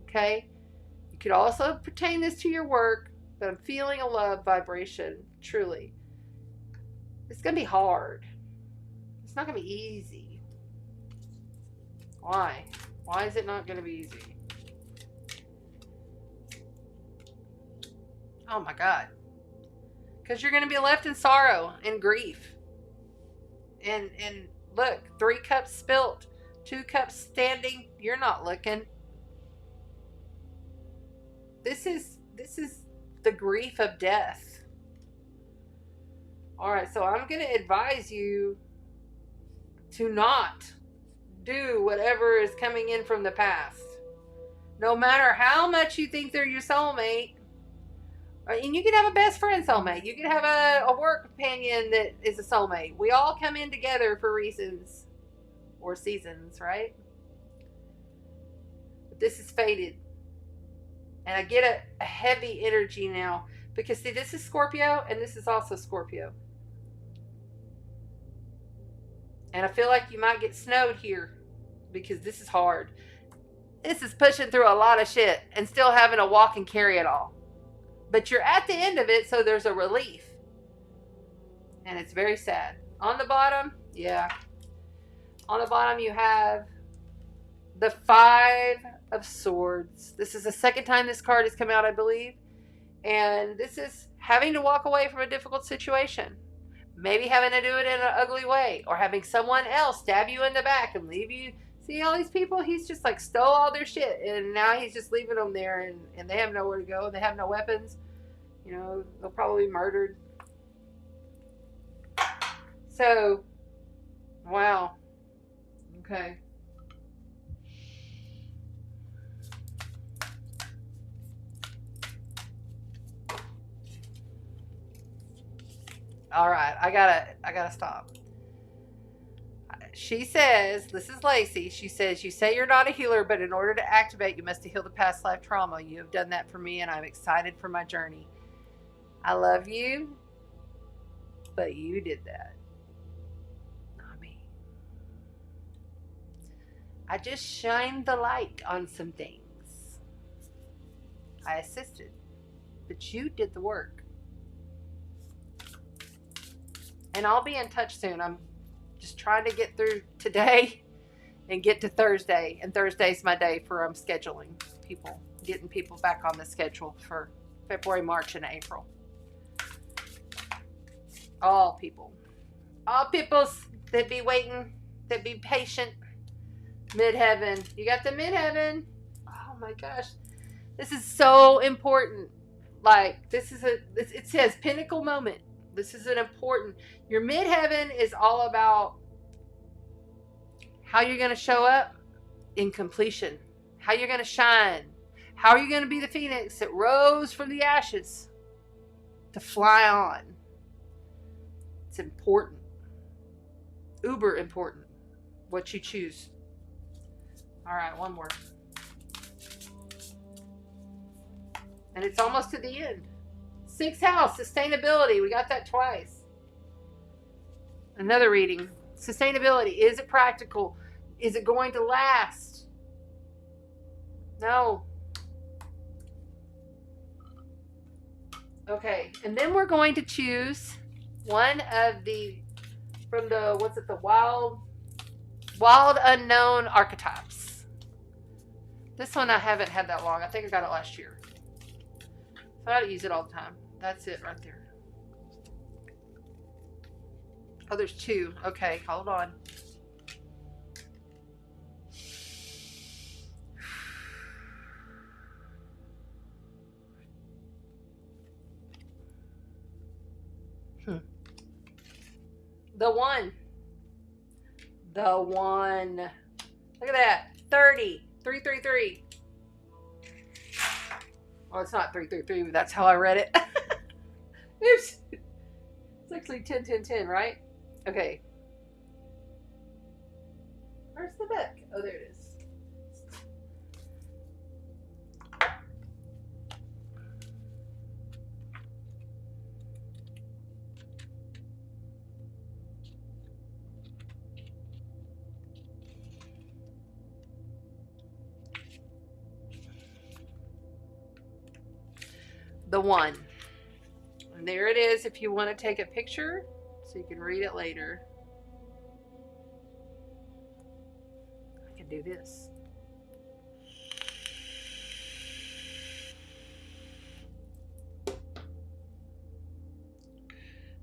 [SPEAKER 1] okay? You could also pertain this to your work, but I'm feeling a love vibration, truly. It's going to be hard. It's not going to be easy. Why? Why is it not going to be easy? Oh my God. Because you're going to be left in sorrow and grief. And look, 3 cups spilt, 2 cups standing. You're not looking. This is the grief of death. All right, so I'm going to advise you to not do whatever is coming in from the past. No matter how much you think they're your soulmate. And you can have a best friend soulmate. You can have a work companion that is a soulmate. We all come in together for reasons or seasons, right? But this is fated. And I get a heavy energy now. Because see, this is Scorpio and this is also Scorpio. And I feel like you might get snowed here. Because this is hard. This is pushing through a lot of shit and still having to walk and carry it all. But you're at the end of it, so there's a relief. And it's very sad. On the bottom, yeah. On the bottom you have the 5 of Swords. This is the second time this card has come out, I believe. And this is having to walk away from a difficult situation. Maybe having to do it in an ugly way. Or having someone else stab you in the back and leave you. See all these people? He's just like stole all their shit. And now he's just leaving them there. And they have nowhere to go. They have no weapons. You know, they'll probably be murdered. So, wow. Okay. All right, I gotta stop. She says, this is Lacey. She says, you say you're not a healer, but in order to activate, you must heal the past life trauma. You have done that for me, and I'm excited for my journey. I love you, but you did that. Not me. I just shined the light on some things. I assisted, but you did the work. And I'll be in touch soon. I'm just trying to get through today and get to Thursday. And Thursday's my day for scheduling people, getting people back on the schedule for February, March, and April. All peoples that be waiting, that be patient. Midheaven. You got the midheaven. Oh my gosh. This is so important. Like, it says pinnacle moment. This is an important, your midheaven is all about how you're going to show up in completion, how you're going to shine, how are you going to be the phoenix that rose from the ashes to fly on. It's important, uber important, what you choose. All right, one more. And it's almost to the end. 6th house, sustainability. We got that twice. Another reading. Sustainability. Is it practical? Is it going to last? No. Okay. And then we're going to choose one of the, from the, what's it, the wild unknown archetypes. This one I haven't had that long. I think I got it last year. So I gotta use it all the time. That's it right there. Oh, there's 2. Okay, hold on. The one. Look at that. 30. 333. Well, it's not 333, but that's how I read it. Oops. It's actually 10, 10, 10, right? Okay. Where's the book? Oh, there it is. the one. And there it is if you want to take a picture so you can read it later. I can do this.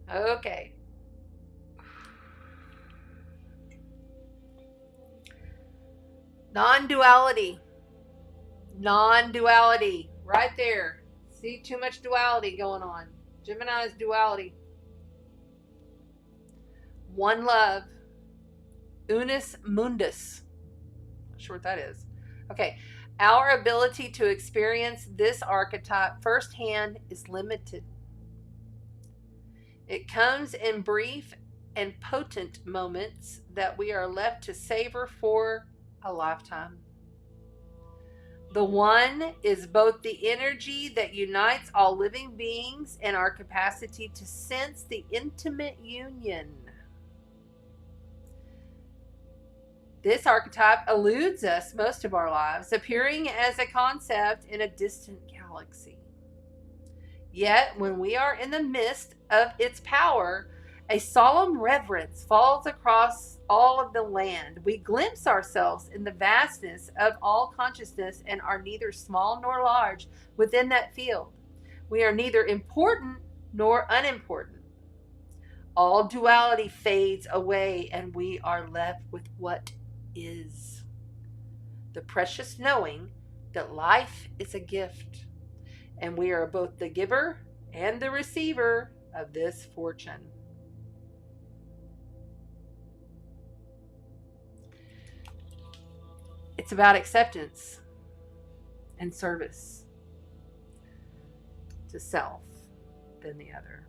[SPEAKER 1] Okay. Non-duality. Non-duality. Right there. See, too much duality going on. Gemini's duality. One love. Unus mundus. Not sure what that is. Okay. Our ability to experience this archetype firsthand is limited. It comes in brief and potent moments that we are left to savor for a lifetime. The one is both the energy that unites all living beings and our capacity to sense the intimate union. This archetype eludes us most of our lives, appearing as a concept in a distant galaxy. Yet, when we are in the midst of its power, a solemn reverence falls across all of the land. We glimpse ourselves in the vastness of all consciousness and are neither small nor large within that field. We are neither important nor unimportant. All duality fades away and we are left with what is. The precious knowing that life is a gift and we are both the giver and the receiver of this fortune. It's about acceptance and service to self than the other.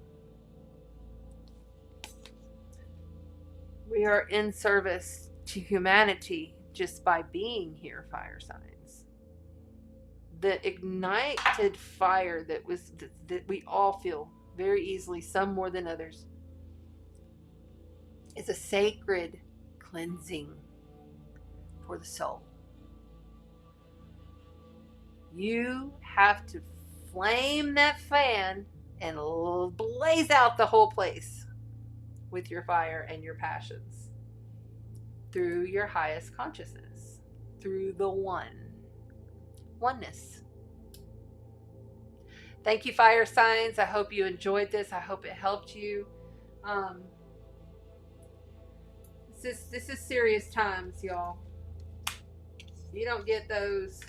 [SPEAKER 1] We are in service to humanity just by being here, fire signs. The ignited fire that we all feel very easily, some more than others, is a sacred cleansing for the soul. You have to flame that fan and blaze out the whole place with your fire and your passions through your highest consciousness, through the oneness. Thank you, fire signs. I hope you enjoyed this. I hope it helped you. This is serious times, y'all. You don't get those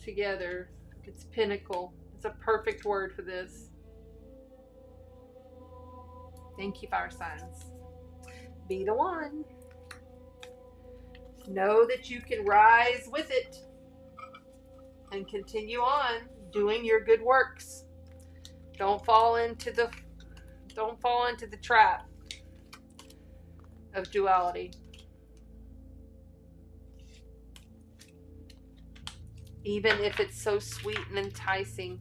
[SPEAKER 1] together. It's pinnacle. It's a perfect word for this. Thank you, fire signs. Be the one. Know that you can rise with it and continue on doing your good works. Don't fall into the trap of duality. Even if it's so sweet and enticing.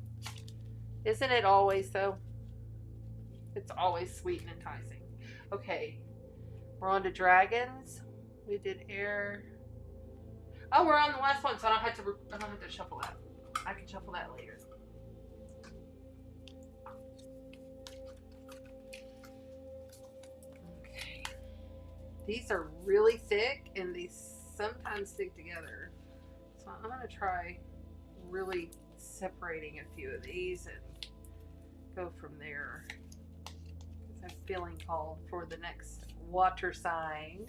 [SPEAKER 1] Isn't it always, though? It's always sweet and enticing. Okay. We're on to dragons. We did air. Oh, we're on the last one, so I don't have to shuffle that. I can shuffle that later. Okay. These are really thick, and these sometimes stick together. So I'm going to try really separating a few of these and go from there. Because I'm feeling called for the next water signs.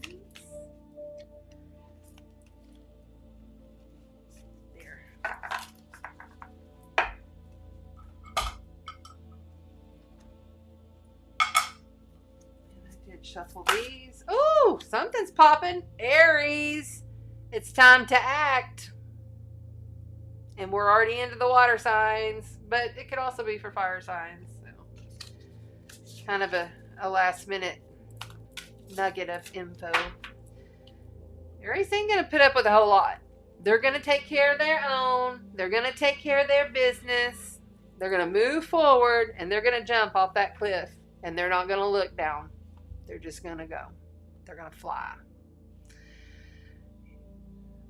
[SPEAKER 1] There. And I did shuffle these. Ooh, something's popping. Aries, it's time to act. And we're already into the water signs, but it could also be for fire signs. So, kind of a last minute nugget of info. Aries ain't going to put up with a whole lot. They're going to take care of their own. They're going to take care of their business. They're going to move forward, and they're going to jump off that cliff, and they're not going to look down. They're just going to go. They're going to fly.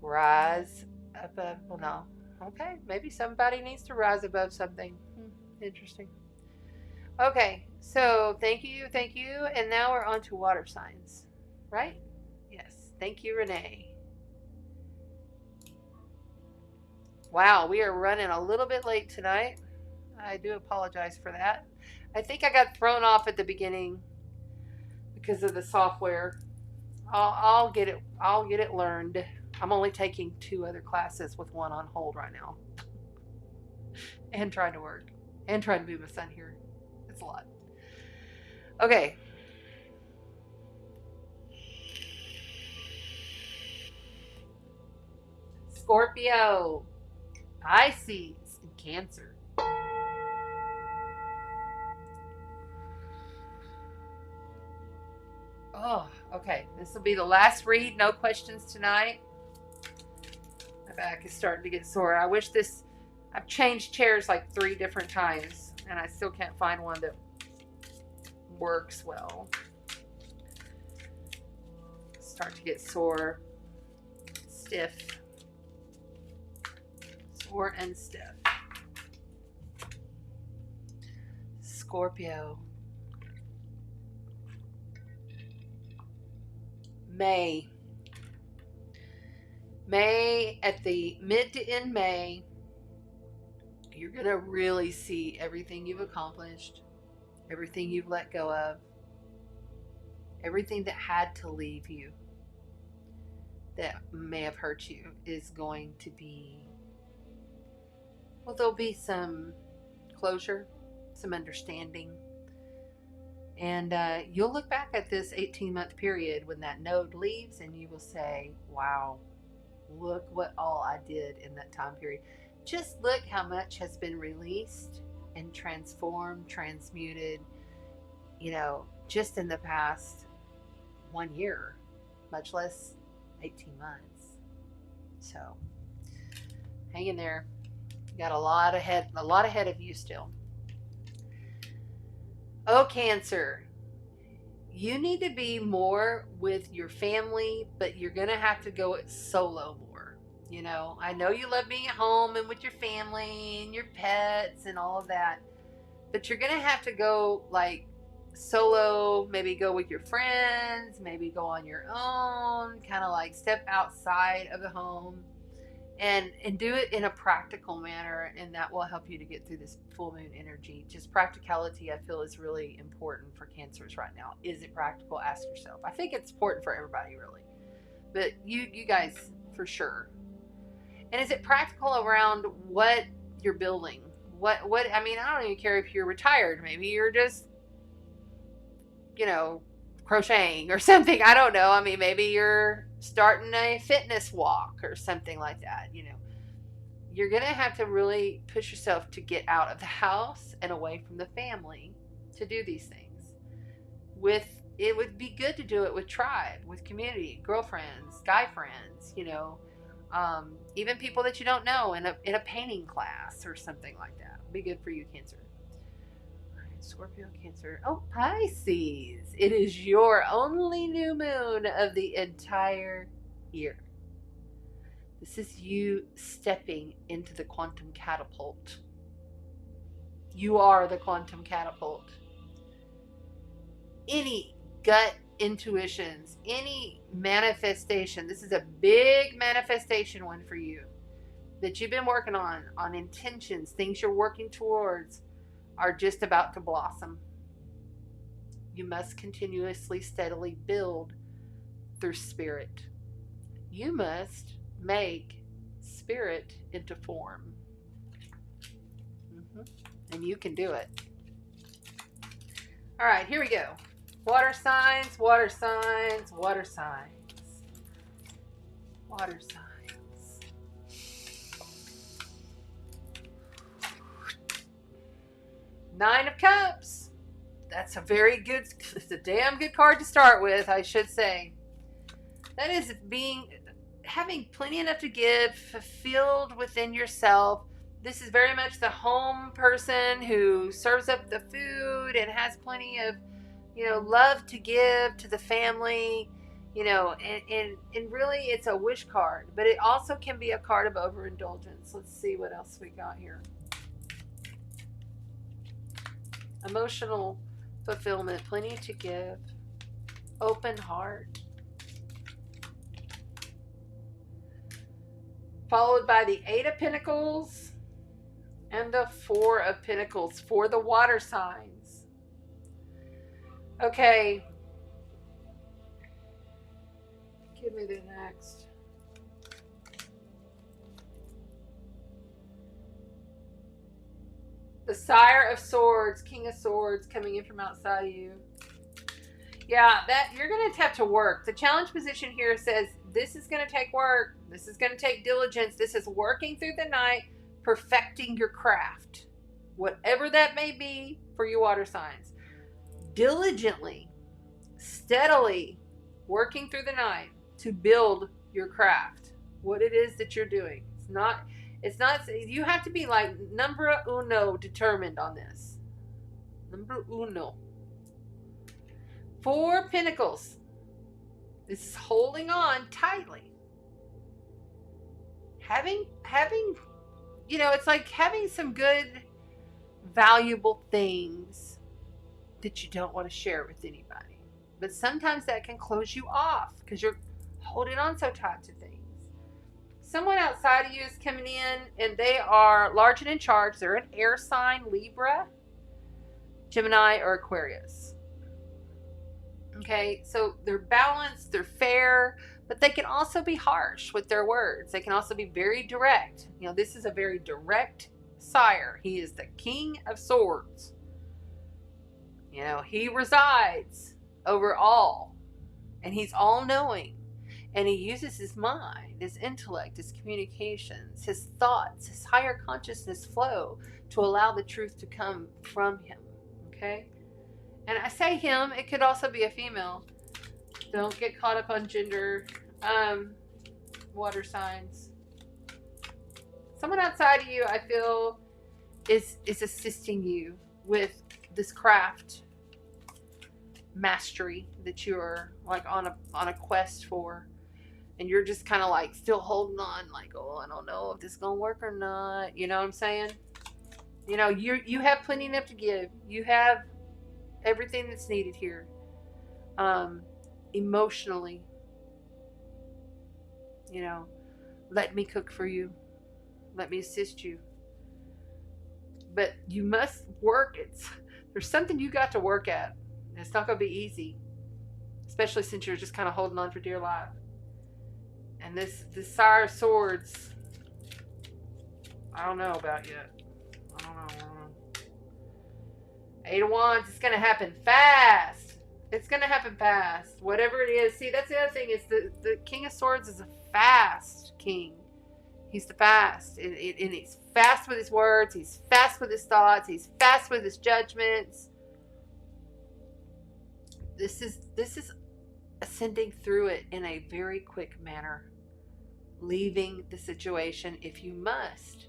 [SPEAKER 1] Rise up, well, no. Okay, maybe somebody needs to rise above something. Interesting. Okay, so thank you. And now we're on to water signs, right? Yes. Thank you, Renee. Wow, we are running a little bit late tonight. I do apologize for that. I think I got thrown off at the beginning because of the software. I'll get it. I'll get it learned. I'm only taking 2 other classes with 1 on hold right now, and trying to work, and trying to move my son here. It's a lot. Okay. Scorpio, Pisces, and Cancer. Oh, okay. This will be the last read. No questions tonight. My back is starting to get sore. I wish this... I've changed chairs like 3 different times, and I still can't find one that works well. Start to get sore. Stiff. Sore and stiff. Scorpio. May, at the mid to end May, you're going to really see everything you've accomplished, everything you've let go of, everything that had to leave you that may have hurt you is going to be, well, there'll be some closure, some understanding. And you'll look back at this 18-month period when that node leaves and you will say, wow, look what all I did in that time period. Just look how much has been released and transformed, transmuted, just in the past 1 year, much less 18 months. So hang in there. You got a lot ahead of you still. Oh, Cancer, you need to be more with your family, but you're going to have to go solo more. I know you love being at home and with your family and your pets and all of that, but you're going to have to go like solo, maybe go with your friends, maybe go on your own, kind of like step outside of the home. And do it in a practical manner, and that will help you to get through this full moon energy. Just practicality, I feel, is really important for Cancers right now. Is it practical? Ask yourself. I think it's important for everybody, really. But you guys, for sure. And is it practical around what you're building? What I mean, I don't even care if you're retired. Maybe you're just, crocheting or something. I don't know. I mean, maybe you're starting a fitness walk or something like that. You're going to have to really push yourself to get out of the house and away from the family to do these things. It would be good to do it with tribe, with community, girlfriends, guy friends, even people that you don't know in a painting class or something like that. It'd be good for you, Cancer. Scorpio, Cancer. Oh, Pisces. It is your only new moon of the entire year. This is you stepping into the quantum catapult. You are the quantum catapult. Any gut intuitions, any manifestation, this is a big manifestation one for you that you've been working on intentions, things you're working towards, are just about to blossom. You must continuously, steadily build through spirit. You must make spirit into form. And you can do it. All right, here we go. Water signs, water signs, water signs. Water signs. Nine of Cups. That's it's a damn good card to start with, I should say. That is having plenty enough to give, fulfilled within yourself. This is very much the home person who serves up the food and has plenty of, love to give to the family. You know, and really it's a wish card, but it also can be a card of overindulgence. Let's see what else we got here. Emotional fulfillment, plenty to give, open heart. Followed by the Eight of Pentacles and the Four of Pentacles for the water signs. Okay. Give me the next. The Sire of Swords, King of Swords coming in from outside of you. Yeah, that you're going to have to work. The challenge position here says this is going to take work. This is going to take diligence. This is working through the night, perfecting your craft. Whatever that may be for you water signs. Diligently, steadily working through the night to build your craft. What it is that you're doing. It's not, you have to be like number uno determined on this. Number uno. Four Pentacles. This is holding on tightly. Having, you know, it's like having some good, valuable things that you don't want to share with anybody. But sometimes that can close you off because you're holding on so tight to things. Someone outside of you is coming in and they are large and in charge. They're an air sign, Libra, Gemini, or Aquarius. Okay, so they're balanced, they're fair, but they can also be harsh with their words. They can also be very direct. You know, this is a very direct sire. He is the King of Swords. You know, he resides over all, and he's all-knowing. And he uses his mind, his intellect, his communications, his thoughts, his higher consciousness flow to allow the truth to come from him. Okay? And I say him, it could also be a female. Don't get caught up on gender. Water signs. Someone outside of you, I feel, is assisting you with this craft mastery that you're like on a quest for. And you're just kind of like still holding on, like, oh, I don't know if this is gonna work or not. You know what I'm saying? You know, you have plenty enough to give. You have everything that's needed here. Emotionally, you know, let me cook for you. Let me assist you. But you must work. There's something you got to work at. It's not gonna be easy, especially since you're just kind of holding on for dear life. And this Sire of Swords, I don't know about yet. I don't know. Eight of Wands, it's going to happen fast. It's going to happen fast. Whatever it is. See, that's the other thing is the King of Swords is a fast king. He's the fast. And he's fast with his words. He's fast with his thoughts. He's fast with his judgments. This is ascending through it in a very quick manner. Leaving the situation if you must.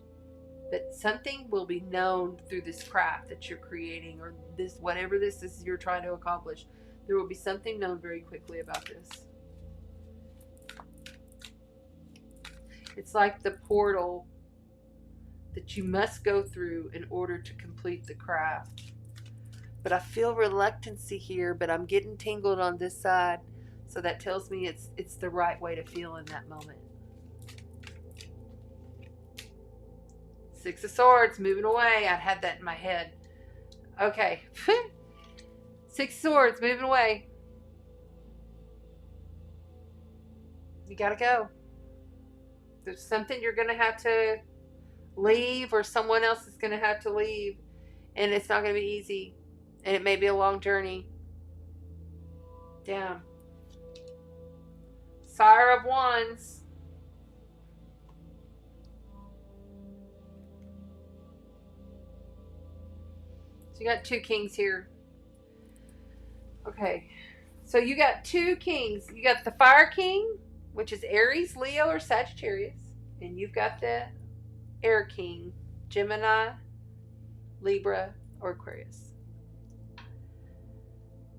[SPEAKER 1] But something will be known through this craft that you're creating, or this, whatever this is you're trying to accomplish. There will be something known very quickly about this. It's like the portal that you must go through in order to complete the craft. But I feel reluctancy here, but I'm getting tangled on this side. So that tells me it's the right way to feel in that moment. Six of Swords, moving away. I had that in my head. Okay. Six of Swords, moving away. You gotta go. There's something you're gonna have to leave, or someone else is gonna have to leave. And it's not gonna be easy. And it may be a long journey. Damn. Sire of Wands. So you got two kings here. Okay. So you got two kings. You got the Fire King, which is Aries, Leo, or Sagittarius. And you've got the Air King, Gemini, Libra, or Aquarius.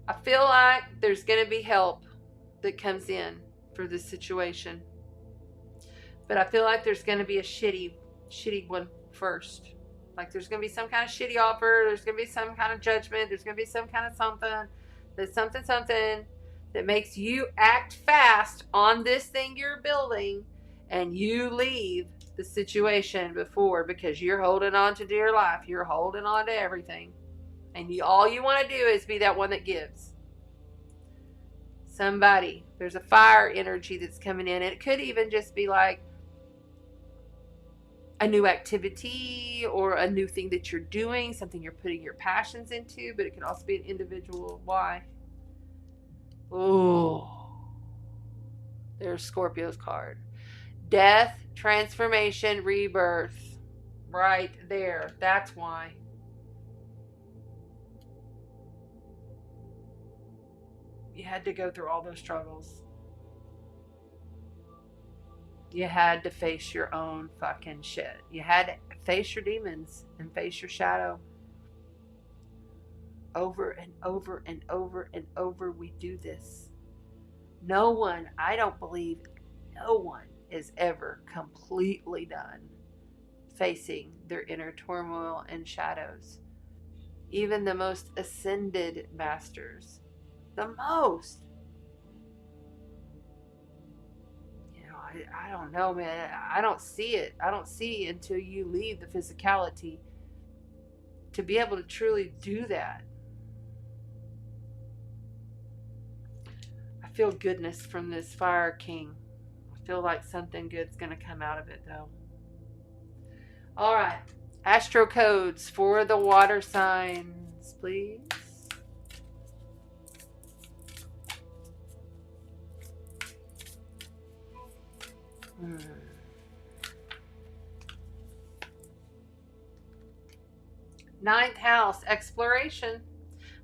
[SPEAKER 1] I feel like there's going to be help that comes in for this situation. But I feel like there's going to be a shitty one first. Like there's going to be some kind of shitty offer. There's going to be some kind of judgment. There's going to be some kind of something. There's something that makes you act fast on this thing you're building, and you leave the situation before because you're holding on to dear life. You're holding on to everything. And all you want to do is be that one that gives. Somebody, there's a fire energy that's coming in. It could even just be like a new activity or a new thing that you're doing, something you're putting your passions into, but it can also be an individual. Why? Oh, there's Scorpio's card. Death, transformation, rebirth. Right there. That's why. You had to go through all those struggles. You had to face your own fucking shit. You had to face your demons and face your shadow. Over and over and over and over we do this. No one, I don't believe no one is ever completely done facing their inner turmoil and shadows. Even the most ascended masters. The most. I don't know, man. I don't see it. I don't see until you leave the physicality to be able to truly do that. I feel goodness from this Fire King. I feel like something good's going to come out of it, though. All right. Astro codes for the water signs, please. Ninth house, exploration.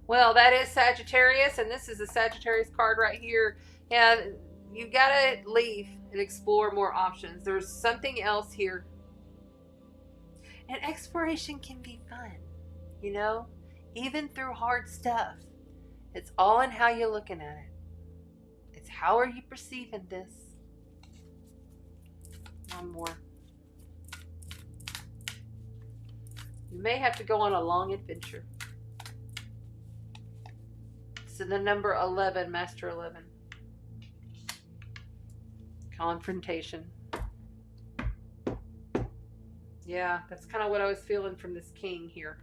[SPEAKER 1] Well, that is Sagittarius, and this is a Sagittarius card right here. Yeah, you gotta leave and explore more options. There's something else here. And exploration can be fun, you know, even through hard stuff. It's all in how you're looking at it. It's how are you perceiving this? One more. You may have to go on a long adventure. So the number 11, Master 11. Confrontation. Yeah, that's kind of what I was feeling from this king here.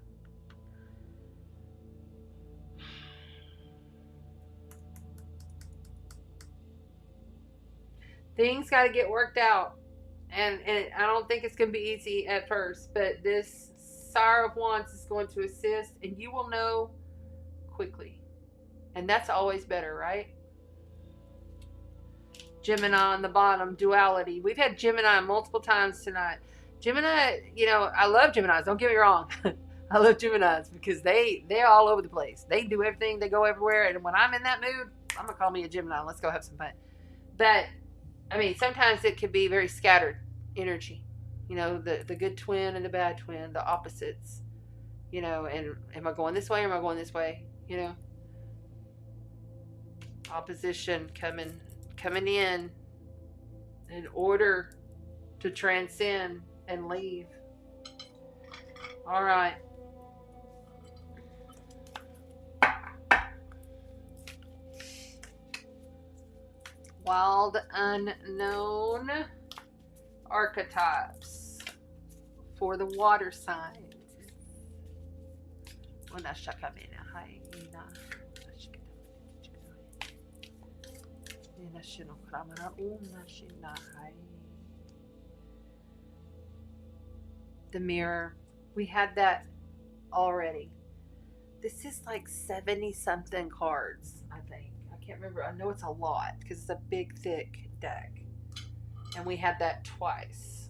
[SPEAKER 1] Things got to get worked out. And I don't think it's going to be easy at first, but this Sire of Wands is going to assist, and you will know quickly. And that's always better, right? Gemini on the bottom, duality. We've had Gemini multiple times tonight. Gemini, you know, I love Geminis. Don't get me wrong. I love Geminis because they're all over the place. They do everything. They go everywhere. And when I'm in that mood, I'm going to call me a Gemini. Let's go have some fun. But, I mean, sometimes it can be very scattered energy. You know, the good twin and the bad twin, the opposites. You know, and am I going this way or am I going this way? You know? Opposition coming in order to transcend and leave. All right. Wild unknown archetypes for the water signs. The mirror. We had that already. This is like 70 something cards, I think. I can't remember. I know it's a lot because it's a big, thick deck. And we had that twice.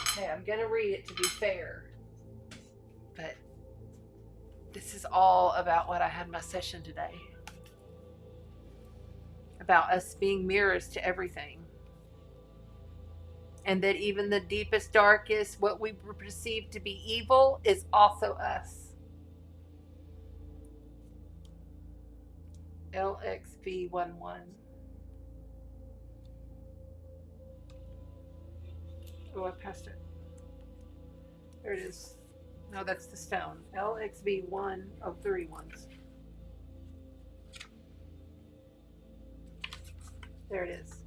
[SPEAKER 1] Okay, I'm going to read it to be fair. But this is all about what I had in my session today. About us being mirrors to everything. And that even the deepest, darkest, what we perceive to be evil is also us. LXV11. Oh, I passed it. There it is. No, that's the stone. LXV1 of 3 ones. There it is.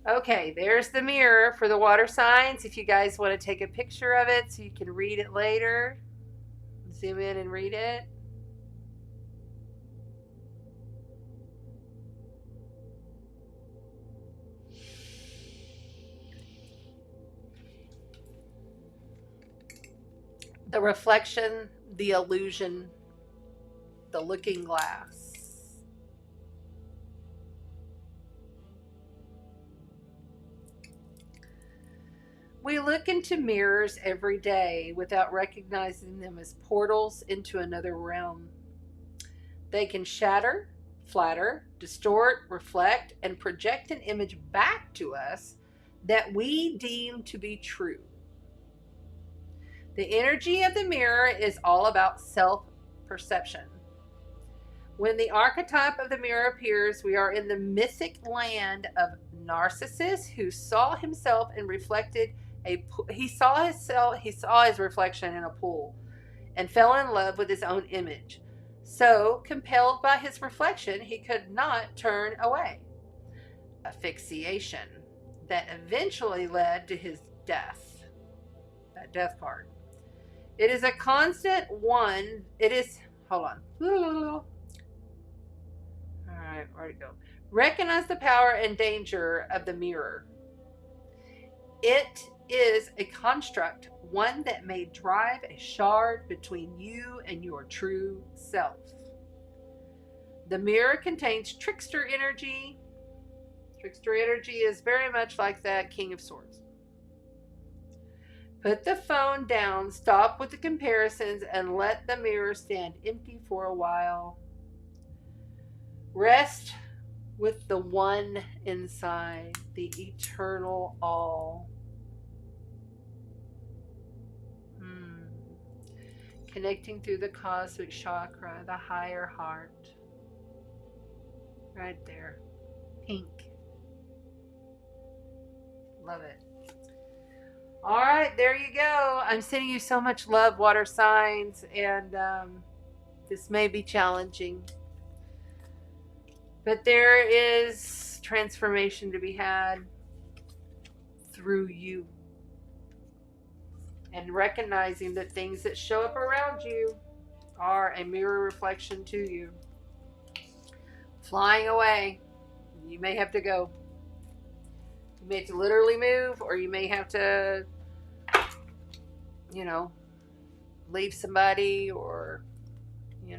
[SPEAKER 1] Okay, there's the mirror for the water signs. If you guys want to take a picture of it so you can read it later, zoom in and read it. The reflection, the illusion, the looking glass. We look into mirrors every day without recognizing them as portals into another realm. They can shatter, flatter, distort, reflect, and project an image back to us that we deem to be true. The energy of the mirror is all about self-perception. When the archetype of the mirror appears, we are in the mythic land of Narcissus, who saw himself and reflected he saw his reflection in a pool and fell in love with his own image. So, compelled by his reflection, he could not turn away. Asphyxiation that eventually led to his death. That death card. It is a constant one. It is, hold on. All right, where'd it go? Recognize the power and danger of the mirror. It is a construct, one that may drive a shard between you and your true self. The mirror contains trickster energy. Trickster energy is very much like that King of Swords. Put the phone down, stop with the comparisons, and let the mirror stand empty for a while. Rest with the one inside, the eternal all. Connecting through the cosmic chakra, the higher heart. Right there. Pink. Love it. All right, there you go. I'm sending you so much love, water signs, and this may be challenging. But there is transformation to be had through you. And recognizing that things that show up around you are a mirror reflection to you. Flying away. You may have to go. You may have to literally move, or you may have to, leave somebody, or, I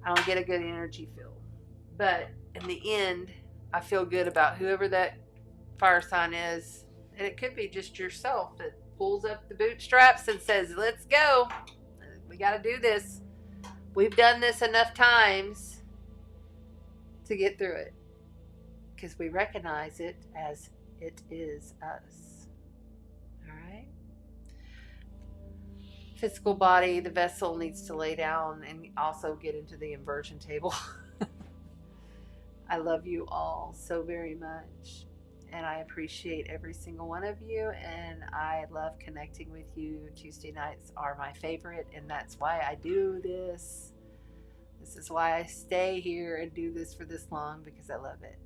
[SPEAKER 1] don't get a good energy feel. But in the end, I feel good about whoever that fire sign is. And it could be just yourself that pulls up the bootstraps and says, let's go. We got to do this. We've done this enough times to get through it. Because we recognize it as it is us. All right? Physical body, the vessel needs to lay down and also get into the inversion table. I love you all so very much. And I appreciate every single one of you. And I love connecting with you. Tuesday nights are my favorite. And that's why I do this. This is why I stay here and do this for this long, because I love it.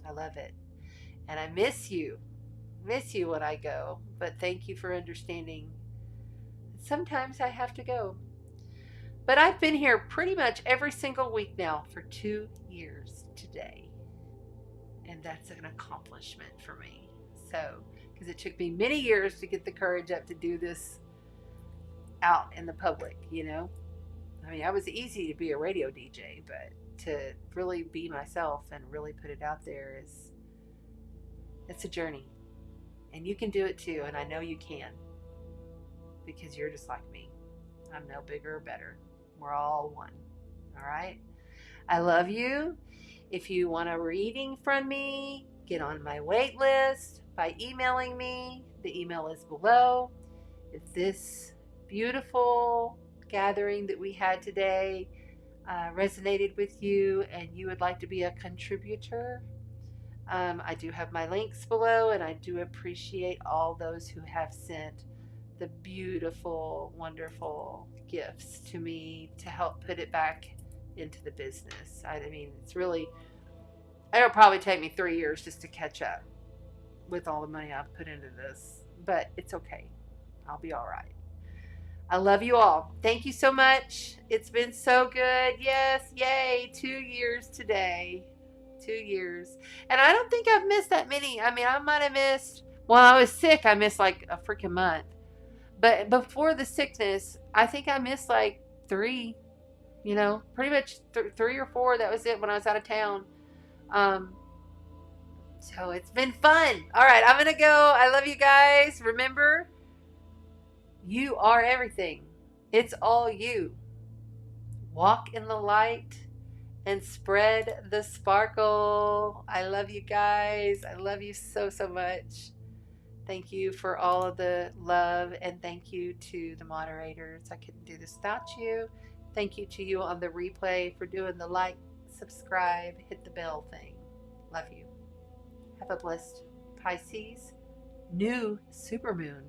[SPEAKER 1] I love it. And I miss you. Miss you when I go. But thank you for understanding. Sometimes I have to go. But I've been here pretty much every single week now for 2 years today. And that's an accomplishment for me. So, because it took me many years to get the courage up to do this out in the public, I mean, I was easy to be a radio DJ, but to really be myself and really put it out there it's a journey. And you can do it too, and I know you can. Because you're just like me. I'm no bigger or better. We're all one. All right? I love you. If you want a reading from me, get on my wait list by emailing me. The email is below. If this beautiful gathering that we had today resonated with you and you would like to be a contributor, I do have my links below, and I do appreciate all those who have sent the beautiful, wonderful gifts to me to help put it back into the business. I mean, it'll probably take me 3 years just to catch up with all the money I've put into this, but it's okay. I'll be all right. I love you all. Thank you so much. It's been so good. Yes, yay. 2 years today. 2 years. And I don't think I've missed that many. I mean, I might have missed, while I was sick, I missed like a freaking month. But before the sickness, I think I missed like 3, pretty much 3 or 4. That was it when I was out of town. So it's been fun. All right, I'm going to go. I love you guys. Remember, you are everything. It's all you. Walk in the light and spread the sparkle. I love you guys. I love you so, so much. Thank you for all of the love, and thank you to the moderators. I couldn't do this without you. Thank you to you on the replay for doing the like, subscribe, hit the bell thing. Love you. Have a blessed Pisces new supermoon.